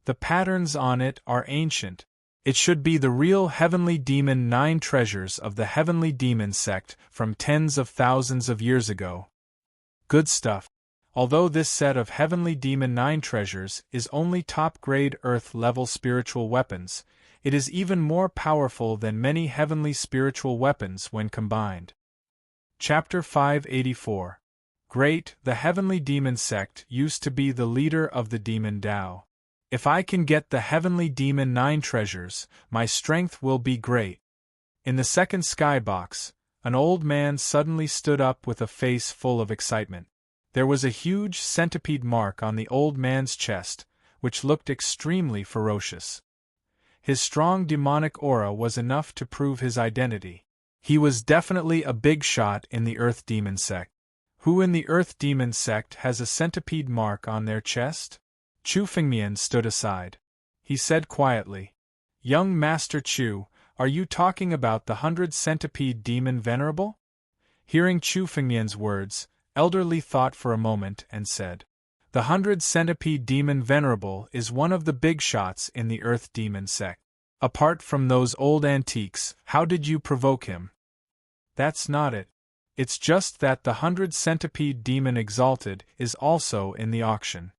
The patterns on it are ancient. It should be the real Heavenly Demon 9 treasures of the Heavenly Demon sect from tens of thousands of years ago. Good stuff. Although this set of Heavenly Demon 9 treasures is only top-grade Earth-level spiritual weapons, it is even more powerful than many heavenly spiritual weapons when combined. Chapter 584. Great, the Heavenly Demon sect used to be the leader of the Demon Tao. If I can get the Heavenly Demon 9 treasures, my strength will be great. In the second skybox, an old man suddenly stood up with a face full of excitement. There was a huge centipede mark on the old man's chest, which looked extremely ferocious. His strong demonic aura was enough to prove his identity. He was definitely a big shot in the Earth Demon sect. Who in the Earth Demon sect has a centipede mark on their chest? Chu Fengmian stood aside. He said quietly, "Young Master Chu, are you talking about the 100 Centipede Demon Venerable?" Hearing Chu Fengmian's words, Elder Li thought for a moment and said, "The 100 Centipede Demon Venerable is one of the big shots in the Earth Demon sect. Apart from those old antiques, how did you provoke him?" "That's not it. It's just that the 100 Centipede Demon Exalted is also in the auction.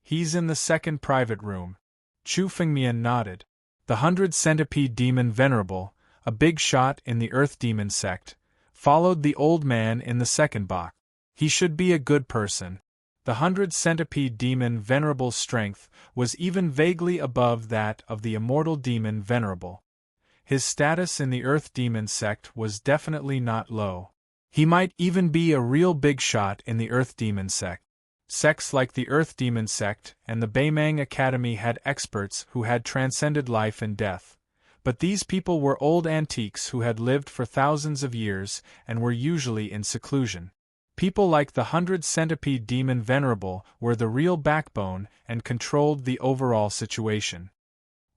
He's in the second private room." Chu Fengmian nodded. The 100 Centipede Demon Venerable, a big shot in the Earth Demon sect, followed the old man in the second box. He should be a good person. The 100 Centipede Demon Venerable's strength was even vaguely above that of the Immortal Demon Venerable. His status in the Earth Demon sect was definitely not low. He might even be a real big shot in the Earth Demon sect. Sects like the Earth Demon sect and the Beimang Academy had experts who had transcended life and death, but these people were old antiques who had lived for thousands of years and were usually in seclusion. People like the 100 Centipede Demon Venerable were the real backbone and controlled the overall situation.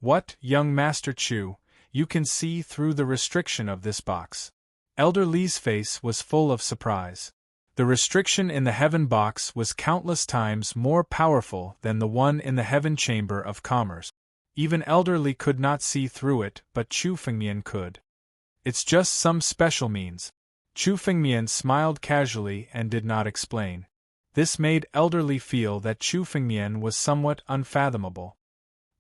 "What, young Master Chu, you can see through the restriction of this box?" Elder Li's face was full of surprise. The restriction in the Heaven box was countless times more powerful than the one in the Heaven Chamber of Commerce. Even Elder Li could not see through it, but Chu Fengmian could. "It's just some special means." Chu Fengmian smiled casually and did not explain. This made Elder Li feel that Chu Fengmian was somewhat unfathomable.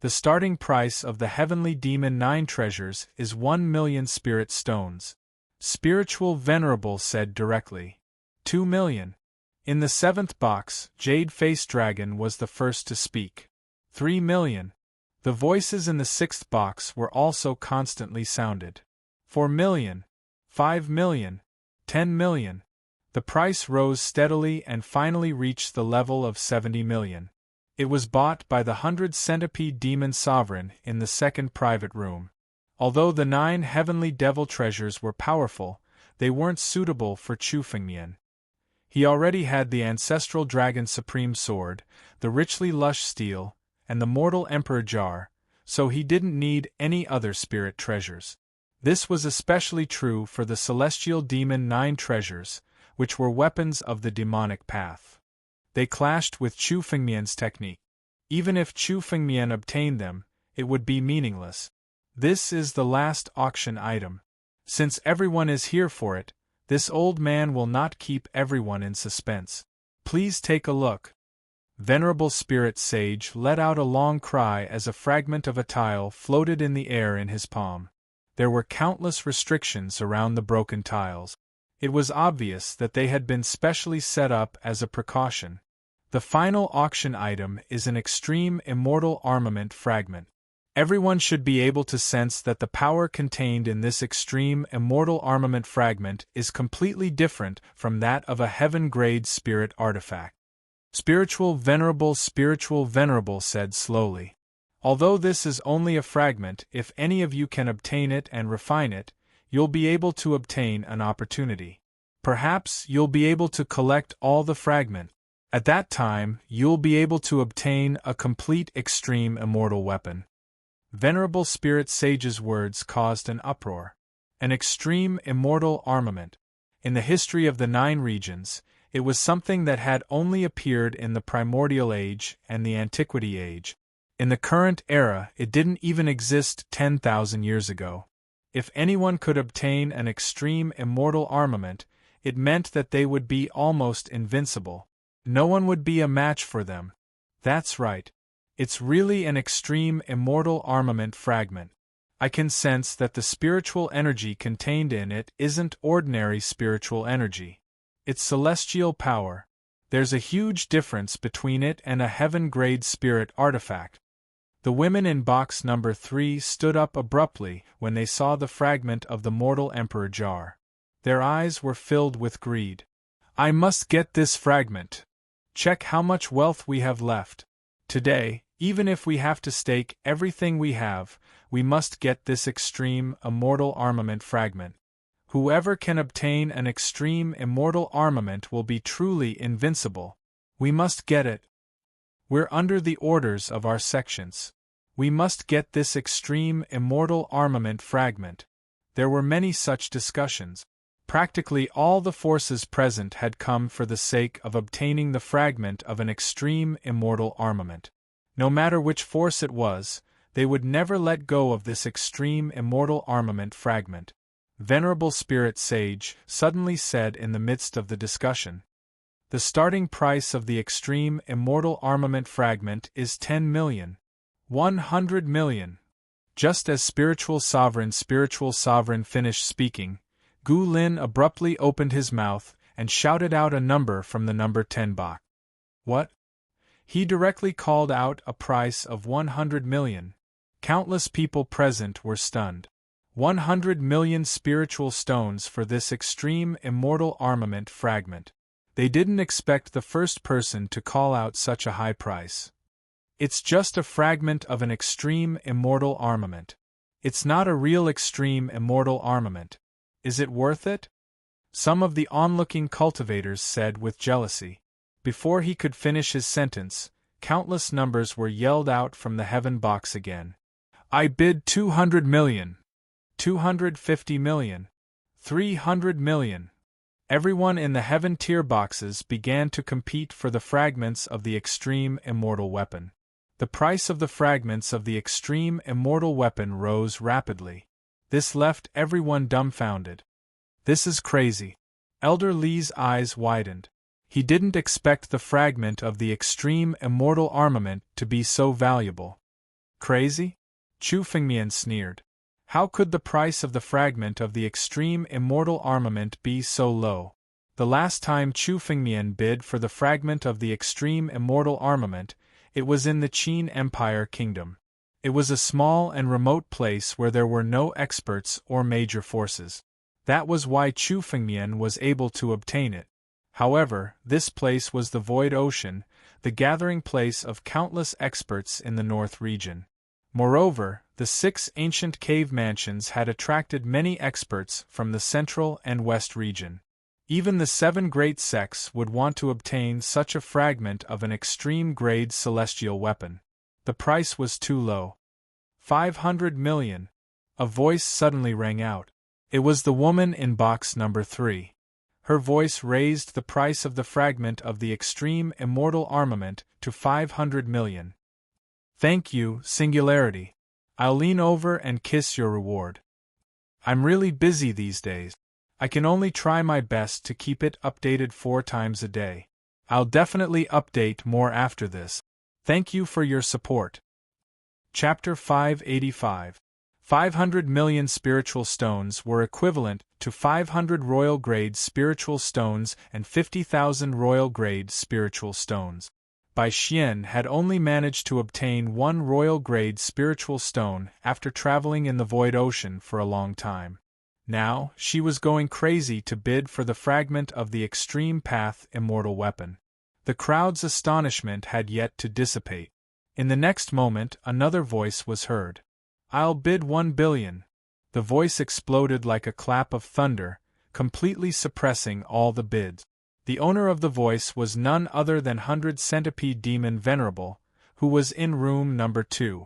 The starting price of the Heavenly Demon 9 treasures is 1,000,000 spirit stones. Spiritual Venerable said directly. 2,000,000. In the seventh box, Jade Face Dragon was the first to speak. 3,000,000. The voices in the sixth box were also constantly sounded. 4,000,000. 5,000,000. 10,000,000. The price rose steadily and finally reached the level of 70,000,000. It was bought by the 100 Centipede Demon Sovereign in the second private room. Although the 9 heavenly devil treasures were powerful, they weren't suitable for Chu Fengmian. He already had the Ancestral Dragon Supreme Sword, the richly lush steel, and the Mortal Emperor Jar, so he didn't need any other spirit treasures. This was especially true for the Celestial Demon 9 treasures, which were weapons of the demonic path. They clashed with Chu Fengmian's technique. Even if Chu Fengmian obtained them, it would be meaningless. This is the last auction item. Since everyone is here for it, this old man will not keep everyone in suspense. Please take a look. Venerable Spirit Sage let out a long cry as a fragment of a tile floated in the air in his palm. There were countless restrictions around the broken tiles. It was obvious that they had been specially set up as a precaution. The final auction item is an extreme immortal armament fragment. Everyone should be able to sense that the power contained in this extreme immortal armament fragment is completely different from that of a heaven-grade spirit artifact. Spiritual Venerable said slowly. Although this is only a fragment, if any of you can obtain it and refine it, you'll be able to obtain an opportunity. Perhaps you'll be able to collect all the fragment. At that time, you'll be able to obtain a complete extreme immortal weapon. Venerable Spirit Sage's words caused an uproar. An extreme immortal armament. In the history of the 9 regions, it was something that had only appeared in the Primordial Age and the Antiquity Age. In the current era, it didn't even exist 10,000 years ago. If anyone could obtain an extreme immortal armament, it meant that they would be almost invincible. No one would be a match for them. That's right. It's really an extreme immortal armament fragment. I can sense that the spiritual energy contained in it isn't ordinary spiritual energy. It's celestial power. There's a huge difference between it and a heaven-grade spirit artifact. The women in box number 3 stood up abruptly when they saw the fragment of the mortal emperor jar. Their eyes were filled with greed. I must get this fragment. Check how much wealth we have left. Today, even if we have to stake everything we have, we must get this extreme immortal armament fragment. Whoever can obtain an extreme immortal armament will be truly invincible. We must get it. We're under the orders of our sections. We must get this extreme immortal armament fragment. There were many such discussions. Practically all the forces present had come for the sake of obtaining the fragment of an extreme immortal armament. No matter which force it was, they would never let go of this extreme immortal armament fragment. Venerable Spirit Sage suddenly said in the midst of the discussion, "The starting price of the extreme immortal armament fragment is 10 million. 100 million. Just as Spiritual Sovereign finished speaking, Gu Lin abruptly opened his mouth and shouted out a number from the number 10 box. What? He directly called out a price of 100 million. Countless people present were stunned. 100 million spiritual stones for this extreme immortal armament fragment. They didn't expect the first person to call out such a high price. It's just a fragment of an extreme immortal armament. It's not a real extreme immortal armament. Is it worth it? Some of the onlooking cultivators said with jealousy. Before he could finish his sentence, countless numbers were yelled out from the heaven box again. I bid 200 million. 250 million. 300 million. Everyone in the heaven tier boxes began to compete for the fragments of the extreme immortal weapon. The price of the fragments of the extreme immortal weapon rose rapidly. This left everyone dumbfounded. This is crazy. Elder Li's eyes widened. He didn't expect the fragment of the extreme immortal armament to be so valuable. Crazy? Chu Fengmian sneered. How could the price of the fragment of the extreme immortal armament be so low? The last time Chu Fengmian bid for the fragment of the extreme immortal armament, it was in the Qin Empire Kingdom. It was a small and remote place where there were no experts or major forces. That was why Chu Fengmian was able to obtain it. However, this place was the Void Ocean, the gathering place of countless experts in the North region. Moreover, the 6 ancient cave mansions had attracted many experts from the Central and West region. Even the 7 great sects would want to obtain such a fragment of an extreme-grade celestial weapon. The price was too low. 500 million. A voice suddenly rang out. It was the woman in box number 3. Her voice raised the price of the fragment of the extreme immortal armament to 500 million. Thank you, Singularity. I'll lean over and kiss your reward. I'm really busy these days. I can only try my best to keep it updated 4 times a day. I'll definitely update more after this. Thank you for your support. Chapter 585. 500 million spiritual stones were equivalent to 500 royal-grade spiritual stones and 50,000 royal-grade spiritual stones. Bai Xian had only managed to obtain 1 royal-grade spiritual stone after traveling in the Void Ocean for a long time. Now, she was going crazy to bid for the fragment of the Extreme Path immortal weapon. The crowd's astonishment had yet to dissipate. In the next moment, another voice was heard. I'll bid 1 billion. The voice exploded like a clap of thunder, completely suppressing all the bids. The owner of the voice was none other than 100 Centipede Demon Venerable, who was in room number 2.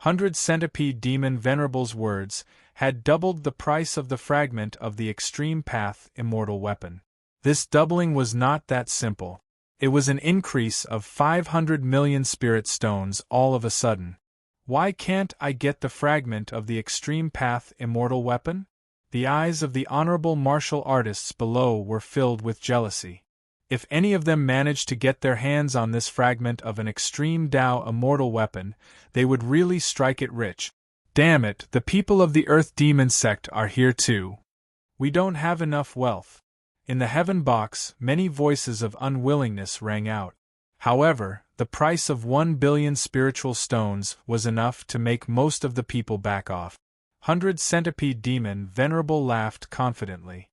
100 Centipede Demon Venerable's words had doubled the price of the fragment of the Extreme Path immortal weapon. This doubling was not that simple. It was an increase of 500 million spirit stones all of a sudden. Why can't I get the fragment of the extreme path immortal weapon? The eyes of the honorable martial artists below were filled with jealousy. If any of them managed to get their hands on this fragment of an extreme Tao immortal weapon, they would really strike it rich. Damn it, the people of the Earth Demon sect are here too. We don't have enough wealth. In the heaven box, many voices of unwillingness rang out. However, the price of 1 billion spiritual stones was enough to make most of the people back off. 100 Centipede Demon Venerable laughed confidently.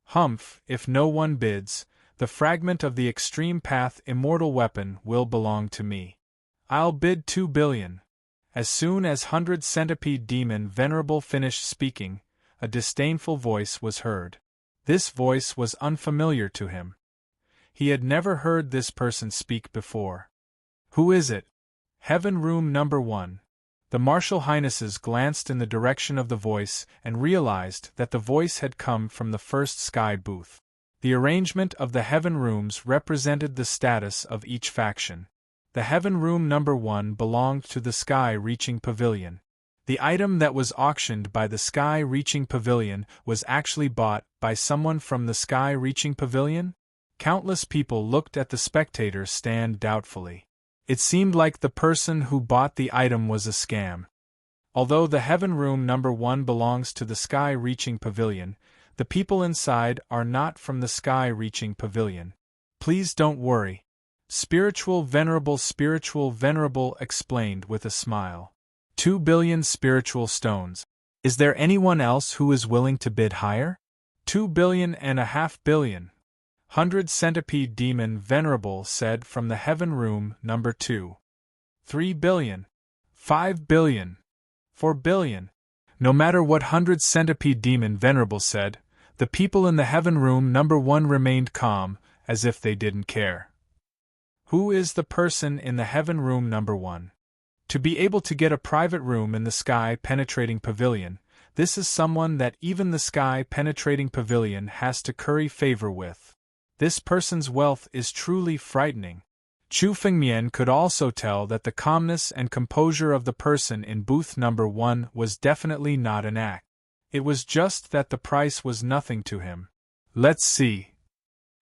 Humph, if no one bids, the fragment of the extreme path immortal weapon will belong to me. I'll bid 2 billion. As soon as 100 Centipede Demon Venerable finished speaking, a disdainful voice was heard. This voice was unfamiliar to him. He had never heard this person speak before. Who is it? Heaven Room Number 1. The Martial Highnesses glanced in the direction of the voice and realized that the voice had come from the first sky booth. The arrangement of the Heaven Rooms represented the status of each faction. The Heaven Room Number 1 belonged to the Sky-Reaching Pavilion. The item that was auctioned by the Sky-Reaching Pavilion was actually bought by someone from the Sky-Reaching Pavilion? Countless people looked at the spectator stand doubtfully. It seemed like the person who bought the item was a scam. Although the Heaven Room Number 1 belongs to the Sky-Reaching Pavilion, the people inside are not from the Sky-Reaching Pavilion. Please don't worry. Spiritual Venerable explained with a smile. 2 billion spiritual stones. Is there anyone else who is willing to bid higher? 2 billion and a half billion. 100 Centipede Demon Venerable said from the Heaven Room Number 2. 3 billion. 5 billion. 4 billion. No matter what 100 Centipede Demon Venerable said, the people in the Heaven Room Number 1 remained calm, as if they didn't care. Who is the person in the Heaven Room Number 1? To be able to get a private room in the Sky-Penetrating Pavilion, this is someone that even the Sky-Penetrating Pavilion has to curry favor with. This person's wealth is truly frightening. Chu Fengmian could also tell that the calmness and composure of the person in booth number 1 was definitely not an act. It was just that the price was nothing to him. Let's see.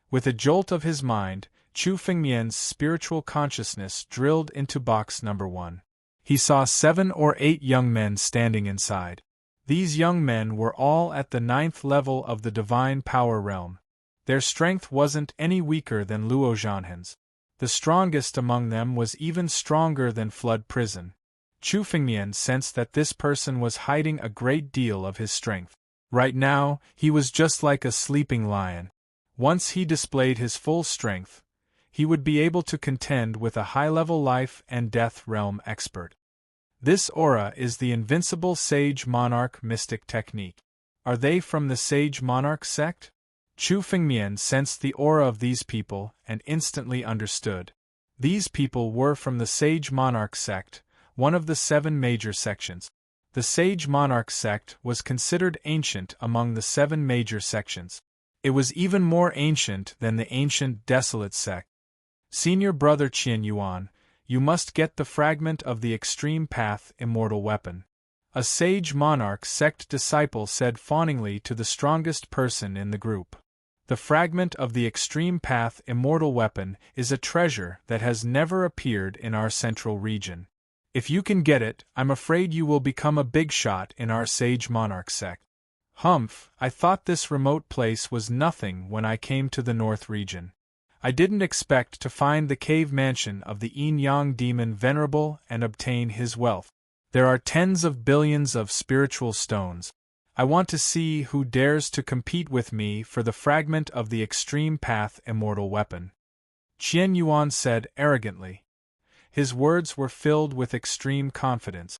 With a jolt of his mind, Chu Fengmian's spiritual consciousness drilled into box number 1. He saw 7 or 8 young men standing inside. These young men were all at the 9th level of the Divine Power Realm. Their strength wasn't any weaker than Luo Zhanhan's. The strongest among them was even stronger than Flood Prison. Chu Fengmian sensed that this person was hiding a great deal of his strength. Right now, he was just like a sleeping lion. Once he displayed his full strength, he would be able to contend with a high-level life and death realm expert. This aura is the Invincible Sage Monarch Mystic Technique. Are they from the Sage Monarch sect? Chu Fengmian sensed the aura of these people and instantly understood. These people were from the Sage Monarch sect, one of the 7 major sections. The Sage Monarch sect was considered ancient among the 7 major sections. It was even more ancient than the ancient Desolate sect. Senior Brother Qian Yuan, you must get the fragment of the Extreme Path immortal weapon. A Sage Monarch sect disciple said fawningly to the strongest person in the group. The fragment of the Extreme Path immortal weapon is a treasure that has never appeared in our central region. If you can get it, I'm afraid you will become a big shot in our Sage Monarch sect. Humph, I thought this remote place was nothing when I came to the North region. I didn't expect to find the cave mansion of the Yin-Yang Demon Venerable and obtain his wealth. There are tens of billions of spiritual stones. I want to see who dares to compete with me for the fragment of the Extreme Path immortal weapon. Qian Yuan said arrogantly. His words were filled with extreme confidence.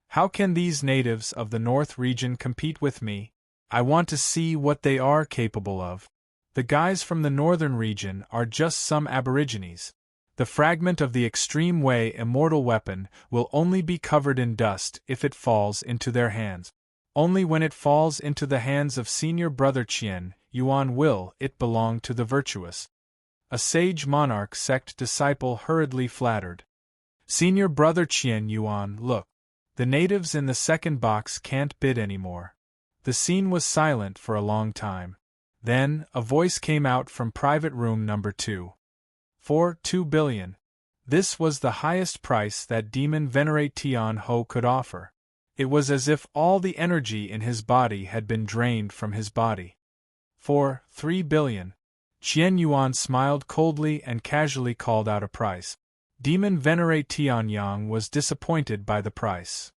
How can these natives of the North region compete with me? I want to see what they are capable of. The guys from the Northern region are just some aborigines. The fragment of the Extreme Way immortal weapon will only be covered in dust if it falls into their hands. Only when it falls into the hands of Senior Brother Qian Yuan will it belong to the virtuous. A sage monarch sect disciple hurriedly flattered. Senior brother Qian Yuan, look. The natives in the second box can't bid anymore. The scene was silent for a long time. Then, a voice came out from private room number 2. 2 billion. This was the highest price that Demon Venerate Tian Ho could offer. It was as if all the energy in his body had been drained from his body. 3 billion. Qian Yuan smiled coldly and casually called out a price. Demon Venerate Tianyang was disappointed by the price.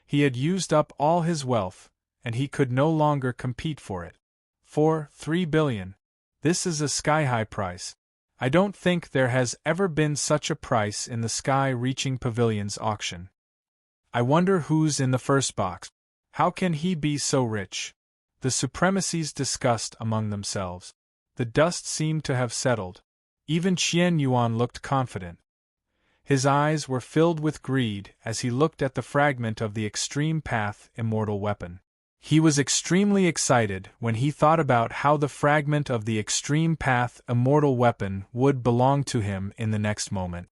He had used up all his wealth, and he could no longer compete for it. 3 billion. This is a sky-high price. I don't think there has ever been such a price in the sky-reaching pavilion's auction. I wonder who's in the first box. How can he be so rich? The supremacies discussed among themselves. The dust seemed to have settled. Even Qian Yuan looked confident. His eyes were filled with greed as he looked at the fragment of the Extreme Path immortal weapon. He was extremely excited when he thought about how the fragment of the Extreme Path immortal weapon would belong to him in the next moment.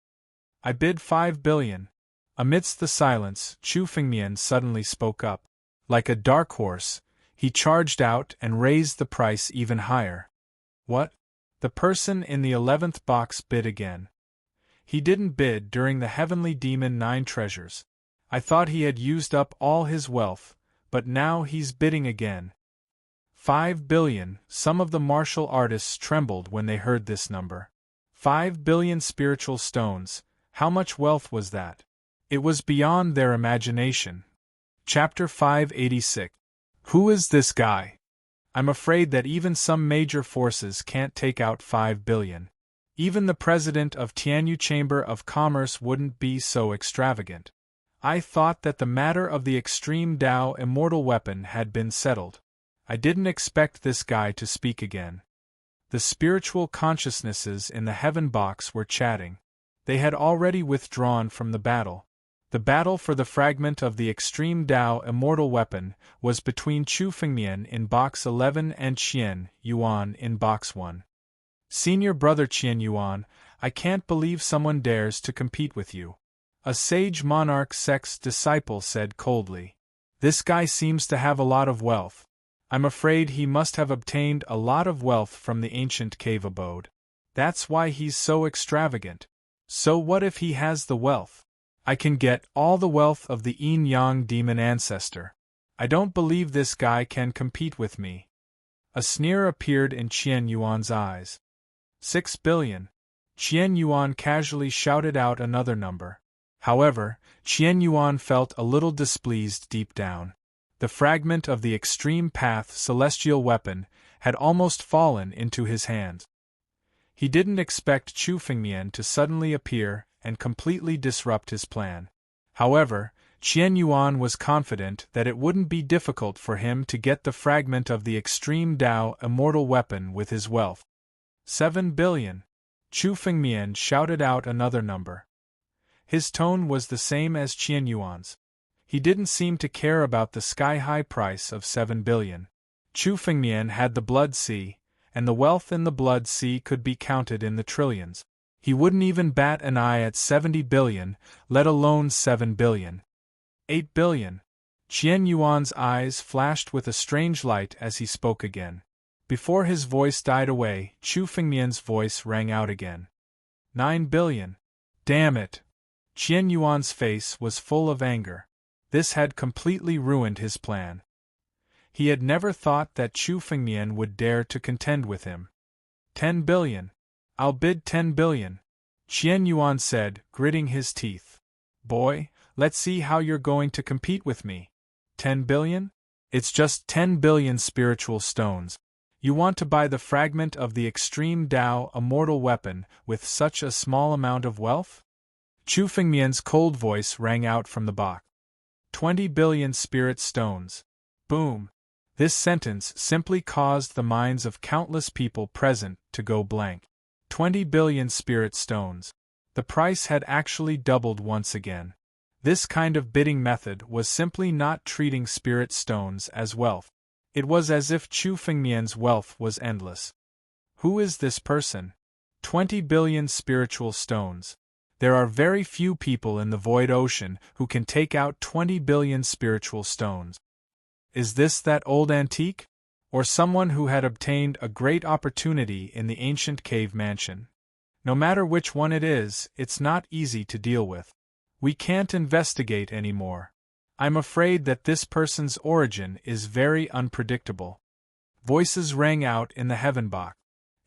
I bid 5 billion. Amidst the silence, Chu Fengmian suddenly spoke up. Like a dark horse, he charged out and raised the price even higher. What? The person in the 11th box bid again. He didn't bid during the Heavenly Demon 9 treasures. I thought he had used up all his wealth, but now he's bidding again. 5 billion. Some of the martial artists trembled when they heard this number. 5 billion spiritual stones. How much wealth was that? It was beyond their imagination. Chapter 586. Who is this guy? I'm afraid that even some major forces can't take out 5 billion. Even the president of Tianyu Chamber of Commerce wouldn't be so extravagant. I thought that the matter of the Extreme Dao immortal weapon had been settled. I didn't expect this guy to speak again. The spiritual consciousnesses in the heaven box were chatting. They had already withdrawn from the battle. The battle for the fragment of the Extreme Dao immortal weapon was between Chu Fengmian in box 11 and Qian Yuan in box 1. Senior brother Qian Yuan, I can't believe someone dares to compete with you. A sage monarch sect's disciple said coldly. This guy seems to have a lot of wealth. I'm afraid he must have obtained a lot of wealth from the ancient cave abode. That's why he's so extravagant. So what if he has the wealth? I can get all the wealth of the Yin-Yang demon ancestor. I don't believe this guy can compete with me. A sneer appeared in Qian Yuan's eyes. 6 billion. Qian Yuan casually shouted out another number. However, Qian Yuan felt a little displeased deep down. The fragment of the Extreme Path celestial weapon had almost fallen into his hand. He didn't expect Chu Fengmian to suddenly appear and completely disrupt his plan. However, Qian Yuan was confident that it wouldn't be difficult for him to get the fragment of the Extreme Dao immortal weapon with his wealth. 7 billion. Chu Fengmian shouted out another number. His tone was the same as Qian Yuan's. He didn't seem to care about the sky-high price of 7 billion. Chu Fengmian had the Blood Sea, and the wealth in the Blood Sea could be counted in the trillions. He wouldn't even bat an eye at 70 billion, let alone 7 billion. 8 billion. Qian Yuan's eyes flashed with a strange light as he spoke again. Before his voice died away, Chu Fengmian's voice rang out again. 9 billion. Damn it! Qian Yuan's face was full of anger. This had completely ruined his plan. He had never thought that Chu Fengmian would dare to contend with him. 10 billion. I'll bid 10 billion. Qian Yuan said, gritting his teeth. Boy, let's see how you're going to compete with me. 10 billion? It's just 10 billion spiritual stones. You want to buy the fragment of the Extreme Dao immortal weapon with such a small amount of wealth? Chu Fengmian's cold voice rang out from the box. 20 billion spirit stones. Boom. This sentence simply caused the minds of countless people present to go blank. 20 billion spirit stones. The price had actually doubled once again. This kind of bidding method was simply not treating spirit stones as wealth. It was as if Chu Fengmian's wealth was endless. Who is this person? 20 billion spiritual stones. There are very few people in the void ocean who can take out 20 billion spiritual stones. Is this that old antique? Or someone who had obtained a great opportunity in the ancient cave mansion? No matter which one it is, it's not easy to deal with. We can't investigate anymore. I'm afraid that this person's origin is very unpredictable. Voices rang out in the heaven box.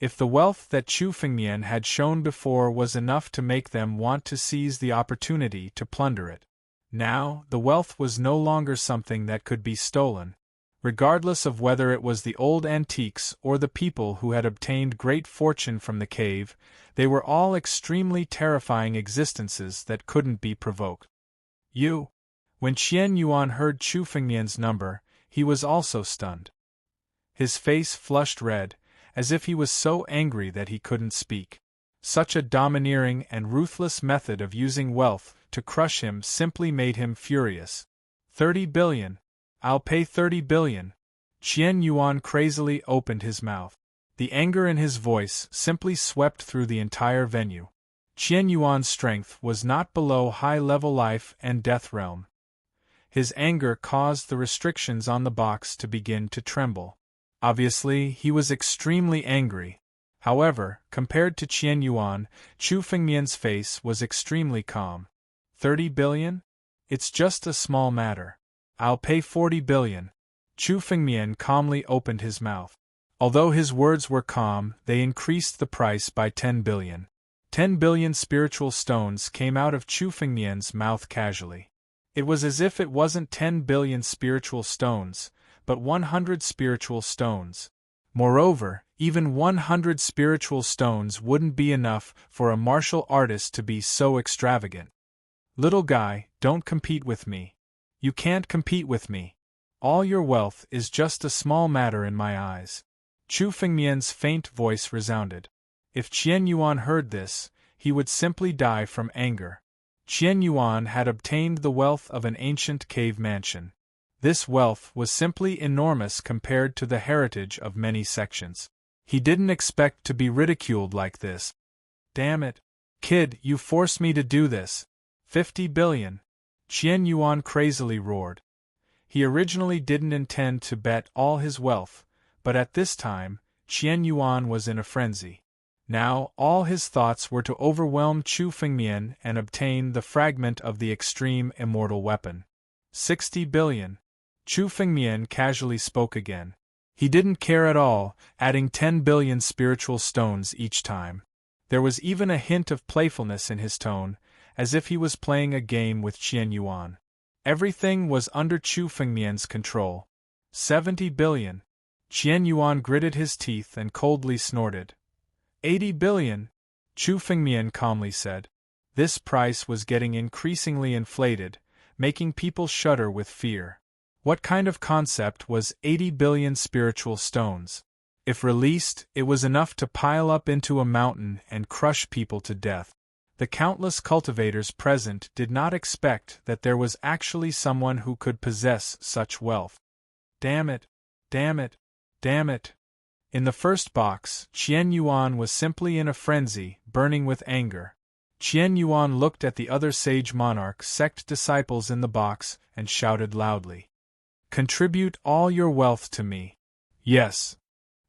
If the wealth that Chu Fengmian had shown before was enough to make them want to seize the opportunity to plunder it, now the wealth was no longer something that could be stolen. Regardless of whether it was the old antiques or the people who had obtained great fortune from the cave, they were all extremely terrifying existences that couldn't be provoked. When Qian Yuan heard Chu Fengmian's number, he was also stunned. His face flushed red, as if he was so angry that he couldn't speak. Such a domineering and ruthless method of using wealth to crush him simply made him furious. 30 billion. I'll pay 30 billion. Qian Yuan crazily opened his mouth. The anger in his voice simply swept through the entire venue. Qian Yuan's strength was not below high-level life and death realm. His anger caused the restrictions on the box to begin to tremble. Obviously, he was extremely angry. However, compared to Qian Yuan, Chu Fengmian's face was extremely calm. 30 billion? It's just a small matter. I'll pay 40 billion. Chu Fengmian calmly opened his mouth. Although his words were calm, they increased the price by 10 billion. 10 billion spiritual stones came out of Chu Fengmian's mouth casually. It was as if it wasn't 10 billion spiritual stones, but 100 spiritual stones. Moreover, even 100 spiritual stones wouldn't be enough for a martial artist to be so extravagant. Little guy, don't compete with me. You can't compete with me. All your wealth is just a small matter in my eyes. Chu Fengmian's faint voice resounded. If Qian Yuan heard this, he would simply die from anger. Qian Yuan had obtained the wealth of an ancient cave mansion. This wealth was simply enormous compared to the heritage of many sections. He didn't expect to be ridiculed like this. Damn it. Kid, you forced me to do this. 50 billion. Qian Yuan crazily roared. He originally didn't intend to bet all his wealth, but at this time, Qian Yuan was in a frenzy. Now, all his thoughts were to overwhelm Chu Fengmian and obtain the fragment of the extreme immortal weapon. 60 billion. Chu Fengmian casually spoke again. He didn't care at all, adding 10 billion spiritual stones each time. There was even a hint of playfulness in his tone, as if he was playing a game with Qian Yuan. Everything was under Chu Fengmian's control. 70 billion. Qian Yuan gritted his teeth and coldly snorted. 80 billion. Chu Fengmian calmly said. This price was getting increasingly inflated, making people shudder with fear. What kind of concept was 80 billion spiritual stones? If released, it was enough to pile up into a mountain and crush people to death. The countless cultivators present did not expect that there was actually someone who could possess such wealth. Damn it! Damn it! Damn it! In the first box, Qian Yuan was simply in a frenzy, burning with anger. Qian Yuan looked at the other sage monarch sect disciples in the box and shouted loudly. Contribute all your wealth to me. Yes.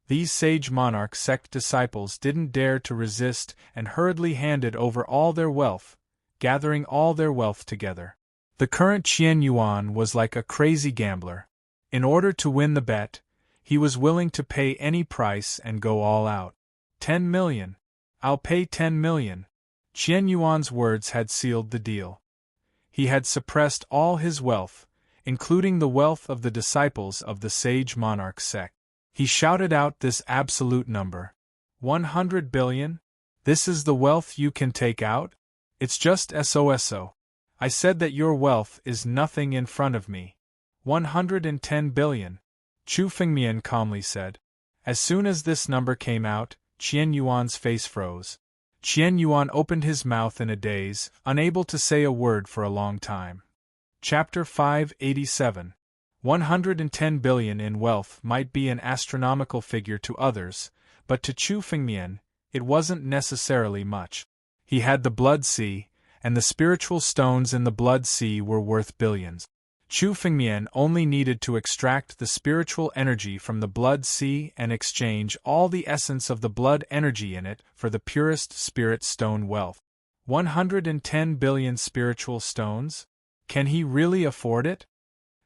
These sage monarch sect disciples didn't dare to resist and hurriedly handed over all their wealth, gathering all their wealth together. The current Qian Yuan was like a crazy gambler. In order to win the bet, he was willing to pay any price and go all out. 10 million. I'll pay 10 million. Qian Yuan's words had sealed the deal. He had suppressed all his wealth, including the wealth of the disciples of the sage monarch sect. He shouted out this absolute number. 100 billion? This is the wealth you can take out? It's just SOSO. I said that your wealth is nothing in front of me. 110 billion. Chu Fengmian calmly said. As soon as this number came out, Qian Yuan's face froze. Qian Yuan opened his mouth in a daze, unable to say a word for a long time. Chapter 587. 110 billion in wealth might be an astronomical figure to others, but to Chu Fengmian, It wasn't necessarily much. He had the Blood Sea, and the spiritual stones in the Blood Sea were worth billions. Chu Fengmian only needed to extract the spiritual energy from the Blood Sea and exchange all the essence of the blood energy in it for the purest spirit stone wealth. 110 billion spiritual stones? Can he really afford it?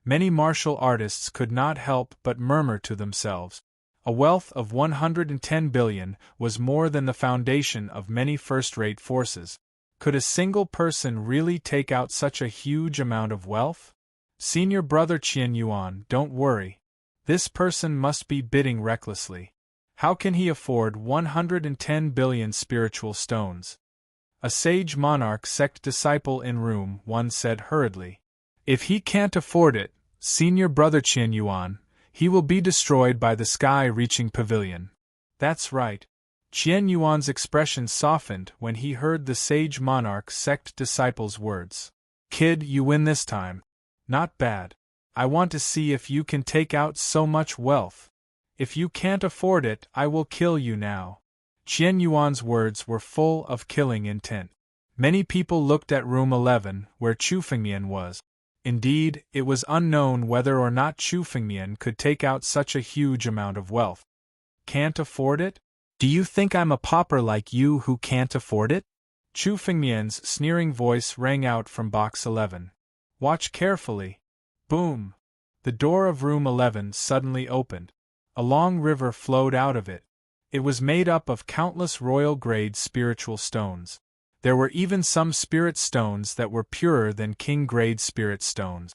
Many martial artists could not help but murmur to themselves. A wealth of 110 billion was more than the foundation of many first-rate forces. Could a single person really take out such a huge amount of wealth? Senior brother Qian Yuan, don't worry. This person must be bidding recklessly. How can he afford 110 billion spiritual stones? A sage monarch sect disciple in room 1 said hurriedly. If he can't afford it, senior brother Qian Yuan, he will be destroyed by the sky-reaching pavilion. That's right. Qian Yuan's expression softened when he heard the sage monarch sect disciple's words. Kid, you win this time. Not bad. I want to see if you can take out so much wealth. If you can't afford it, I will kill you now. Qian Yuan's words were full of killing intent. Many people looked at room 11, where Chu Fengmian was. Indeed, it was unknown whether or not Chu Fengmian could take out such a huge amount of wealth. Can't afford it? Do you think I'm a pauper like you who can't afford it? Chu Fengmian's sneering voice rang out from box 11. Watch carefully. Boom! The door of room 11 suddenly opened. A long river flowed out of it. It was made up of countless royal-grade spiritual stones. There were even some spirit stones that were purer than king-grade spirit stones.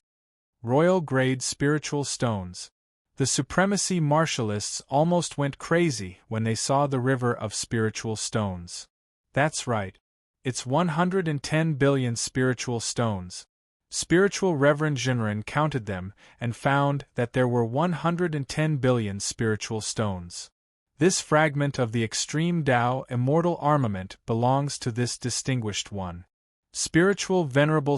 Royal-grade spiritual stones. The supremacy martialists almost went crazy when they saw the river of spiritual stones. That's right. It's 110 billion spiritual stones. Spiritual Reverend Jinren counted them and found that there were 110 billion spiritual stones. This fragment of the extreme Tao immortal armament belongs to this distinguished one. Spiritual Venerable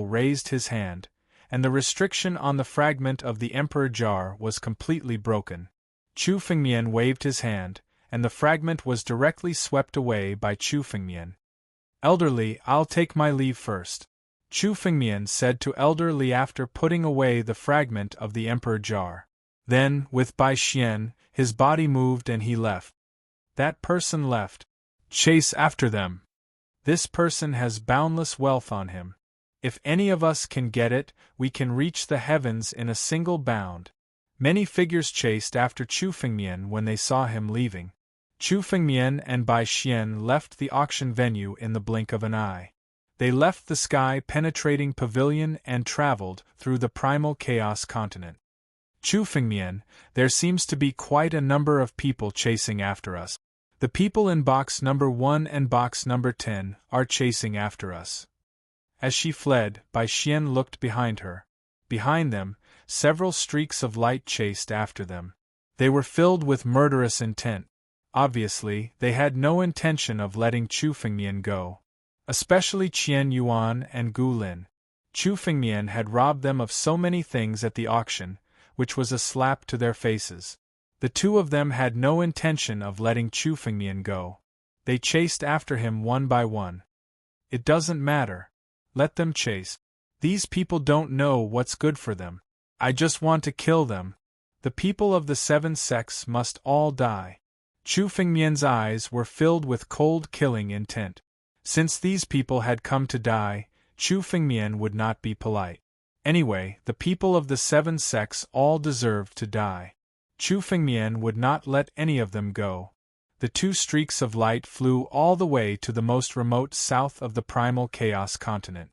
raised his hand, and the restriction on the fragment of the Emperor jar was completely broken. Chu Fengmian waved his hand, and the fragment was directly swept away by Chu Fengmian. Elderly, I'll take my leave first. Chu Fengmian said to Elder Li after putting away the fragment of the Emperor jar. Then, with Bai Xian, his body moved and he left. That person left. Chase after them. This person has boundless wealth on him. If any of us can get it, we can reach the heavens in a single bound. Many figures chased after Chu Fengmian when they saw him leaving. Chu Fengmian and Bai Xian left the auction venue in the blink of an eye. They left the sky-penetrating pavilion and traveled through the primal chaos continent. Chu Fengmian, there seems to be quite a number of people chasing after us. The people in box number 1 and box number 10 are chasing after us. As she fled, Bai Xian looked behind her. Behind them, several streaks of light chased after them. They were filled with murderous intent. Obviously, they had no intention of letting Chu Fengmian go. Especially Qian Yuan and Gu Lin. Chu Fengmian had robbed them of so many things at the auction, which was a slap to their faces. The two of them had no intention of letting Chu Fengmian go. They chased after him one by one. It doesn't matter. Let them chase. These people don't know what's good for them. I just want to kill them. The people of the 7 sects must all die. Chu Fengmian's eyes were filled with cold killing intent. Since these people had come to die, Chu Fengmian would not be polite. Anyway, the people of the 7 sects all deserved to die. Chu Fengmian would not let any of them go. The 2 streaks of light flew all the way to the most remote south of the primal chaos continent.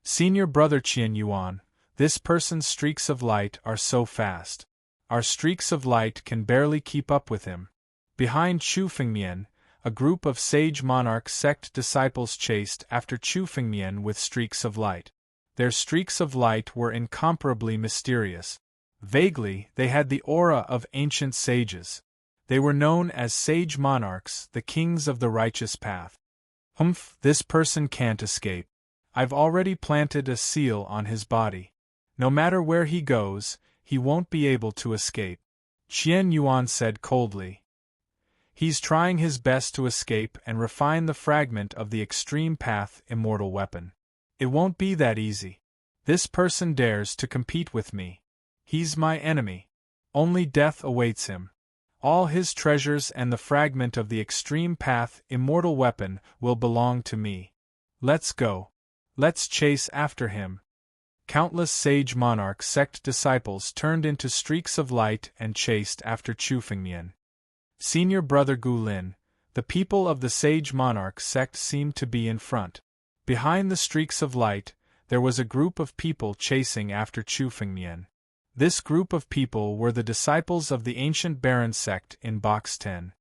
Senior brother Qian Yuan, this person's streaks of light are so fast. Our streaks of light can barely keep up with him. Behind Chu Fengmian, a group of sage monarch sect disciples chased after Chu Fengmian with streaks of light. Their streaks of light were incomparably mysterious. Vaguely, they had the aura of ancient sages. They were known as sage monarchs, the kings of the righteous path. Humph, this person can't escape. I've already planted a seal on his body. No matter where he goes, he won't be able to escape. Qian Yuan said coldly. He's trying his best to escape and refine the fragment of the extreme path immortal weapon. It won't be that easy. This person dares to compete with me. He's my enemy. Only death awaits him. All his treasures and the fragment of the extreme path immortal weapon will belong to me. Let's go. Let's chase after him. Countless sage monarch sect disciples turned into streaks of light and chased after Chu Fengmian. Senior brother Gu Lin, the people of the sage monarch sect seemed to be in front. Behind the streaks of light, there was a group of people chasing after Chu Fengmian. This group of people were the disciples of the ancient Baron sect in Box 10.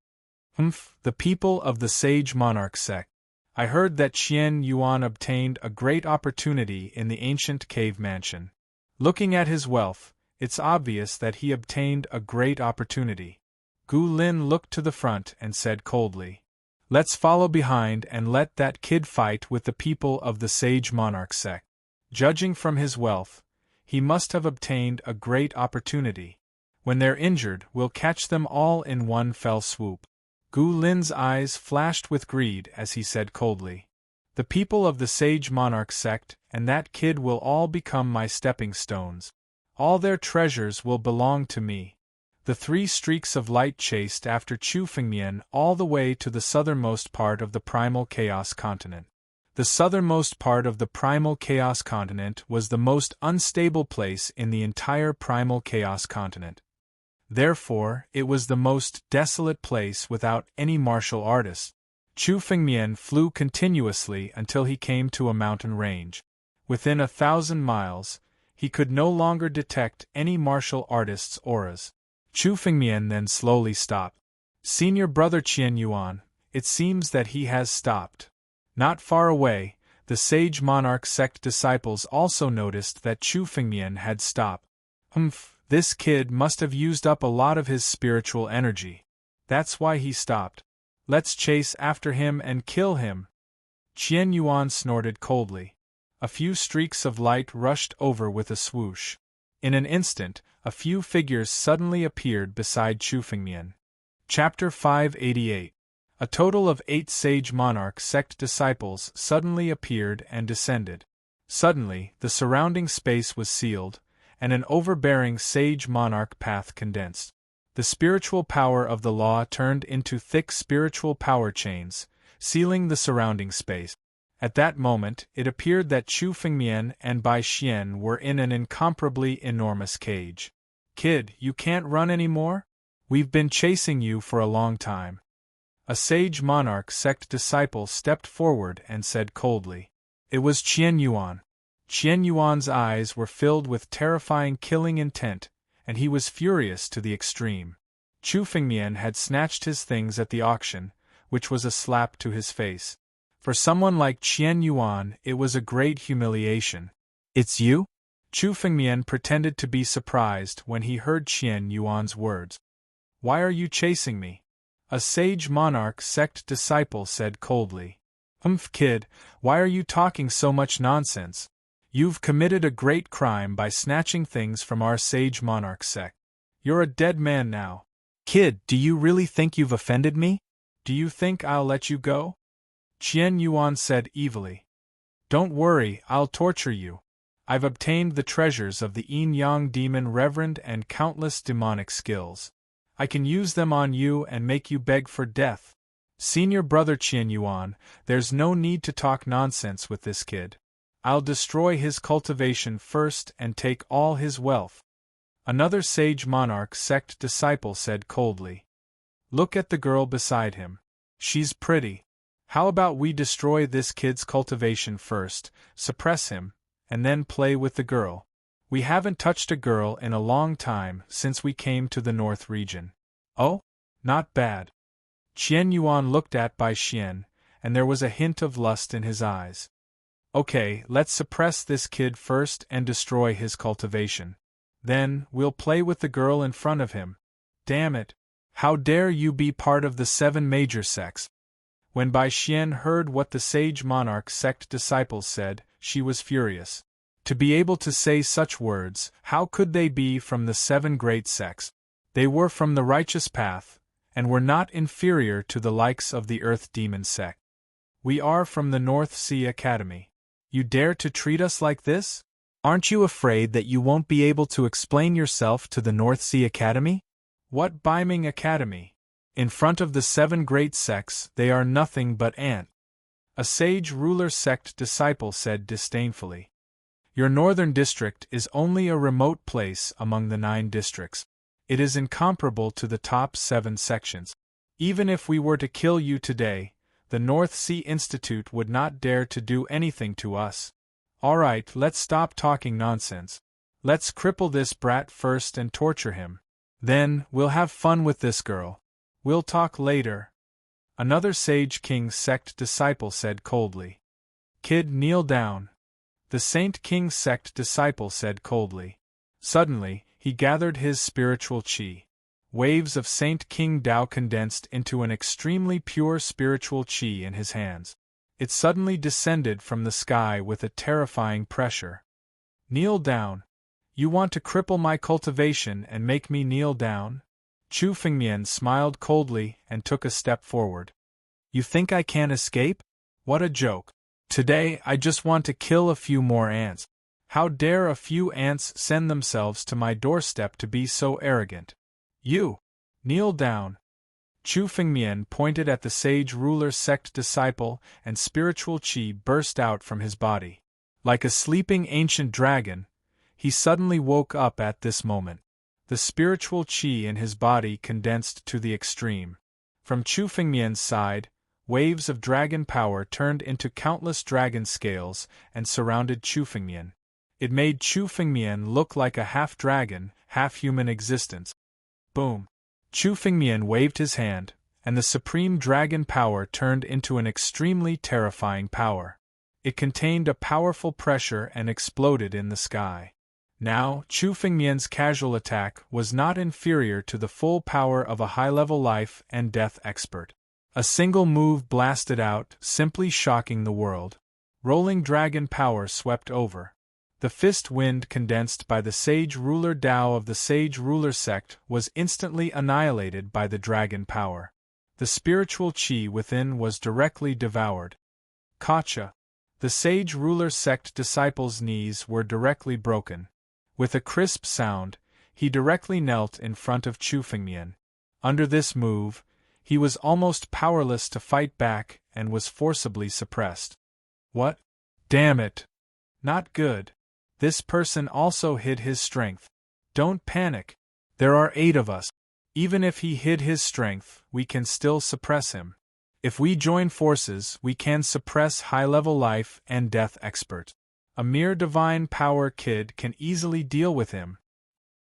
The people of the sage monarch sect. I heard that Qian Yuan obtained a great opportunity in the ancient cave mansion. Looking at his wealth, it's obvious that he obtained a great opportunity. Gu Lin looked to the front and said coldly, "Let's follow behind and let that kid fight with the people of the sage monarch sect. Judging from his wealth, he must have obtained a great opportunity. When they're injured, we'll catch them all in one fell swoop." Gu Lin's eyes flashed with greed as he said coldly, "The people of the sage monarch sect and that kid will all become my stepping stones. All their treasures will belong to me." The three streaks of light chased after Chu Fengmian all the way to the southernmost part of the primal chaos continent. The southernmost part of the primal chaos continent was the most unstable place in the entire primal chaos continent. Therefore, it was the most desolate place without any martial artists. Chu Fengmian flew continuously until he came to a mountain range. Within 1,000 miles, he could no longer detect any martial artist's auras. Chu Fengmian then slowly stopped. "Senior brother Qian Yuan, it seems that he has stopped." Not far away, the sage monarch sect disciples also noticed that Chu Fengmian had stopped. This kid must have used up a lot of his spiritual energy. That's why he stopped. Let's chase after him and kill him. Qian Yuan snorted coldly. A few streaks of light rushed over with a swoosh. In an instant, a few figures suddenly appeared beside Chu Fengmian. Chapter 588. A total of 8 sage monarch sect disciples suddenly appeared and descended. Suddenly, the surrounding space was sealed, and an overbearing sage monarch path condensed. The spiritual power of the law turned into thick spiritual power chains, sealing the surrounding space. At that moment, it appeared that Chu Fengmian and Bai Xian were in an incomparably enormous cage. "Kid, you can't run anymore? We've been chasing you for a long time." A sage monarch sect disciple stepped forward and said coldly. It was Qian Yuan. Qian Yuan's eyes were filled with terrifying killing intent, and he was furious to the extreme. Chu Fengmian had snatched his things at the auction, which was a slap to his face. For someone like Qian Yuan, it was a great humiliation. "It's you?" Chu Fengmian pretended to be surprised when he heard Qian Yuan's words. "Why are you chasing me?" A sage monarch sect disciple said coldly. Kid, why are you talking so much nonsense? You've committed a great crime by snatching things from our sage monarch sect. You're a dead man now. Kid, do you really think you've offended me? Do you think I'll let you go?" Qian Yuan said evilly. "Don't worry, I'll torture you. I've obtained the treasures of the yin-yang demon reverend and countless demonic skills. I can use them on you and make you beg for death. Senior brother Qian Yuan, there's no need to talk nonsense with this kid. I'll destroy his cultivation first and take all his wealth." Another sage monarch sect disciple said coldly. "Look at the girl beside him. She's pretty. How about we destroy this kid's cultivation first, suppress him, and then play with the girl? We haven't touched a girl in a long time since we came to the North region." "Oh? Not bad." Qian Yuan looked at Bai Xian, and there was a hint of lust in his eyes. "Okay, let's suppress this kid first and destroy his cultivation. Then, we'll play with the girl in front of him. Damn it! How dare you be part of the 7 major sects?" When Bai Xian heard what the sage monarch sect disciples said, she was furious. To be able to say such words, how could they be from the 7 great sects? They were from the righteous path, and we're not inferior to the likes of the Earth Demon sect. We are from the North Sea Academy. You dare to treat us like this? Aren't you afraid that you won't be able to explain yourself to the North Sea Academy? What Biming Academy? In front of the 7 great sects, they are nothing but ants. A sage ruler sect disciple said disdainfully. Your northern district is only a remote place among the 9 districts. It is incomparable to the top 7 sections. Even if we were to kill you today, the North Sea Institute would not dare to do anything to us. All right, let's stop talking nonsense. Let's cripple this brat first and torture him. Then, we'll have fun with this girl. We'll talk later. Another Sage King sect disciple said coldly. Kid, kneel down. The Saint King sect disciple said coldly. Suddenly, he gathered his spiritual chi. Waves of Saint King Tao condensed into an extremely pure spiritual chi in his hands. It suddenly descended from the sky with a terrifying pressure. Kneel down. You want to cripple my cultivation and make me kneel down? Chu Fengmian smiled coldly and took a step forward. You think I can't escape? What a joke. Today I just want to kill a few more ants. How dare a few ants send themselves to my doorstep to be so arrogant? You! Kneel down. Chu Fengmian pointed at the sage ruler sect disciple, and spiritual chi burst out from his body. Like a sleeping ancient dragon, he suddenly woke up at this moment. The spiritual chi in his body condensed to the extreme. From Chu Fengmian's side, waves of dragon power turned into countless dragon scales and surrounded Chu Fengmian. It made Chu Fengmian look like a half-dragon, half-human existence. Boom! Chu Fengmian waved his hand, and the supreme dragon power turned into an extremely terrifying power. It contained a powerful pressure and exploded in the sky. Now, Chu Fengmian's casual attack was not inferior to the full power of a high-level life and death expert. A single move blasted out, simply shocking the world. Rolling dragon power swept over. The fist wind condensed by the sage ruler Tao of the sage ruler sect was instantly annihilated by the dragon power. The spiritual chi within was directly devoured. Kacha! The sage ruler sect disciple's knees were directly broken. With a crisp sound, he directly knelt in front of Chu Fengmian. Under this move, he was almost powerless to fight back and was forcibly suppressed. What? Damn it! Not good. This person also hid his strength. Don't panic. There are 8 of us. Even if he hid his strength, we can still suppress him. If we join forces, we can suppress high-level life and death expert. A mere divine power kid can easily deal with him.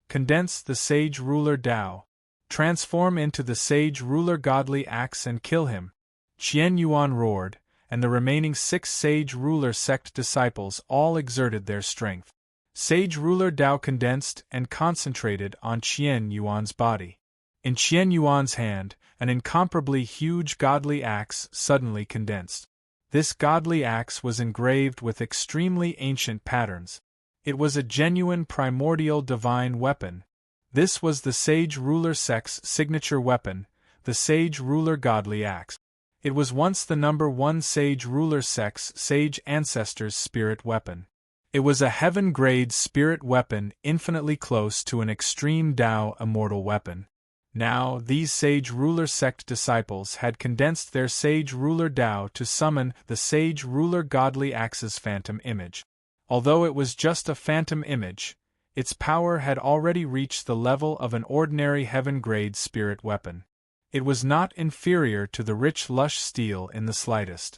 Condense the sage ruler Tao. Transform into the sage ruler godly axe and kill him. Qian Yuan roared, and the remaining 6 sage ruler sect disciples all exerted their strength. Sage ruler Tao condensed and concentrated on Qian Yuan's body. In Qian Yuan's hand, an incomparably huge godly axe suddenly condensed. This godly axe was engraved with extremely ancient patterns. It was a genuine primordial divine weapon. This was the sage ruler sect's signature weapon, the sage ruler godly axe. It was once the number 1 sage ruler sect's sage ancestors' spirit weapon. It was a heaven-grade spirit weapon infinitely close to an extreme Tao immortal weapon. Now, these sage ruler sect disciples had condensed their sage ruler Tao to summon the sage ruler godly axe's phantom image. Although it was just a phantom image, its power had already reached the level of an ordinary heaven-grade spirit weapon. It was not inferior to the rich lush steel in the slightest.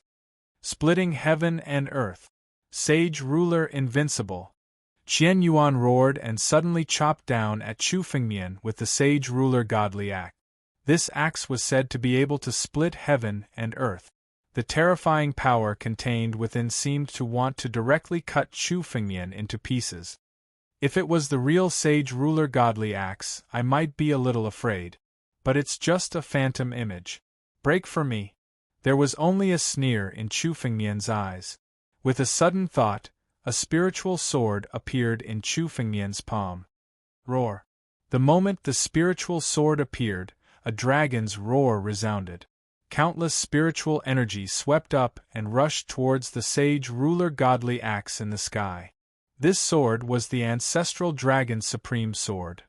Splitting heaven and earth. Sage ruler invincible. Qian Yuan roared and suddenly chopped down at Chu Fengmian with the sage ruler godly axe. This axe was said to be able to split heaven and earth. The terrifying power contained within seemed to want to directly cut Chu Fengmian into pieces. If it was the real sage ruler godly axe, I might be a little afraid. But it's just a phantom image. Break for me. There was only a sneer in Chu Fengmian's eyes. With a sudden thought, a spiritual sword appeared in Chu Fengmian's palm. Roar! The moment the spiritual sword appeared, a dragon's roar resounded. Countless spiritual energy swept up and rushed towards the sage ruler godly axe in the sky. This sword was the ancestral dragon's supreme sword.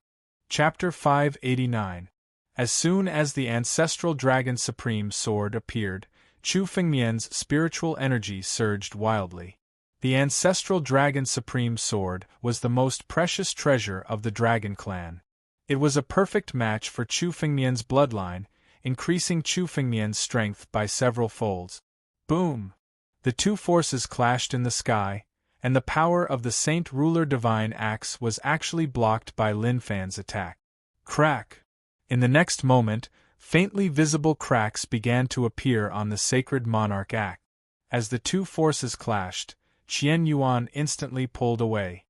Chapter 589. As soon as the ancestral dragon's supreme sword appeared, Chu Fengmian's spiritual energy surged wildly. The ancestral dragon's supreme sword was the most precious treasure of the dragon clan. It was a perfect match for Chu Fengmian's bloodline, increasing Chu Fengmian's strength by several folds. Boom! The two forces clashed in the sky, and the power of the Saint Ruler Divine Axe was actually blocked by Lin Fan's attack. Crack! In the next moment, faintly visible cracks began to appear on the Sacred Monarch Axe. As the two forces clashed, Qian Yuan instantly pulled away.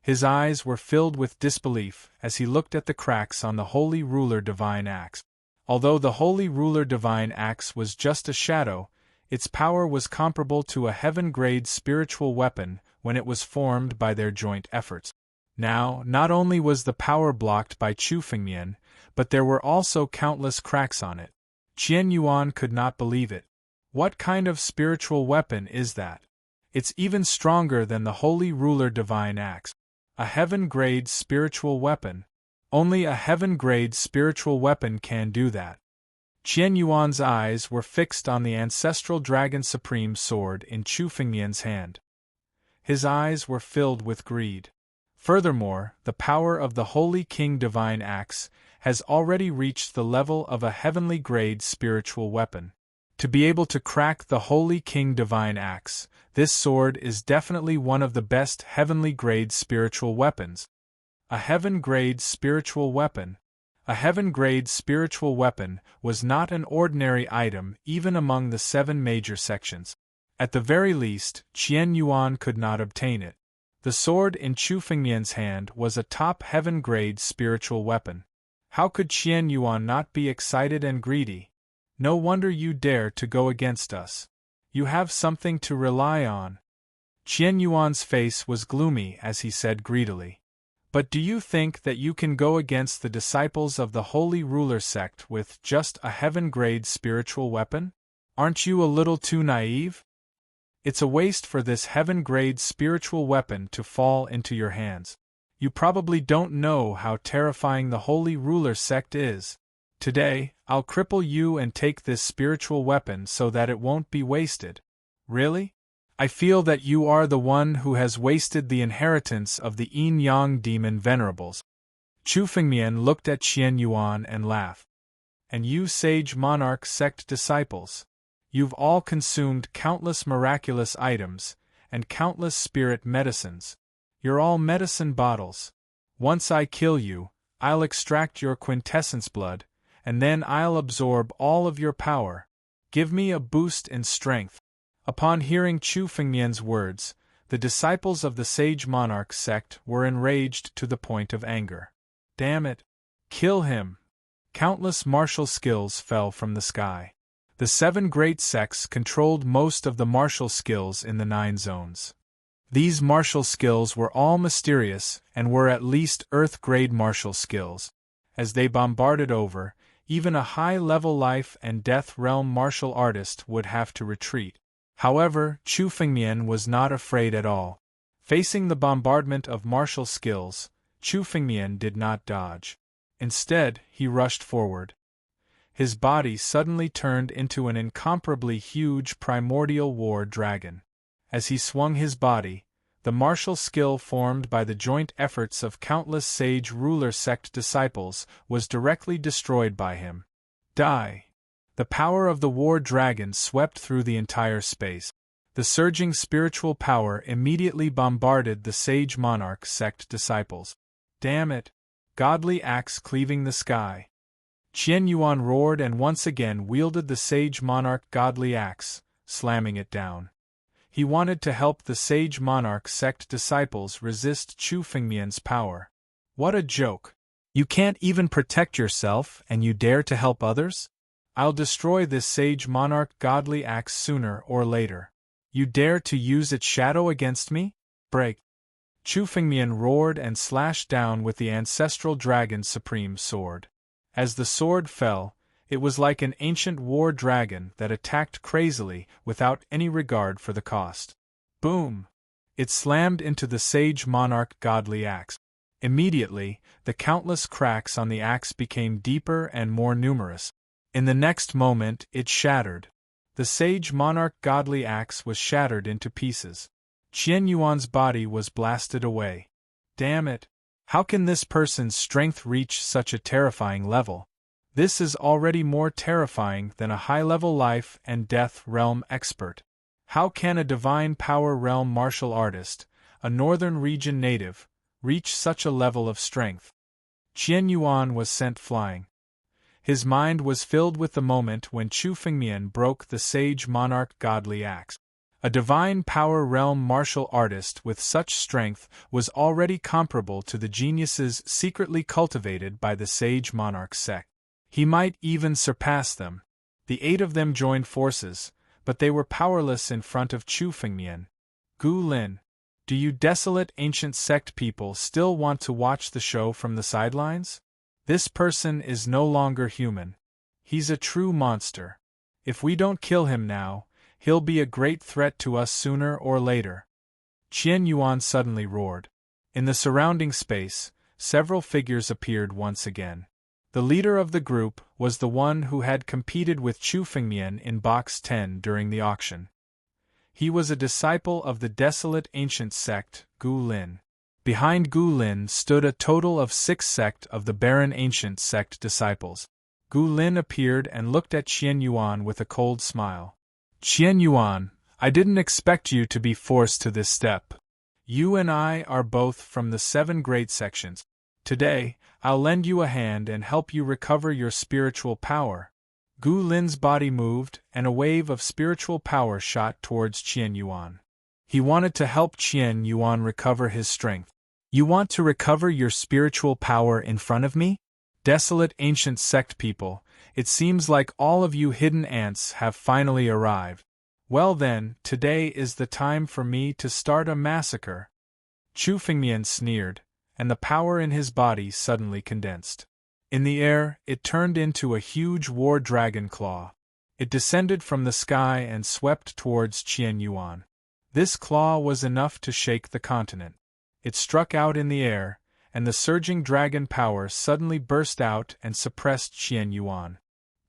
His eyes were filled with disbelief as he looked at the cracks on the Holy Ruler Divine Axe. Although the Holy Ruler Divine Axe was just a shadow, its power was comparable to a heaven-grade spiritual weapon when it was formed by their joint efforts. Now, not only was the power blocked by Chu Fengmian, but there were also countless cracks on it. Qian Yuan could not believe it. What kind of spiritual weapon is that? It's even stronger than the Holy Ruler Divine Axe. A heaven-grade spiritual weapon. Only a heaven-grade spiritual weapon can do that. Qian Yuan's eyes were fixed on the ancestral dragon supreme sword in Chu Fengmian's hand. His eyes were filled with greed. Furthermore, the power of the Holy King Divine Axe has already reached the level of a heavenly-grade spiritual weapon. To be able to crack the Holy King Divine Axe, this sword is definitely one of the best heavenly-grade spiritual weapons. A heaven-grade spiritual weapon. A heaven-grade spiritual weapon was not an ordinary item even among the 7 major sections. At the very least, Qian Yuan could not obtain it. The sword in Chu Fengmian's hand was a top heaven-grade spiritual weapon. How could Qian Yuan not be excited and greedy? No wonder you dare to go against us. You have something to rely on. Qian Yuan's face was gloomy as he said greedily. But do you think that you can go against the disciples of the Holy Ruler sect with just a heaven-grade spiritual weapon? Aren't you a little too naive? It's a waste for this heaven-grade spiritual weapon to fall into your hands. You probably don't know how terrifying the Holy Ruler sect is. Today, I'll cripple you and take this spiritual weapon so that it won't be wasted. Really? I feel that you are the one who has wasted the inheritance of the Yin-Yang demon venerables. Chu Fengmian looked at Qian Yuan and laughed. And you sage monarch sect disciples. You've all consumed countless miraculous items, and countless spirit medicines. You're all medicine bottles. Once I kill you, I'll extract your quintessence blood, and then I'll absorb all of your power. Give me a boost in strength. Upon hearing Chu Fengmian's words, the disciples of the Sage Monarch sect were enraged to the point of anger. Damn it! Kill him! Countless martial skills fell from the sky. The 7 great sects controlled most of the martial skills in the 9 zones. These martial skills were all mysterious and were at least Earth-grade martial skills. As they bombarded over, even a high-level life and death realm martial artist would have to retreat. However, Chu Fengmian was not afraid at all. Facing the bombardment of martial skills, Chu Fengmian did not dodge. Instead, he rushed forward. His body suddenly turned into an incomparably huge primordial war dragon. As he swung his body, the martial skill formed by the joint efforts of countless sage ruler sect disciples was directly destroyed by him. Die! The power of the war dragon swept through the entire space. The surging spiritual power immediately bombarded the sage monarch sect disciples. Damn it! Godly axe cleaving the sky. Qian Yuan roared and once again wielded the sage monarch godly axe, slamming it down. He wanted to help the sage monarch sect disciples resist Chu Fengmian's power. What a joke! You can't even protect yourself and you dare to help others? I'll destroy this sage monarch godly axe sooner or later. You dare to use its shadow against me? Break! Chu Fengmian roared and slashed down with the ancestral dragon's supreme sword. As the sword fell, it was like an ancient war dragon that attacked crazily without any regard for the cost. Boom! It slammed into the sage monarch godly axe. Immediately, the countless cracks on the axe became deeper and more numerous. In the next moment, it shattered. The sage monarch godly axe was shattered into pieces. Qian Yuan's body was blasted away. Damn it! How can this person's strength reach such a terrifying level? This is already more terrifying than a high-level life and death realm expert. How can a divine power realm martial artist, a northern region native, reach such a level of strength? Qian Yuan was sent flying. His mind was filled with the moment when Chu Fengmian broke the sage monarch godly axe. A divine power realm martial artist with such strength was already comparable to the geniuses secretly cultivated by the sage monarch sect. He might even surpass them. The 8 of them joined forces, but they were powerless in front of Chu Fengmian. Gu Lin, do you desolate ancient sect people still want to watch the show from the sidelines? This person is no longer human. He's a true monster. If we don't kill him now, he'll be a great threat to us sooner or later. Qian Yuan suddenly roared. In the surrounding space, several figures appeared once again. The leader of the group was the one who had competed with Chu Fengmian in Box 10 during the auction. He was a disciple of the desolate ancient sect, Gu Lin. Behind Gu Lin stood a total of 6 sect of the barren ancient sect disciples. Gu Lin appeared and looked at Qian Yuan with a cold smile. Qian Yuan, I didn't expect you to be forced to this step. You and I are both from the 7 great sections. Today, I'll lend you a hand and help you recover your spiritual power. Gu Lin's body moved, and a wave of spiritual power shot towards Qian Yuan. He wanted to help Qian Yuan recover his strength. You want to recover your spiritual power in front of me? Desolate ancient sect people, it seems like all of you hidden ants have finally arrived. Well then, today is the time for me to start a massacre. Chu Fengmian sneered, and the power in his body suddenly condensed. In the air, it turned into a huge war dragon claw. It descended from the sky and swept towards Qian Yuan. This claw was enough to shake the continent. It struck out in the air, and the surging dragon power suddenly burst out and suppressed Qian Yuan.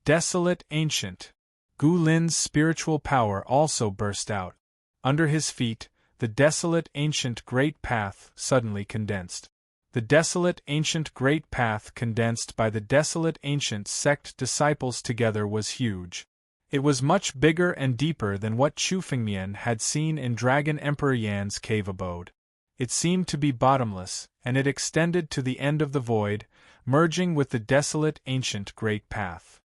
Desolate ancient. Gu Lin's spiritual power also burst out. Under his feet, the desolate ancient great path suddenly condensed. The desolate ancient great path condensed by the desolate ancient sect disciples together was huge. It was much bigger and deeper than what Chu Fengmian had seen in Dragon Emperor Yan's cave abode. It seemed to be bottomless, and it extended to the end of the void, merging with the desolate ancient great path.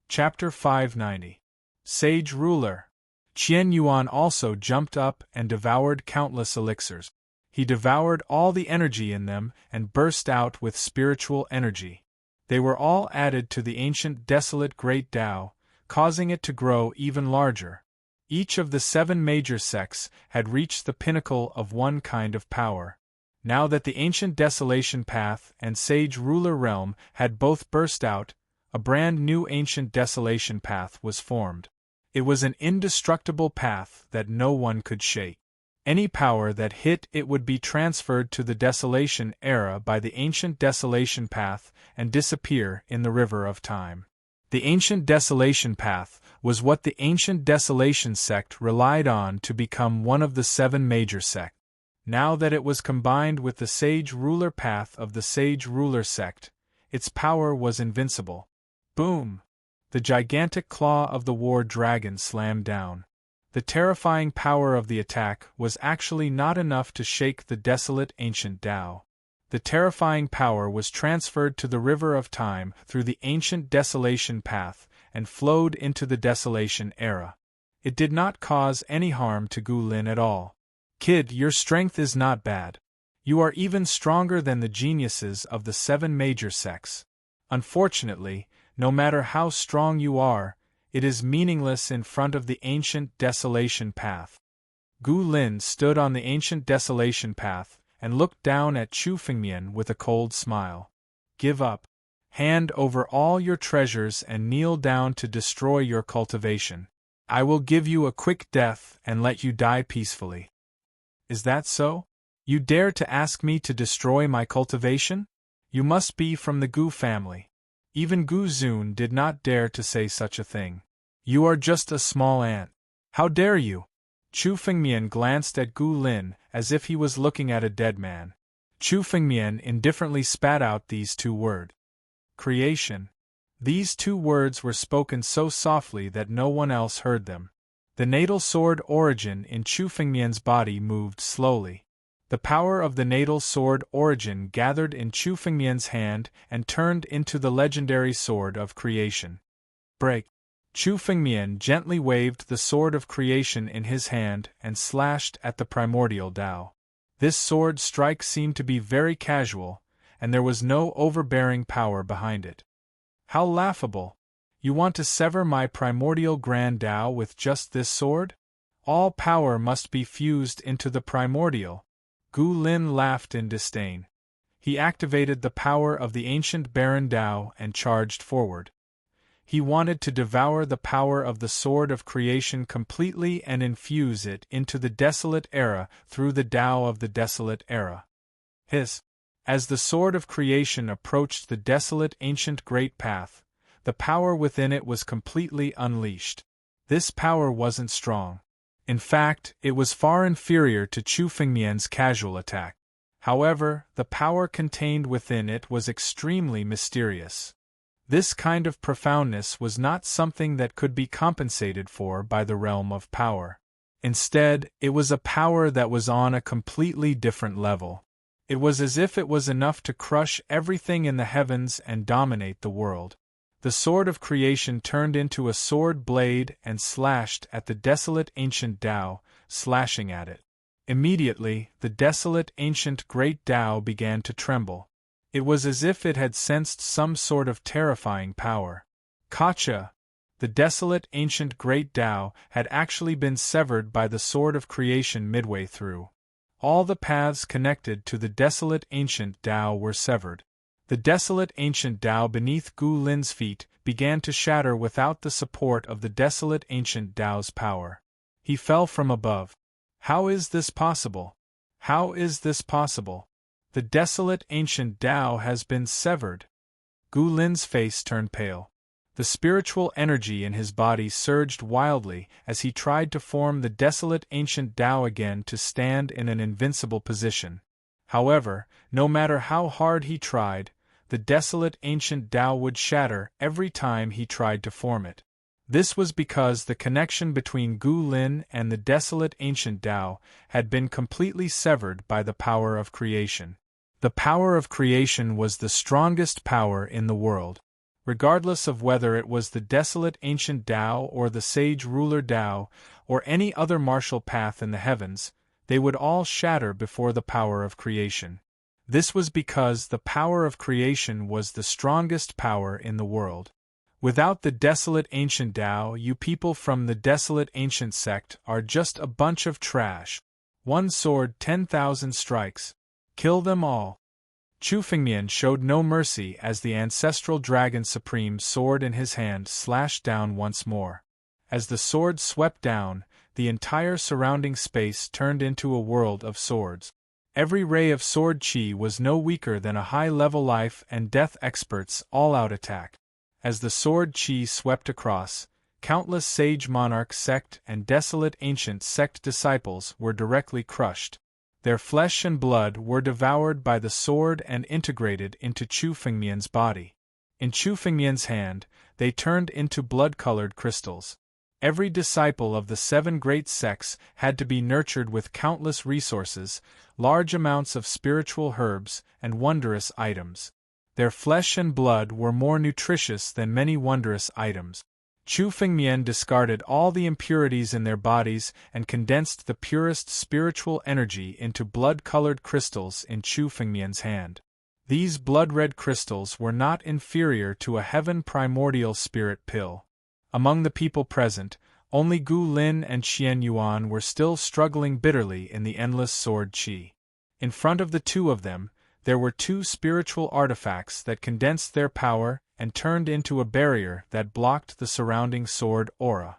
Chapter 590. Sage Ruler. Qian Yuan also jumped up and devoured countless elixirs. He devoured all the energy in them and burst out with spiritual energy. They were all added to the ancient desolate great Tao, causing it to grow even larger. Each of the 7 major sects had reached the pinnacle of one kind of power. Now that the ancient desolation path and sage ruler realm had both burst out, a brand new ancient desolation path was formed. It was an indestructible path that no one could shake. Any power that hit it would be transferred to the desolation era by the ancient desolation path and disappear in the river of time. The ancient desolation path was what the ancient desolation sect relied on to become one of the 7 major sects. Now that it was combined with the sage ruler path of the sage ruler sect, its power was invincible. Boom! The gigantic claw of the war dragon slammed down. The terrifying power of the attack was actually not enough to shake the desolate ancient Tao. The terrifying power was transferred to the river of time through the ancient desolation path and flowed into the desolation era. It did not cause any harm to Gu Lin at all. Kid, your strength is not bad. You are even stronger than the geniuses of the 7 major sects. Unfortunately, no matter how strong you are, it is meaningless in front of the ancient desolation path. Gu Lin stood on the ancient desolation path and looked down at Chu Fengmian with a cold smile. Give up. Hand over all your treasures and kneel down to destroy your cultivation. I will give you a quick death and let you die peacefully. Is that so? You dare to ask me to destroy my cultivation? You must be from the Gu family. Even Gu Zun did not dare to say such a thing. You are just a small ant. How dare you? Chu Fengmian glanced at Gu Lin as if he was looking at a dead man. Chu Fengmian indifferently spat out these two words. Creation. These two words were spoken so softly that no one else heard them. The natal sword origin in Chu Fengmian's body moved slowly. The power of the natal sword origin gathered in Chu Fengmian's hand and turned into the legendary sword of creation. Break. Chu Fengmian gently waved the sword of creation in his hand and slashed at the primordial Tao. This sword strike seemed to be very casual, and there was no overbearing power behind it. How laughable! You want to sever my primordial Grand Tao with just this sword? All power must be fused into the primordial. Gu Lin laughed in disdain. He activated the power of the ancient Baron Tao and charged forward. He wanted to devour the power of the Sword of Creation completely and infuse it into the Desolate Era through the Tao of the Desolate Era. As the Sword of Creation approached the desolate ancient Great Path, the power within it was completely unleashed. This power wasn't strong. In fact, it was far inferior to Chu Fengmian's casual attack. However, the power contained within it was extremely mysterious. This kind of profoundness was not something that could be compensated for by the realm of power. Instead, it was a power that was on a completely different level. It was as if it was enough to crush everything in the heavens and dominate the world. The sword of creation turned into a sword blade and slashed at the desolate ancient Tao, slashing at it. Immediately, the desolate ancient great Tao began to tremble. It was as if it had sensed some sort of terrifying power. Kacha! The desolate ancient great Tao had actually been severed by the sword of creation midway through. All the paths connected to the desolate ancient Tao were severed. The desolate ancient Tao beneath Gu Lin's feet began to shatter without the support of the desolate ancient Tao's power. He fell from above. How is this possible? How is this possible? The desolate ancient Tao has been severed. Gu Lin's face turned pale. The spiritual energy in his body surged wildly as he tried to form the desolate ancient Tao again to stand in an invincible position. However, no matter how hard he tried, the desolate ancient Tao would shatter every time he tried to form it. This was because the connection between Gu Lin and the desolate ancient Tao had been completely severed by the power of creation. The power of creation was the strongest power in the world. Regardless of whether it was the desolate ancient Tao or the sage ruler Tao, or any other martial path in the heavens, they would all shatter before the power of creation. This was because the power of creation was the strongest power in the world. Without the desolate ancient Tao, you people from the desolate ancient sect are just a bunch of trash. One sword, 10,000 strikes. Kill them all. Chu Fengmian showed no mercy as the ancestral dragon supreme sword in his hand slashed down once more. As the sword swept down, the entire surrounding space turned into a world of swords. Every ray of sword chi was no weaker than a high-level life and death expert's all-out attack. As the sword chi swept across, countless sage monarch sect and desolate ancient sect disciples were directly crushed. Their flesh and blood were devoured by the sword and integrated into Chu Fengmian's body. In Chu Fengmian's hand, they turned into blood-colored crystals. Every disciple of the 7 great sects had to be nurtured with countless resources, large amounts of spiritual herbs, and wondrous items. Their flesh and blood were more nutritious than many wondrous items. Chu Fengmian discarded all the impurities in their bodies and condensed the purest spiritual energy into blood-colored crystals in Chu Fengmian's hand. These blood-red crystals were not inferior to a heaven primordial spirit pill. Among the people present, only Gu Lin and Qian Yuan were still struggling bitterly in the endless sword qi. In front of the two of them, there were two spiritual artifacts that condensed their power and turned into a barrier that blocked the surrounding sword aura.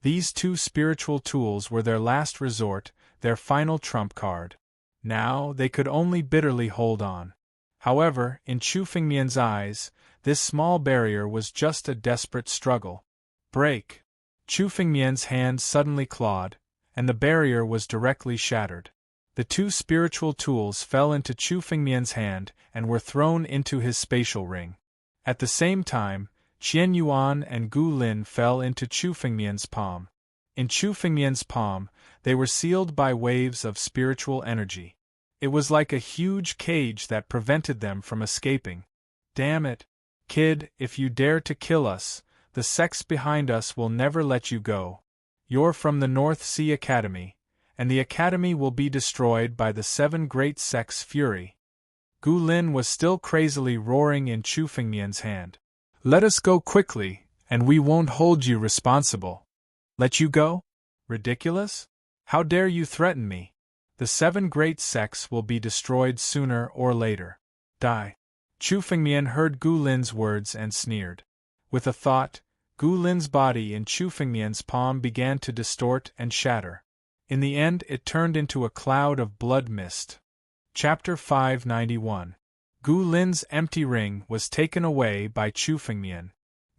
These two spiritual tools were their last resort, their final trump card. Now they could only bitterly hold on. However, in Chu Fengmian's eyes, this small barrier was just a desperate struggle. Break! Chu Fengmian's hand suddenly clawed, and the barrier was directly shattered. The two spiritual tools fell into Chu Fengmian's hand and were thrown into his spatial ring. At the same time, Qian Yuan and Gu Lin fell into Chu Fengmian's palm. In Chu Fengmian's palm, they were sealed by waves of spiritual energy. It was like a huge cage that prevented them from escaping. Damn it, kid, if you dare to kill us, the sects behind us will never let you go. You're from the North Sea Academy, and the academy will be destroyed by the 7 great sects' fury. Gu Lin was still crazily roaring in Chu Fengmian's hand. Let us go quickly, and we won't hold you responsible. Let you go? Ridiculous? How dare you threaten me? The 7 great sects will be destroyed sooner or later. Die. Chu Fengmian heard Gu Lin's words and sneered. With a thought, Gu Lin's body in Chu Fengmian's palm began to distort and shatter. In the end, it turned into a cloud of blood mist. Chapter 591. Gu Lin's empty ring was taken away by Chu Fengmian.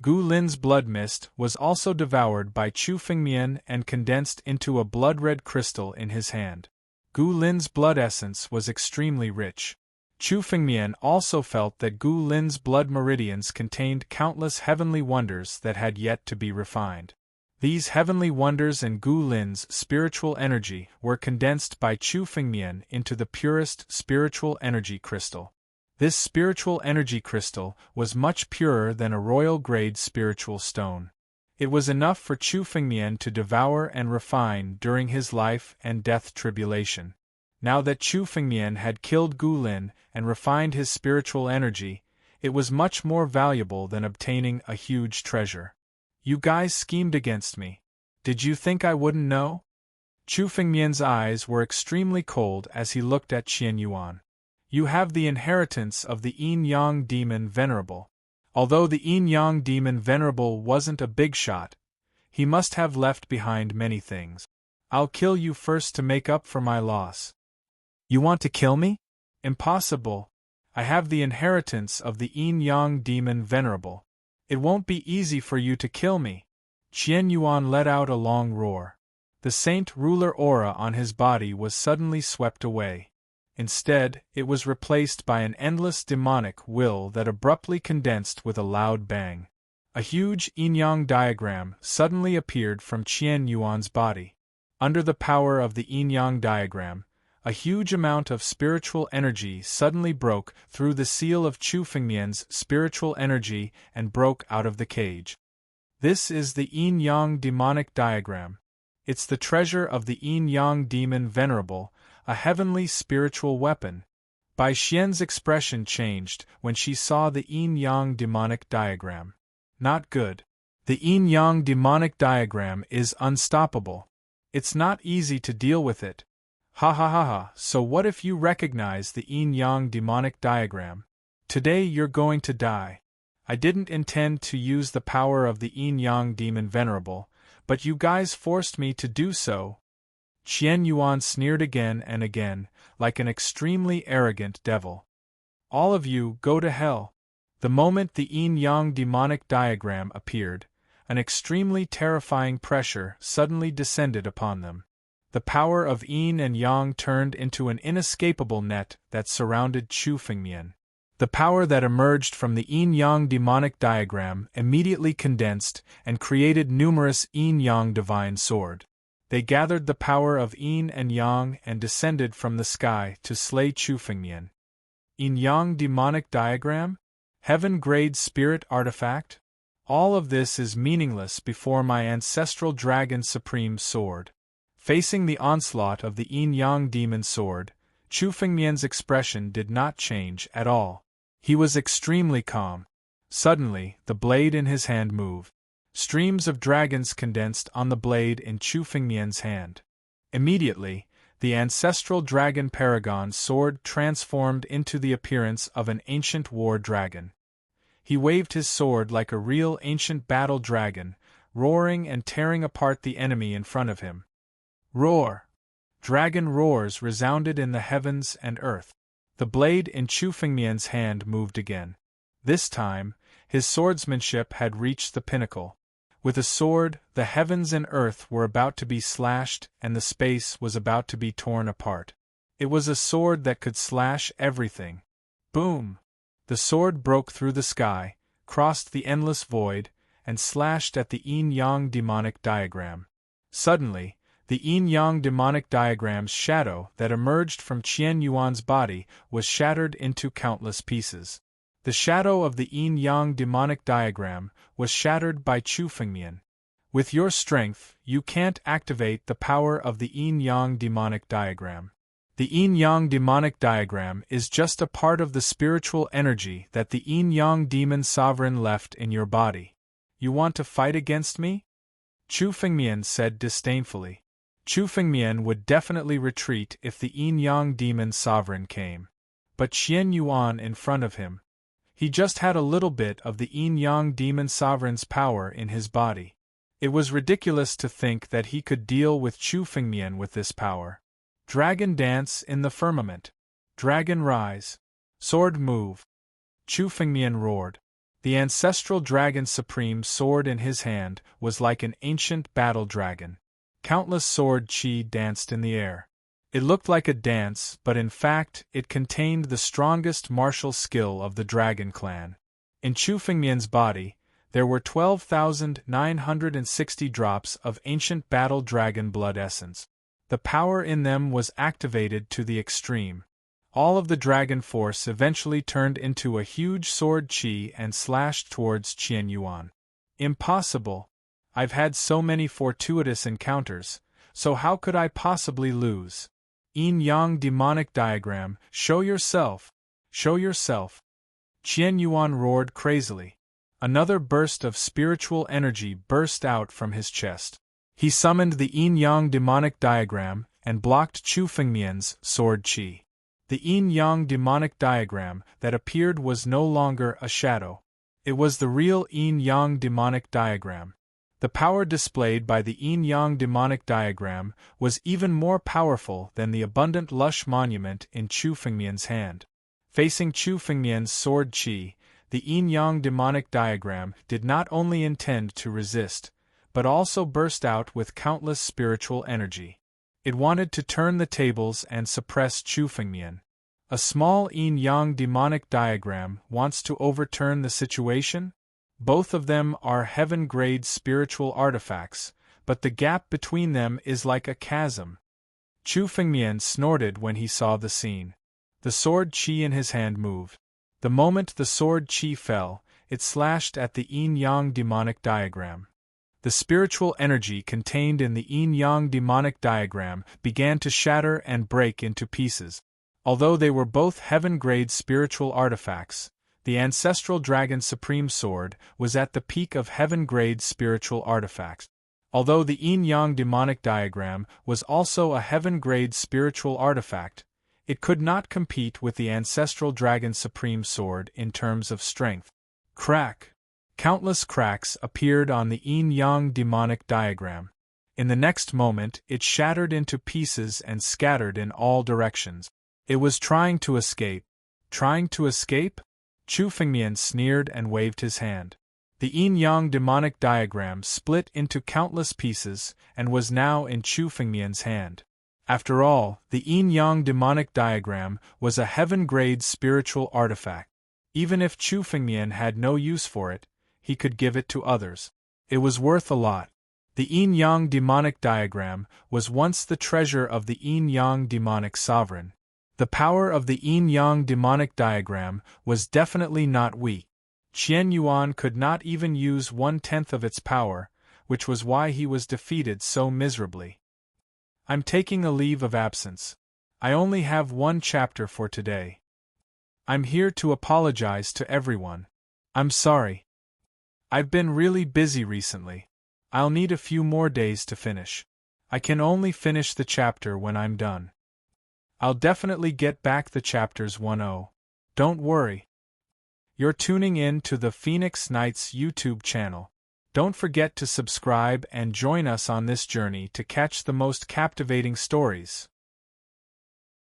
Gu Lin's blood mist was also devoured by Chu Fengmian and condensed into a blood-red crystal in his hand. Gu Lin's blood essence was extremely rich. Chu Fengmian also felt that Gu Lin's blood meridians contained countless heavenly wonders that had yet to be refined. These heavenly wonders and Gu Lin's spiritual energy were condensed by Chu Fengmian into the purest spiritual energy crystal. This spiritual energy crystal was much purer than a royal-grade spiritual stone. It was enough for Chu Fengmian to devour and refine during his life and death tribulation. Now that Chu Fengmian had killed Gu Lin and refined his spiritual energy, it was much more valuable than obtaining a huge treasure. You guys schemed against me. Did you think I wouldn't know? Chu Fengmian's eyes were extremely cold as he looked at Qian Yuan. You have the inheritance of the Yin-Yang demon Venerable. Although the Yin-Yang demon Venerable wasn't a big shot, he must have left behind many things. I'll kill you first to make up for my loss. You want to kill me? Impossible. I have the inheritance of the Yin-Yang demon Venerable. It won't be easy for you to kill me. Qian Yuan let out a long roar. The saint ruler aura on his body was suddenly swept away. Instead, it was replaced by an endless demonic will that abruptly condensed with a loud bang. A huge yin-yang diagram suddenly appeared from Qian Yuan's body. Under the power of the yin-yang diagram, a huge amount of spiritual energy suddenly broke through the seal of Chu Fengmian's spiritual energy and broke out of the cage. This is the yin-yang demonic diagram. It's the treasure of the yin-yang demon Venerable, a heavenly spiritual weapon. Bai Xian's expression changed when she saw the yin-yang demonic diagram. Not good. The yin-yang demonic diagram is unstoppable. It's not easy to deal with it. Ha ha ha ha, so what if you recognize the yin-yang demonic diagram? Today you're going to die. I didn't intend to use the power of the yin-yang demon Venerable, but you guys forced me to do so. Qian Yuan sneered again and again, like an extremely arrogant devil. All of you go to hell. The moment the yin-yang demonic diagram appeared, an extremely terrifying pressure suddenly descended upon them. The power of yin and yang turned into an inescapable net that surrounded Chu Fengmian. The power that emerged from the yin-yang demonic diagram immediately condensed and created numerous yin-yang divine sword. They gathered the power of yin and yang and descended from the sky to slay Chu Fengmian. Yin-yang demonic diagram? Heaven-grade spirit artifact? All of this is meaningless before my ancestral dragon supreme sword. Facing the onslaught of the yin-yang demon sword, Chu Fengmian's expression did not change at all. He was extremely calm. Suddenly, the blade in his hand moved. Streams of dragons condensed on the blade in Chu Fengmian's hand. Immediately, the ancestral dragon paragon sword transformed into the appearance of an ancient war dragon. He waved his sword like a real ancient battle dragon, roaring and tearing apart the enemy in front of him. Roar! Dragon roars resounded in the heavens and earth. The blade in Chu Fengmian's hand moved again. This time, his swordsmanship had reached the pinnacle. With a sword, the heavens and earth were about to be slashed and the space was about to be torn apart. It was a sword that could slash everything. Boom! The sword broke through the sky, crossed the endless void, and slashed at the yin-yang demonic diagram. Suddenly, the yin-yang demonic diagram's shadow that emerged from Qian Yuan's body was shattered into countless pieces. The shadow of the yin-yang demonic diagram was shattered by Chu Fengmian. With your strength, you can't activate the power of the yin-yang demonic diagram. The yin-yang demonic diagram is just a part of the spiritual energy that the yin-yang demon sovereign left in your body. You want to fight against me? Chu Fengmian said disdainfully. Chu Fengmian would definitely retreat if the yin-yang demon sovereign came. But Qian Yuan in front of him. He just had a little bit of the yin-yang demon sovereign's power in his body. It was ridiculous to think that he could deal with Chu Fengmian with this power. Dragon dance in the firmament. Dragon rise. Sword move. Chu Fengmian roared. The ancestral dragon's supreme sword in his hand was like an ancient battle dragon. Countless sword chi danced in the air. It looked like a dance, but in fact, it contained the strongest martial skill of the dragon clan. In Chu Fengmian's body, there were 12,960 drops of ancient battle dragon blood essence. The power in them was activated to the extreme. All of the dragon force eventually turned into a huge sword chi and slashed towards Qian Yuan. Impossible! I've had so many fortuitous encounters, so how could I possibly lose? Yin-yang demonic diagram, show yourself! Show yourself! Qian Yuan roared crazily. Another burst of spiritual energy burst out from his chest. He summoned the yin-yang demonic diagram and blocked Chu Fengmian's sword chi. The yin-yang demonic diagram that appeared was no longer a shadow. It was the real yin-yang demonic diagram. The power displayed by the yin-yang demonic diagram was even more powerful than the abundant lush monument in Chu Fengmian's hand. Facing Chu Fengmian's sword chi, the yin-yang demonic diagram did not only intend to resist, but also burst out with countless spiritual energy. It wanted to turn the tables and suppress Chu Fengmian. A small yin-yang demonic diagram wants to overturn the situation? Both of them are heaven-grade spiritual artifacts, but the gap between them is like a chasm. Chu Fengmian snorted when he saw the scene. The sword chi in his hand moved. The moment the sword chi fell, it slashed at the yin-yang demonic diagram. The spiritual energy contained in the yin-yang demonic diagram began to shatter and break into pieces. Although they were both heaven-grade spiritual artifacts, the ancestral dragon supreme sword was at the peak of heaven-grade spiritual artifacts. Although the yin-yang demonic diagram was also a heaven-grade spiritual artifact, it could not compete with the ancestral dragon supreme sword in terms of strength. Crack! Countless cracks appeared on the yin-yang demonic diagram. In the next moment, it shattered into pieces and scattered in all directions. It was trying to escape. Trying to escape? Chu Fengmian sneered and waved his hand. The yin-yang demonic diagram split into countless pieces and was now in Chu Fengmian's hand. After all, the yin-yang demonic diagram was a heaven-grade spiritual artifact. Even if Chu Fengmian had no use for it, he could give it to others. It was worth a lot. The yin-yang demonic diagram was once the treasure of the yin-yang demonic sovereign. The power of the yin-yang demonic diagram was definitely not weak. Qian Yuan could not even use 1/10 of its power, which was why he was defeated so miserably. I'm taking a leave of absence. I only have one chapter for today. I'm here to apologize to everyone. I'm sorry. I've been really busy recently. I'll need a few more days to finish. I can only finish the chapter when I'm done. I'll definitely get back the chapters 1-0. Don't worry. You're tuning in to the Phoenix Nights YouTube channel. Don't forget to subscribe and join us on this journey to catch the most captivating stories.